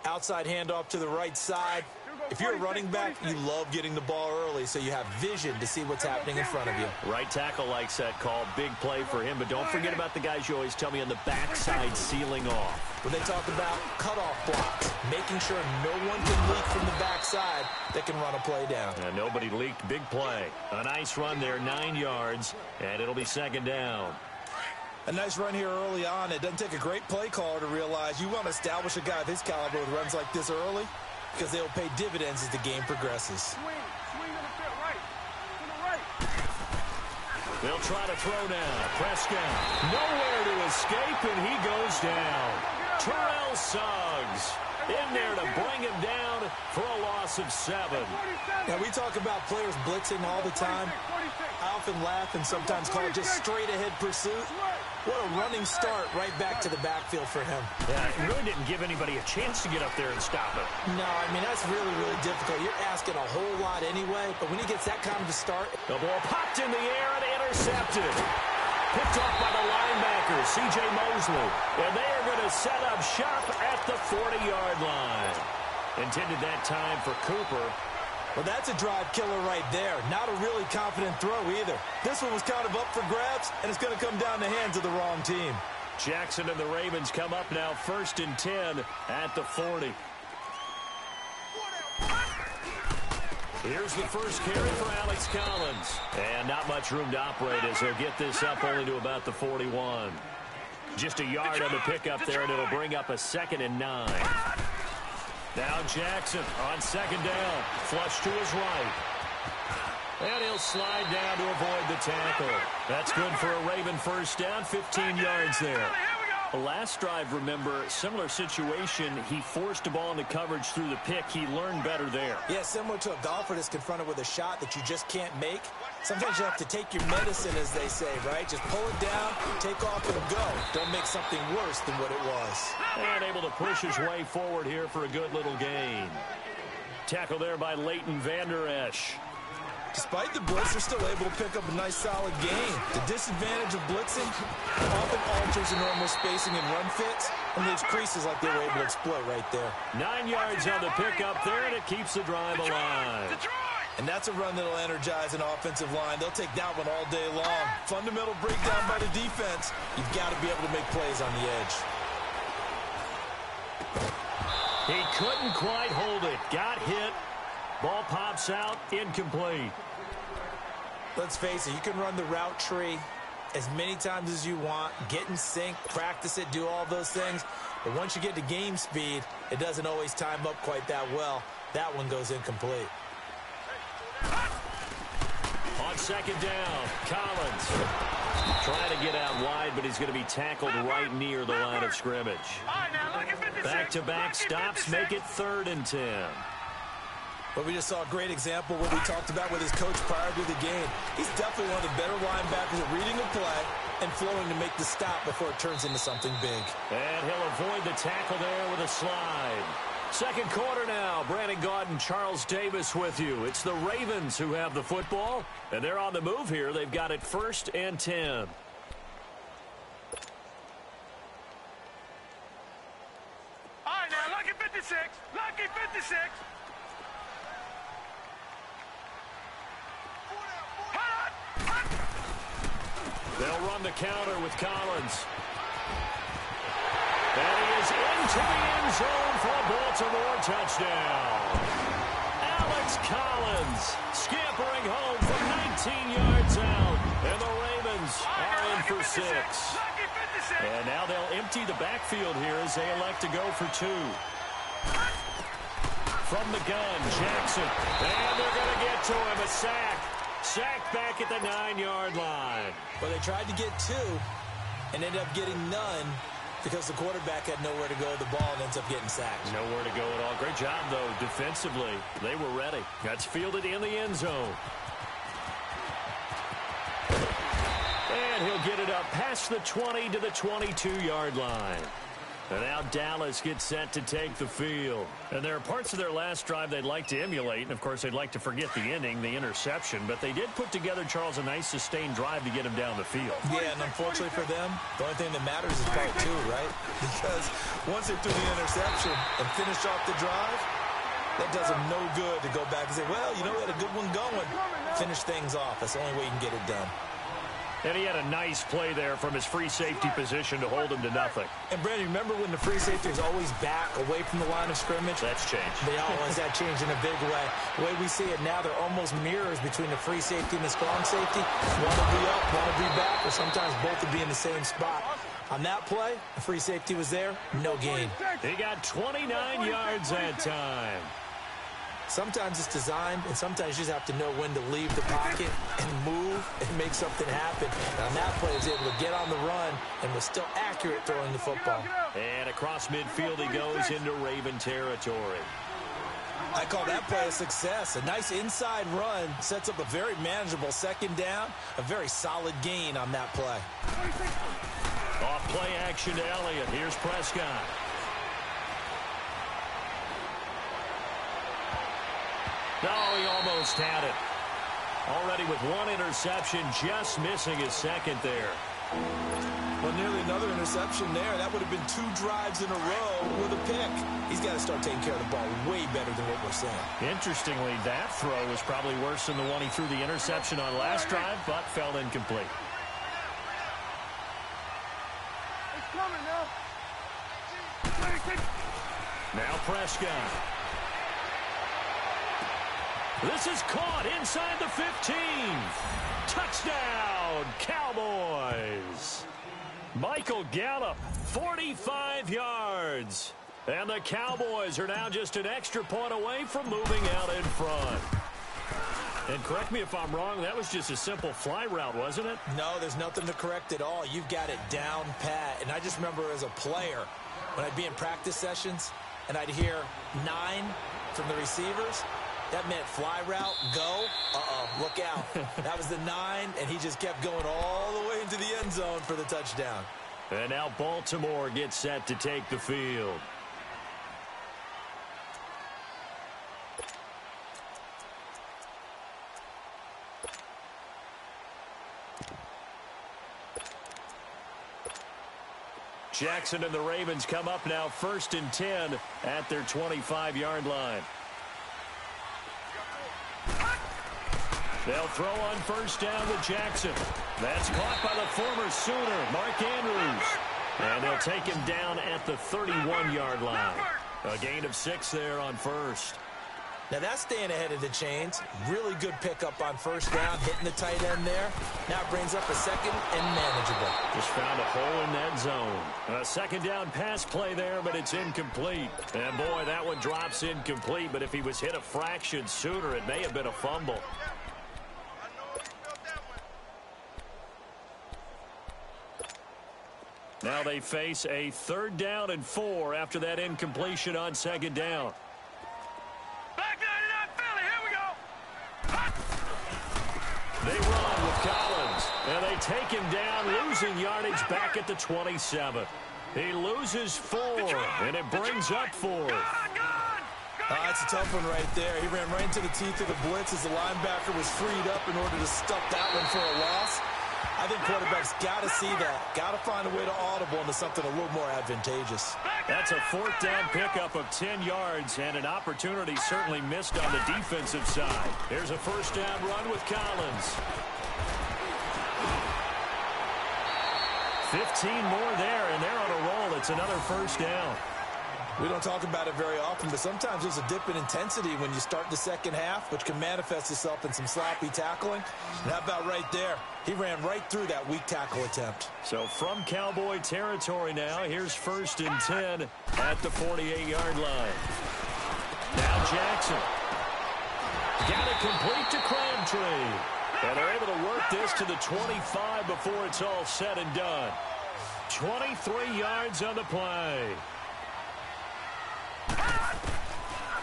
Outside handoff to the right side. If you're a running back, you love getting the ball early so you have vision to see what's happening in front of you. Right tackle likes that call. Big play for him. But don't forget about the guys you always tell me on the backside sealing off. When they talk about cutoff blocks, making sure no one can leak from the backside that can run a play down. And nobody leaked. Big play. A nice run there, 9 yards, and it'll be 2nd down. A nice run here early on. It doesn't take a great play caller to realize you want to establish a guy of his caliber with runs like this early, because they'll pay dividends as the game progresses. Swing to the field, right. To the right. They'll try to throw now. Prescott nowhere to escape, and he goes down. Terrell Suggs in there to bring him down for a loss of 7. Now, we talk about players blitzing all the time. I often laugh and sometimes call it just straight-ahead pursuit. What a running start right back to the backfield for him. Yeah, it really didn't give anybody a chance to get up there and stop it. No, I mean, that's really, really difficult. You're asking a whole lot anyway, but when he gets that kind of a start. The ball popped in the air and intercepted. Picked off by the linebacker, C.J. Mosley. And they are going to set up shop at the 40-yard line. Intended that time for Cooper. Well, that's a drive killer right there. Not a really confident throw either. This one was kind of up for grabs, and it's going to come down the hands of the wrong team. Jackson and the Ravens come up now 1st and 10 at the 40. Here's the first carry for Alex Collins. And not much room to operate as he'll get this up only to about the 41. Just a yard on the pickup there, and it'll bring up a 2nd and 9. Now Jackson on 2nd down. Flush to his right. And he'll slide down to avoid the tackle. That's good for a Raven first down, 15 yards there. The last drive, remember, similar situation. He forced the ball into coverage through the pick. He learned better there. Yeah, similar to a golfer that's confronted with a shot that you just can't make. Sometimes you have to take your medicine, as they say, right? Just pull it down, take off, and go. Don't make something worse than what it was. And able to push his way forward here for a good little gain. Tackle there by Leighton Vander Esch. Despite the blitz, they're still able to pick up a nice, solid gain. The disadvantage of blitzing often alters the normal spacing and run fits and leaves creases like they were able to exploit right there. 9 yards on the pickup there, and it keeps the drive alive. And that's a run that'll energize an offensive line. They'll take that one all day long. Fundamental breakdown by the defense. You've got to be able to make plays on the edge. He couldn't quite hold it. Got hit. Ball pops out, incomplete. Let's face it, you can run the route tree as many times as you want, get in sync, practice it, do all those things. But once you get to game speed, it doesn't always time up quite that well. That one goes incomplete. On 2nd down, Collins trying to get out wide, but he's going to be tackled right near the line of scrimmage. Back-to-back stops make it 3rd and 10. But we just saw a great example of what we talked about with his coach prior to the game. He's definitely one of the better linebackers at reading a play and flowing to make the stop before it turns into something big. And he'll avoid the tackle there with a slide. 2nd quarter now. Brandon Gaudin, Charles Davis with you. It's the Ravens who have the football, and they're on the move here. They've got it 1st and 10. All right, now, lucky 56. Lucky 56. They'll run the counter with Collins. And he is into the end zone for a Baltimore touchdown. Alex Collins scampering home from 19 yards out. And the Ravens are in for 6. And now they'll empty the backfield here as they elect to go for 2. From the gun, Jackson. And they're going to get to him, a sack. Sacked back at the 9-yard line. Well, they tried to get 2 and ended up getting none because the quarterback had nowhere to go with the ball and ends up getting sacked. Nowhere to go at all. Great job, though, defensively. They were ready. That's fielded in the end zone. And he'll get it up past the 20 to the 22-yard line. And now Dallas gets set to take the field. And there are parts of their last drive they'd like to emulate. And, of course, they'd like to forget the ending, the interception. But they did put together, Charles, a nice sustained drive to get him down the field. Yeah, and unfortunately for them, the only thing that matters is part 2, right? Because once they threw the interception and finished off the drive, that does them no good to go back and say, well, you know, we had a good one going. Finish things off. That's the only way you can get it done. And he had a nice play there from his free safety position to hold him to nothing. And, Brandon, remember when the free safety is always back away from the line of scrimmage? That's changed. They always that changed in a big way. The way we see it now, they're almost mirrors between the free safety and the strong safety. One will be up, one will be back, or sometimes both will be in the same spot. On that play, the free safety was there, no gain. He got 29 yards that time. Sometimes it's designed, and sometimes you just have to know when to leave the pocket and move and make something happen. And on that play, he was able to get on the run and was still accurate throwing the football. And across midfield, he goes into Raven territory. I call that play a success. A nice inside run sets up a very manageable 2nd down, a very solid gain on that play. Off play action to Elliott. Here's Prescott. No, he almost had it. Already with 1 interception, just missing his 2nd there. Well, nearly another interception there. That would have been 2 drives in a row with a pick. He's got to start taking care of the ball way better than what we're saying. Interestingly, that throw was probably worse than the one he threw the interception on last drive, but fell incomplete. It's coming now. Now Prescott. This is caught inside the 15. Touchdown, Cowboys. Michael Gallup, 45 yards. And the Cowboys are now just an extra point away from moving out in front. And correct me if I'm wrong, that was just a simple fly route, wasn't it? No, there's nothing to correct at all. You've got it down pat. And I just remember as a player, when I'd be in practice sessions and I'd hear 9 from the receivers, that meant fly route, go, look out. That was the 9, and he just kept going all the way into the end zone for the touchdown. And now Baltimore gets set to take the field. Jackson and the Ravens come up now 1st and 10 at their 25-yard line. They'll throw on 1st down to Jackson. That's caught by the former Sooner, Mark Andrews. And they'll take him down at the 31-yard line. A gain of 6 there on 1st. Now that's staying ahead of the chains. Really good pickup on 1st down, hitting the tight end there. Now it brings up a 2nd and manageable. Just found a hole in that zone. A 2nd down pass play there, but it's incomplete. And boy, that one drops incomplete, but if he was hit a fraction sooner, it may have been a fumble. Now they face a 3rd down and 4 after that incompletion on 2nd down. Back 99 Philly, here we go. They run with Collins, and they take him down, losing yardage back at the 27. He loses 4, and it brings up 4. That's a tough one right there. He ran right into the teeth of the blitz as the linebacker was freed up in order to stuff that one for a loss. I think quarterbacks got to see that. Got to find a way to audible into something a little more advantageous. That's a 4th down pickup of 10 yards and an opportunity certainly missed on the defensive side. Here's a 1st down run with Collins. 15 more there, and they're on a roll. It's another 1st down. We don't talk about it very often, but sometimes there's a dip in intensity when you start the 2nd half, which can manifest itself in some sloppy tackling. And how about right there? He ran right through that weak tackle attempt. So from Cowboy territory now, here's 1st and 10 at the 48-yard line. Now Jackson. Got it complete to Crabtree. And they're able to work this to the 25 before it's all said and done. 23 yards on the play.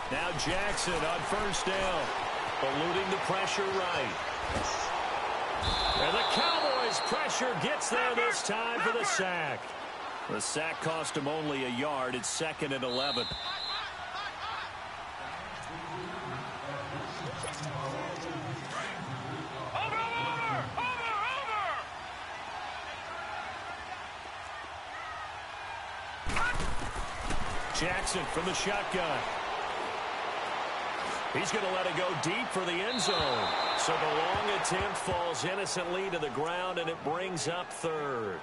Now Jackson on 1st down, eluding the pressure right. And the Cowboys' pressure gets there this time for the sack. The sack cost him only a yard. It's 2nd and 11. Jackson from the shotgun. He's going to let it go deep for the end zone. So the long attempt falls innocently to the ground, and it brings up 3rd.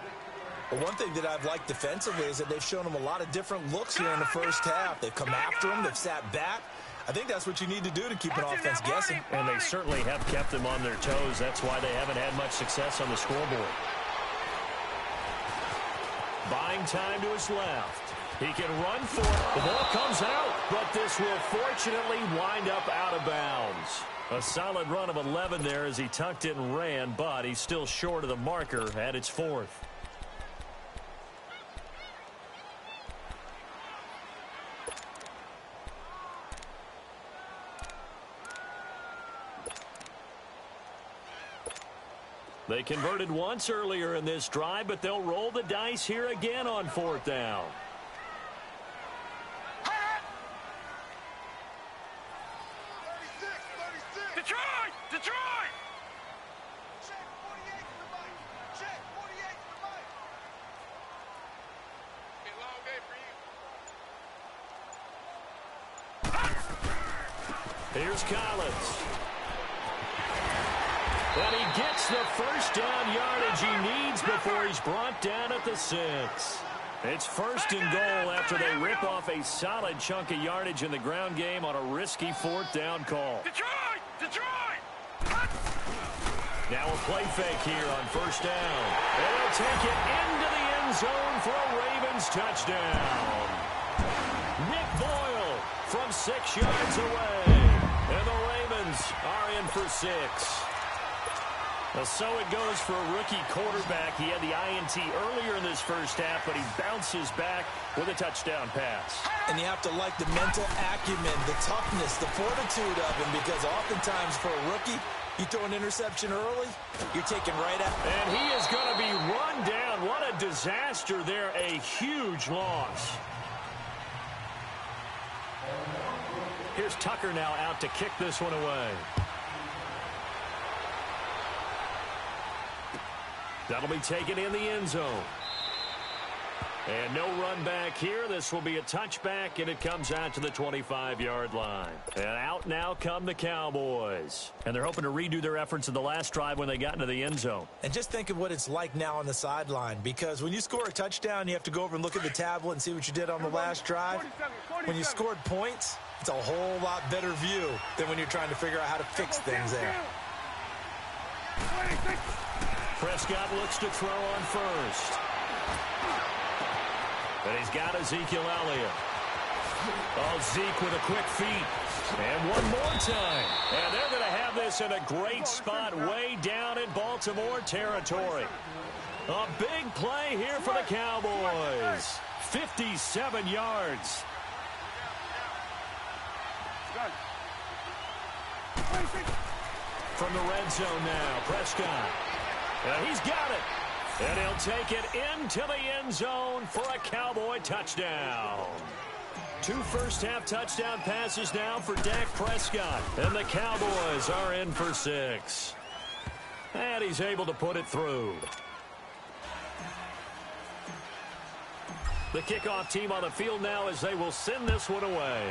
Well, one thing that I've liked defensively is that they've shown him a lot of different looks here in the 1st half. They've come after him. They've sat back. I think that's what you need to do to keep an offense guessing. And they certainly have kept them on their toes. That's why they haven't had much success on the scoreboard. Buying time to his left. He can run for it. The ball comes out, but this will fortunately wind up out of bounds. A solid run of 11 there as he tucked it and ran, but he's still short of the marker at its 4th. They converted once earlier in this drive, but they'll roll the dice here again on 4th down. Here's Collins. And he gets the first down yardage he needs before he's brought down at the 6. It's 1st and goal after they rip off a solid chunk of yardage in the ground game on a risky 4th down call. Detroit! Detroit! Now a play fake here on 1st down. And they'll take it into the end zone for a Ravens touchdown. Nick Boyle from 6 yards away. And the Ravens are in for 6. Well, so it goes for a rookie quarterback. He had the INT earlier in this first half, but he bounces back with a touchdown pass. And you have to like the mental acumen, the toughness, the fortitude of him, because oftentimes for a rookie, you throw an interception early, you're taken right out. And he is going to be run down. What a disaster there. A huge loss. Here's Tucker now out to kick this one away. That'll be taken in the end zone. And no run back here. This will be a touchback, and it comes out to the 25-yard line. And out now come the Cowboys. And they're hoping to redo their efforts in the last drive when they got into the end zone. And just think of what it's like now on the sideline, because when you score a touchdown, you have to go over and look at the tablet and see what you did on the last drive. When you scored points, it's a whole lot better view than when you're trying to figure out how to fix things there. Prescott looks to throw on first. And he's got Ezekiel Elliott. Oh, Zeke with a quick feed. And one more time. And they're going to have this in a great spot way down in Baltimore territory. A big play here for the Cowboys. 57 yards. From the red zone now, Prescott. And he's got it. And he'll take it into the end zone for a Cowboy touchdown. 2 first-half touchdown passes now for Dak Prescott. And the Cowboys are in for 6. And he's able to put it through. The kickoff team on the field now as they will send this one away.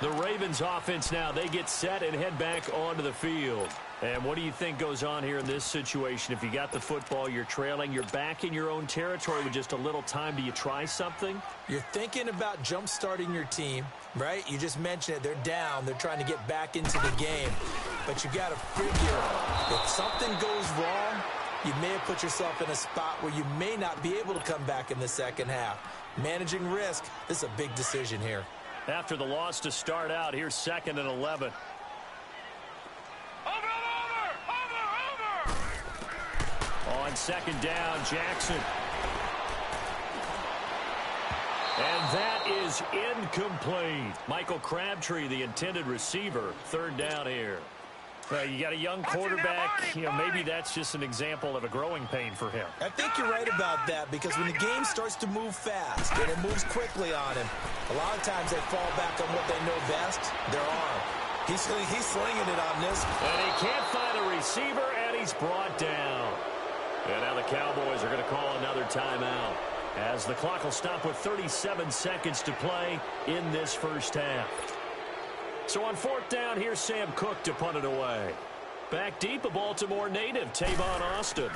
The Ravens offense now, they get set and head back onto the field. And what do you think goes on here in this situation? If you got the football, you're trailing, you're back in your own territory with just a little time. Do you try something? You're thinking about jump-starting your team, right? You just mentioned it. They're down. They're trying to get back into the game. But you got to figure, if something goes wrong, you may have put yourself in a spot where you may not be able to come back in the second half. Managing risk, this is a big decision here. After the loss to start out, here's 2nd and 11. On 2nd down, Jackson. And that is incomplete. Michael Crabtree, the intended receiver, 3rd down here. You got a young quarterback. Maybe that's just an example of a growing pain for him. I think you're right about that, because when the game starts to move fast and it moves quickly on him, a lot of times they fall back on what they know best, their arm. He's slinging it on this. And he can't find a receiver, and he's brought down. And now the Cowboys are going to call another timeout, as the clock will stop with 37 seconds to play in this first half. So on 4th down, here's Sam Cook to punt it away. Back deep, a Baltimore native, Tavon Austin.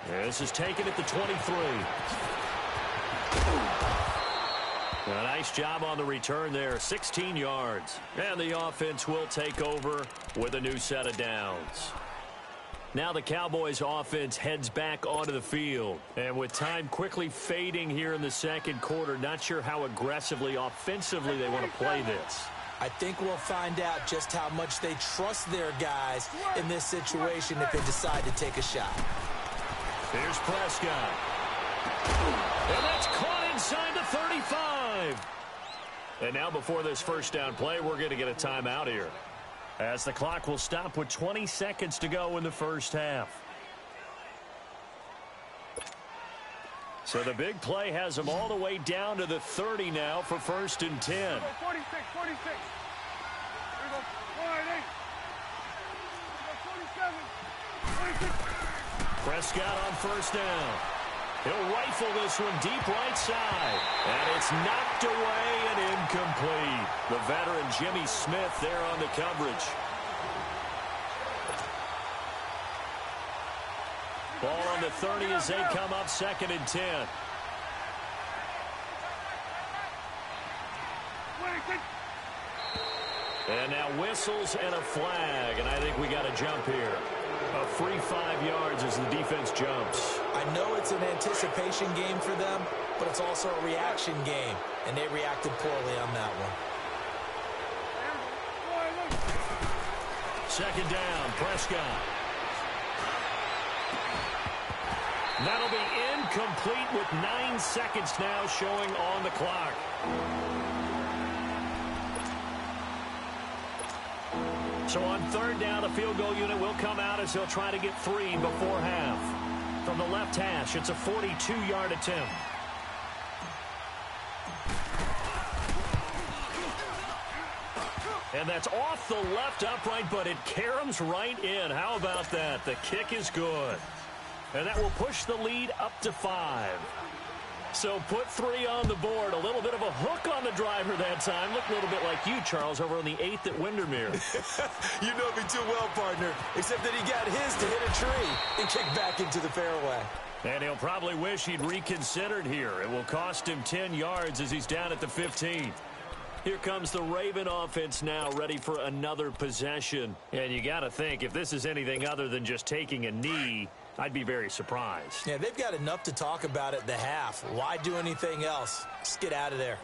This is taken at the 23. A nice job on the return there, 16 yards. And the offense will take over with a new set of downs. Now the Cowboys offense heads back onto the field. And with time quickly fading here in the second quarter, not sure how aggressively, offensively they want to play this. I think we'll find out just how much they trust their guys in this situation if they decide to take a shot. Here's Prescott. And that's caught inside the 35. And now before this first down play, we're going to get a timeout here, as the clock will stop with 20 seconds to go in the first half. So the big play has them all the way down to the 30 now for 1st and 10. 46. Here we go. 1, 8. 47. Prescott on first down. He'll rifle this one deep right side. And it's knocked away and incomplete. The veteran Jimmy Smith there on the coverage. Ball on the 30 as they come up 2nd and 10. And now whistles and a flag, and I think we got a jump here. A free 5 yards as the defense jumps. I know it's an anticipation game for them, but it's also a reaction game, and they reacted poorly on that one. 2nd down, Prescott. That'll be incomplete with 9 seconds now showing on the clock. So on 3rd down, the field goal unit will come out as they'll try to get 3 before half. From the left hash, it's a 42-yard attempt. And that's off the left upright, but it caroms right in. How about that? The kick is good. And that will push the lead up to 5. So put 3 on the board. A little bit of a hook on the driver that time. Looked a little bit like you, Charles, over on the 8th at Windermere. You know me too well, partner. Except that he got his to hit a tree and kick back into the fairway. And he'll probably wish he'd reconsidered here. It will cost him 10 yards as he's down at the 15. Here comes the Raven offense now, ready for another possession. And you got to think, if this is anything other than just taking a knee, I'd be very surprised. Yeah, they've got enough to talk about at the half. Why do anything else? Just get out of there.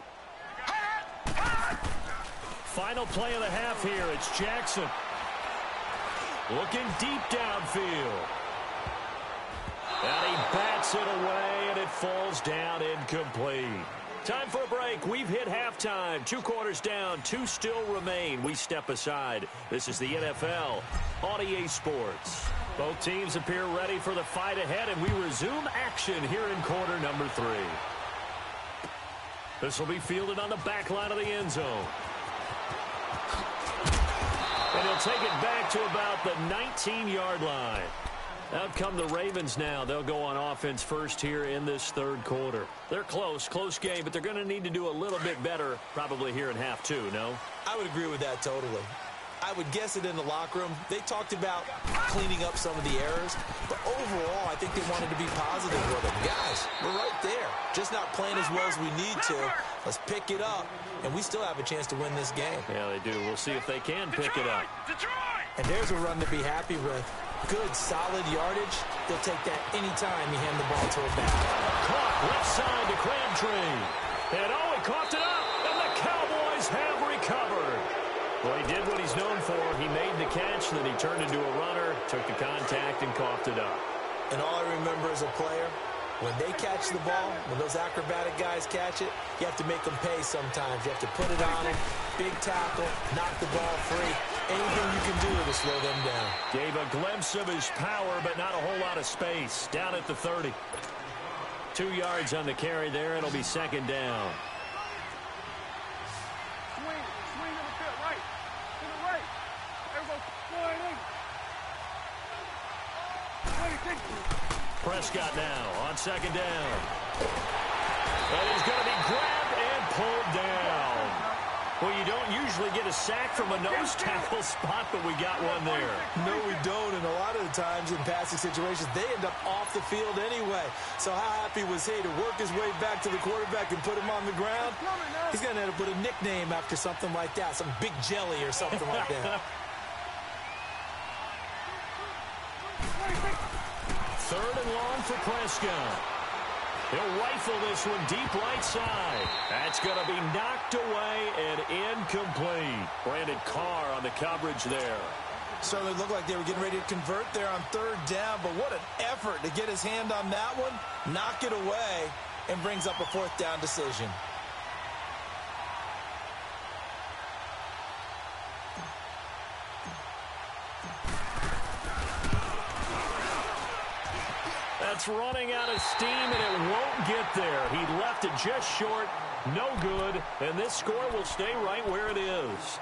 Final play of the half here. It's Jackson. Looking deep downfield. And he bats it away, and it falls down incomplete. Time for a break. We've hit halftime. 2 quarters down. 2 still remain. We step aside. This is the NFL on EA Sports. Both teams appear ready for the fight ahead, and we resume action here in quarter number 3. This will be fielded on the back line of the end zone. And he'll take it back to about the 19-yard line. Out come the Ravens now. They'll go on offense first here in this 3rd quarter. They're close game, but they're going to need to do a little bit better probably here in half 2, no? I would agree with that totally. I would guess it in the locker room. They talked about cleaning up some of the errors, but overall, I think they wanted to be positive with them. Guys, we're right there. Just not playing as well as we need to. Let's pick it up, and we still have a chance to win this game. Yeah, they do. We'll see if they can pick it up. And there's a run to be happy with. Good, solid yardage. They'll take that anytime you hand the ball to a back. Clock left side to Crabtree. And he coughed it up, and the Cowboys have recovered. Well, he did what he's known for. He made the catch, then he turned into a runner, took the contact, and coughed it up. And all I remember as a player, when they catch the ball, when those acrobatic guys catch it, you have to make them pay sometimes. You have to put it on them, big tackle, knock the ball free. Anything you can do to slow them down. Gave a glimpse of his power, but not a whole lot of space. Down at the 30. 2 yards on the carry there. It'll be 2nd down. Swing of the pit, right. To the right. Everybody, 20. Prescott now on 2nd down. And he's going to be grabbed and pulled down. Well, you don't usually get a sack from a nose tackle spot, but we got one there. No, we don't, and a lot of the times in passing situations, they end up off the field anyway. So how happy was he to work his way back to the quarterback and put him on the ground? He's going to end up with a nickname after something like that, some Big Jelly or something like that. 3rd and long for Prescott. He'll rifle this one deep right side. That's going to be knocked away and incomplete. Brandon Carr on the coverage there. Certainly looked like they were getting ready to convert there on 3rd down, but what an effort to get his hand on that one, knock it away, and brings up a 4th down decision. That's running out of steam, and it won't get there. He left it just short, no good, and this score will stay right where it is.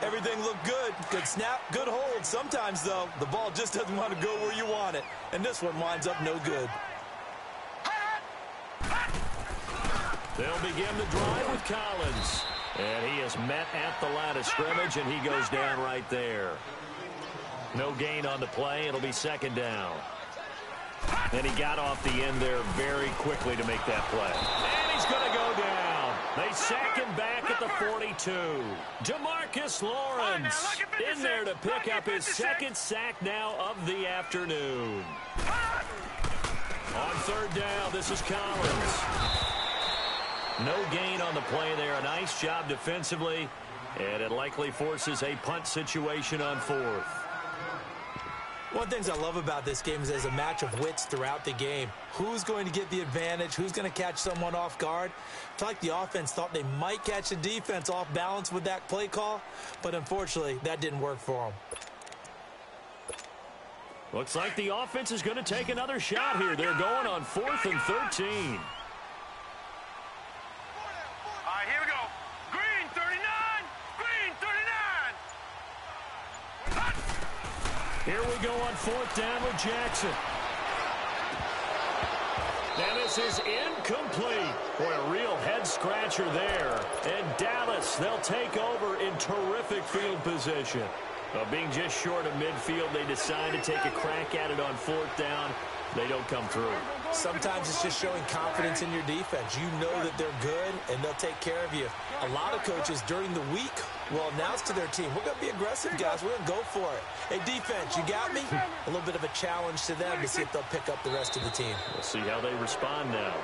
Everything looked good. Good snap, good hold. Sometimes, though, the ball just doesn't want to go where you want it. And this one winds up no good. They'll begin the drive with Collins. And he is met at the line of scrimmage, and he goes down right there. No gain on the play. It'll be second down. And he got off the end there very quickly to make that play. And he's going to go down. They sack him back at the 42. DeMarcus Lawrence in there to pick up his second sack now of the afternoon. On third down, this is Collins. No gain on the play there. A nice job defensively. And it likely forces a punt situation on fourth. One of the things I love about this game is there's a match of wits throughout the game. Who's going to get the advantage? Who's going to catch someone off guard? I feel like the offense thought they might catch the defense off balance with that play call, but unfortunately, that didn't work for them. Looks like the offense is going to take another shot here. They're going on 4th and 13. Here we go. Green 39. Green 39. Here we go on 4th down with Jackson. And this is incomplete. Boy, a real head-scratcher there. And Dallas, they'll take over in terrific field position. Being just short of midfield, they decide to take a crack at it on 4th down. They don't come through. Sometimes it's just showing confidence in your defense. You know that they're good, and they'll take care of you. A lot of coaches during the week will announce to their team, we're going to be aggressive, guys. We're going to go for it. Hey, defense, you got me? A little bit of a challenge to them to see if they'll pick up the rest of the team. We'll see how they respond now.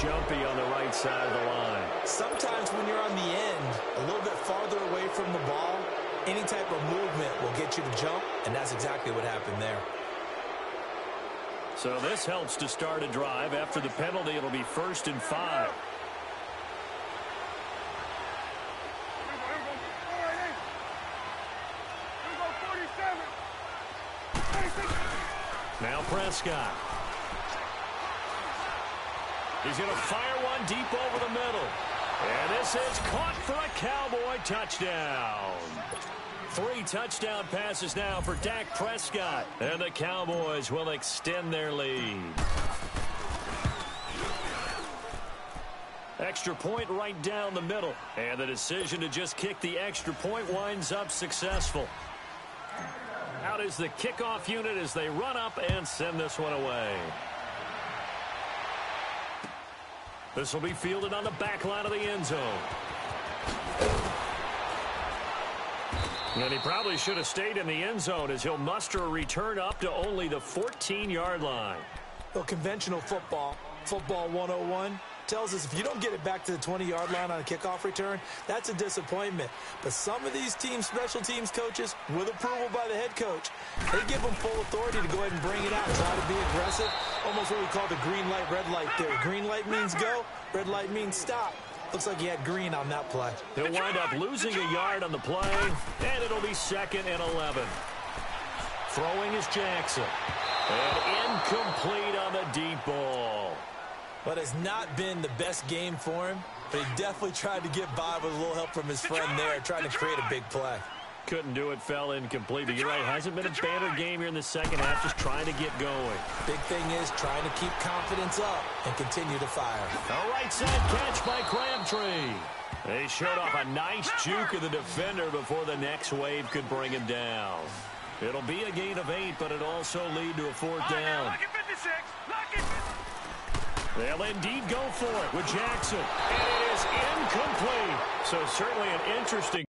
Jumpy on the right side of the line. Sometimes when you're on the end, a little bit farther away from the ball, any type of movement will get you to jump, and that's exactly what happened there. So this helps to start a drive. After the penalty, it'll be 1st and 5. Now Prescott. He's going to fire one deep over the middle. And this is caught for a Cowboy touchdown. 3 touchdown passes now for Dak Prescott. And the Cowboys will extend their lead. Extra point right down the middle. And the decision to just kick the extra point winds up successful. Out is the kickoff unit as they run up and send this one away. This will be fielded on the back line of the end zone. And he probably should have stayed in the end zone as he'll muster a return up to only the 14-yard line. Well, conventional football 101, tells us if you don't get it back to the 20-yard line on a kickoff return, that's a disappointment. But some of these team special teams coaches, with approval by the head coach, they give them full authority to go ahead and bring it out, try to be aggressive, almost what we call the green light, red light theory. Green light means go, red light means stop. Looks like he had green on that play. He'll wind up losing a yard on the play, and it'll be 2nd and 11. Throwing is Jackson. And incomplete on the deep ball. But it's not been the best game for him, but he definitely tried to get by with a little help from his friend there, trying to create a big play. Couldn't do it, fell incomplete. But you're right, hasn't been a banner game here in the second half, just trying to get going. Big thing is trying to keep confidence up and continue to fire. A right side catch by Crabtree. They showed off a nice juke of the defender before the next wave could bring him down. It'll be a gain of 8, but it'll also lead to a 4th down. They'll indeed go for it with Jackson. And it is incomplete. So certainly an interesting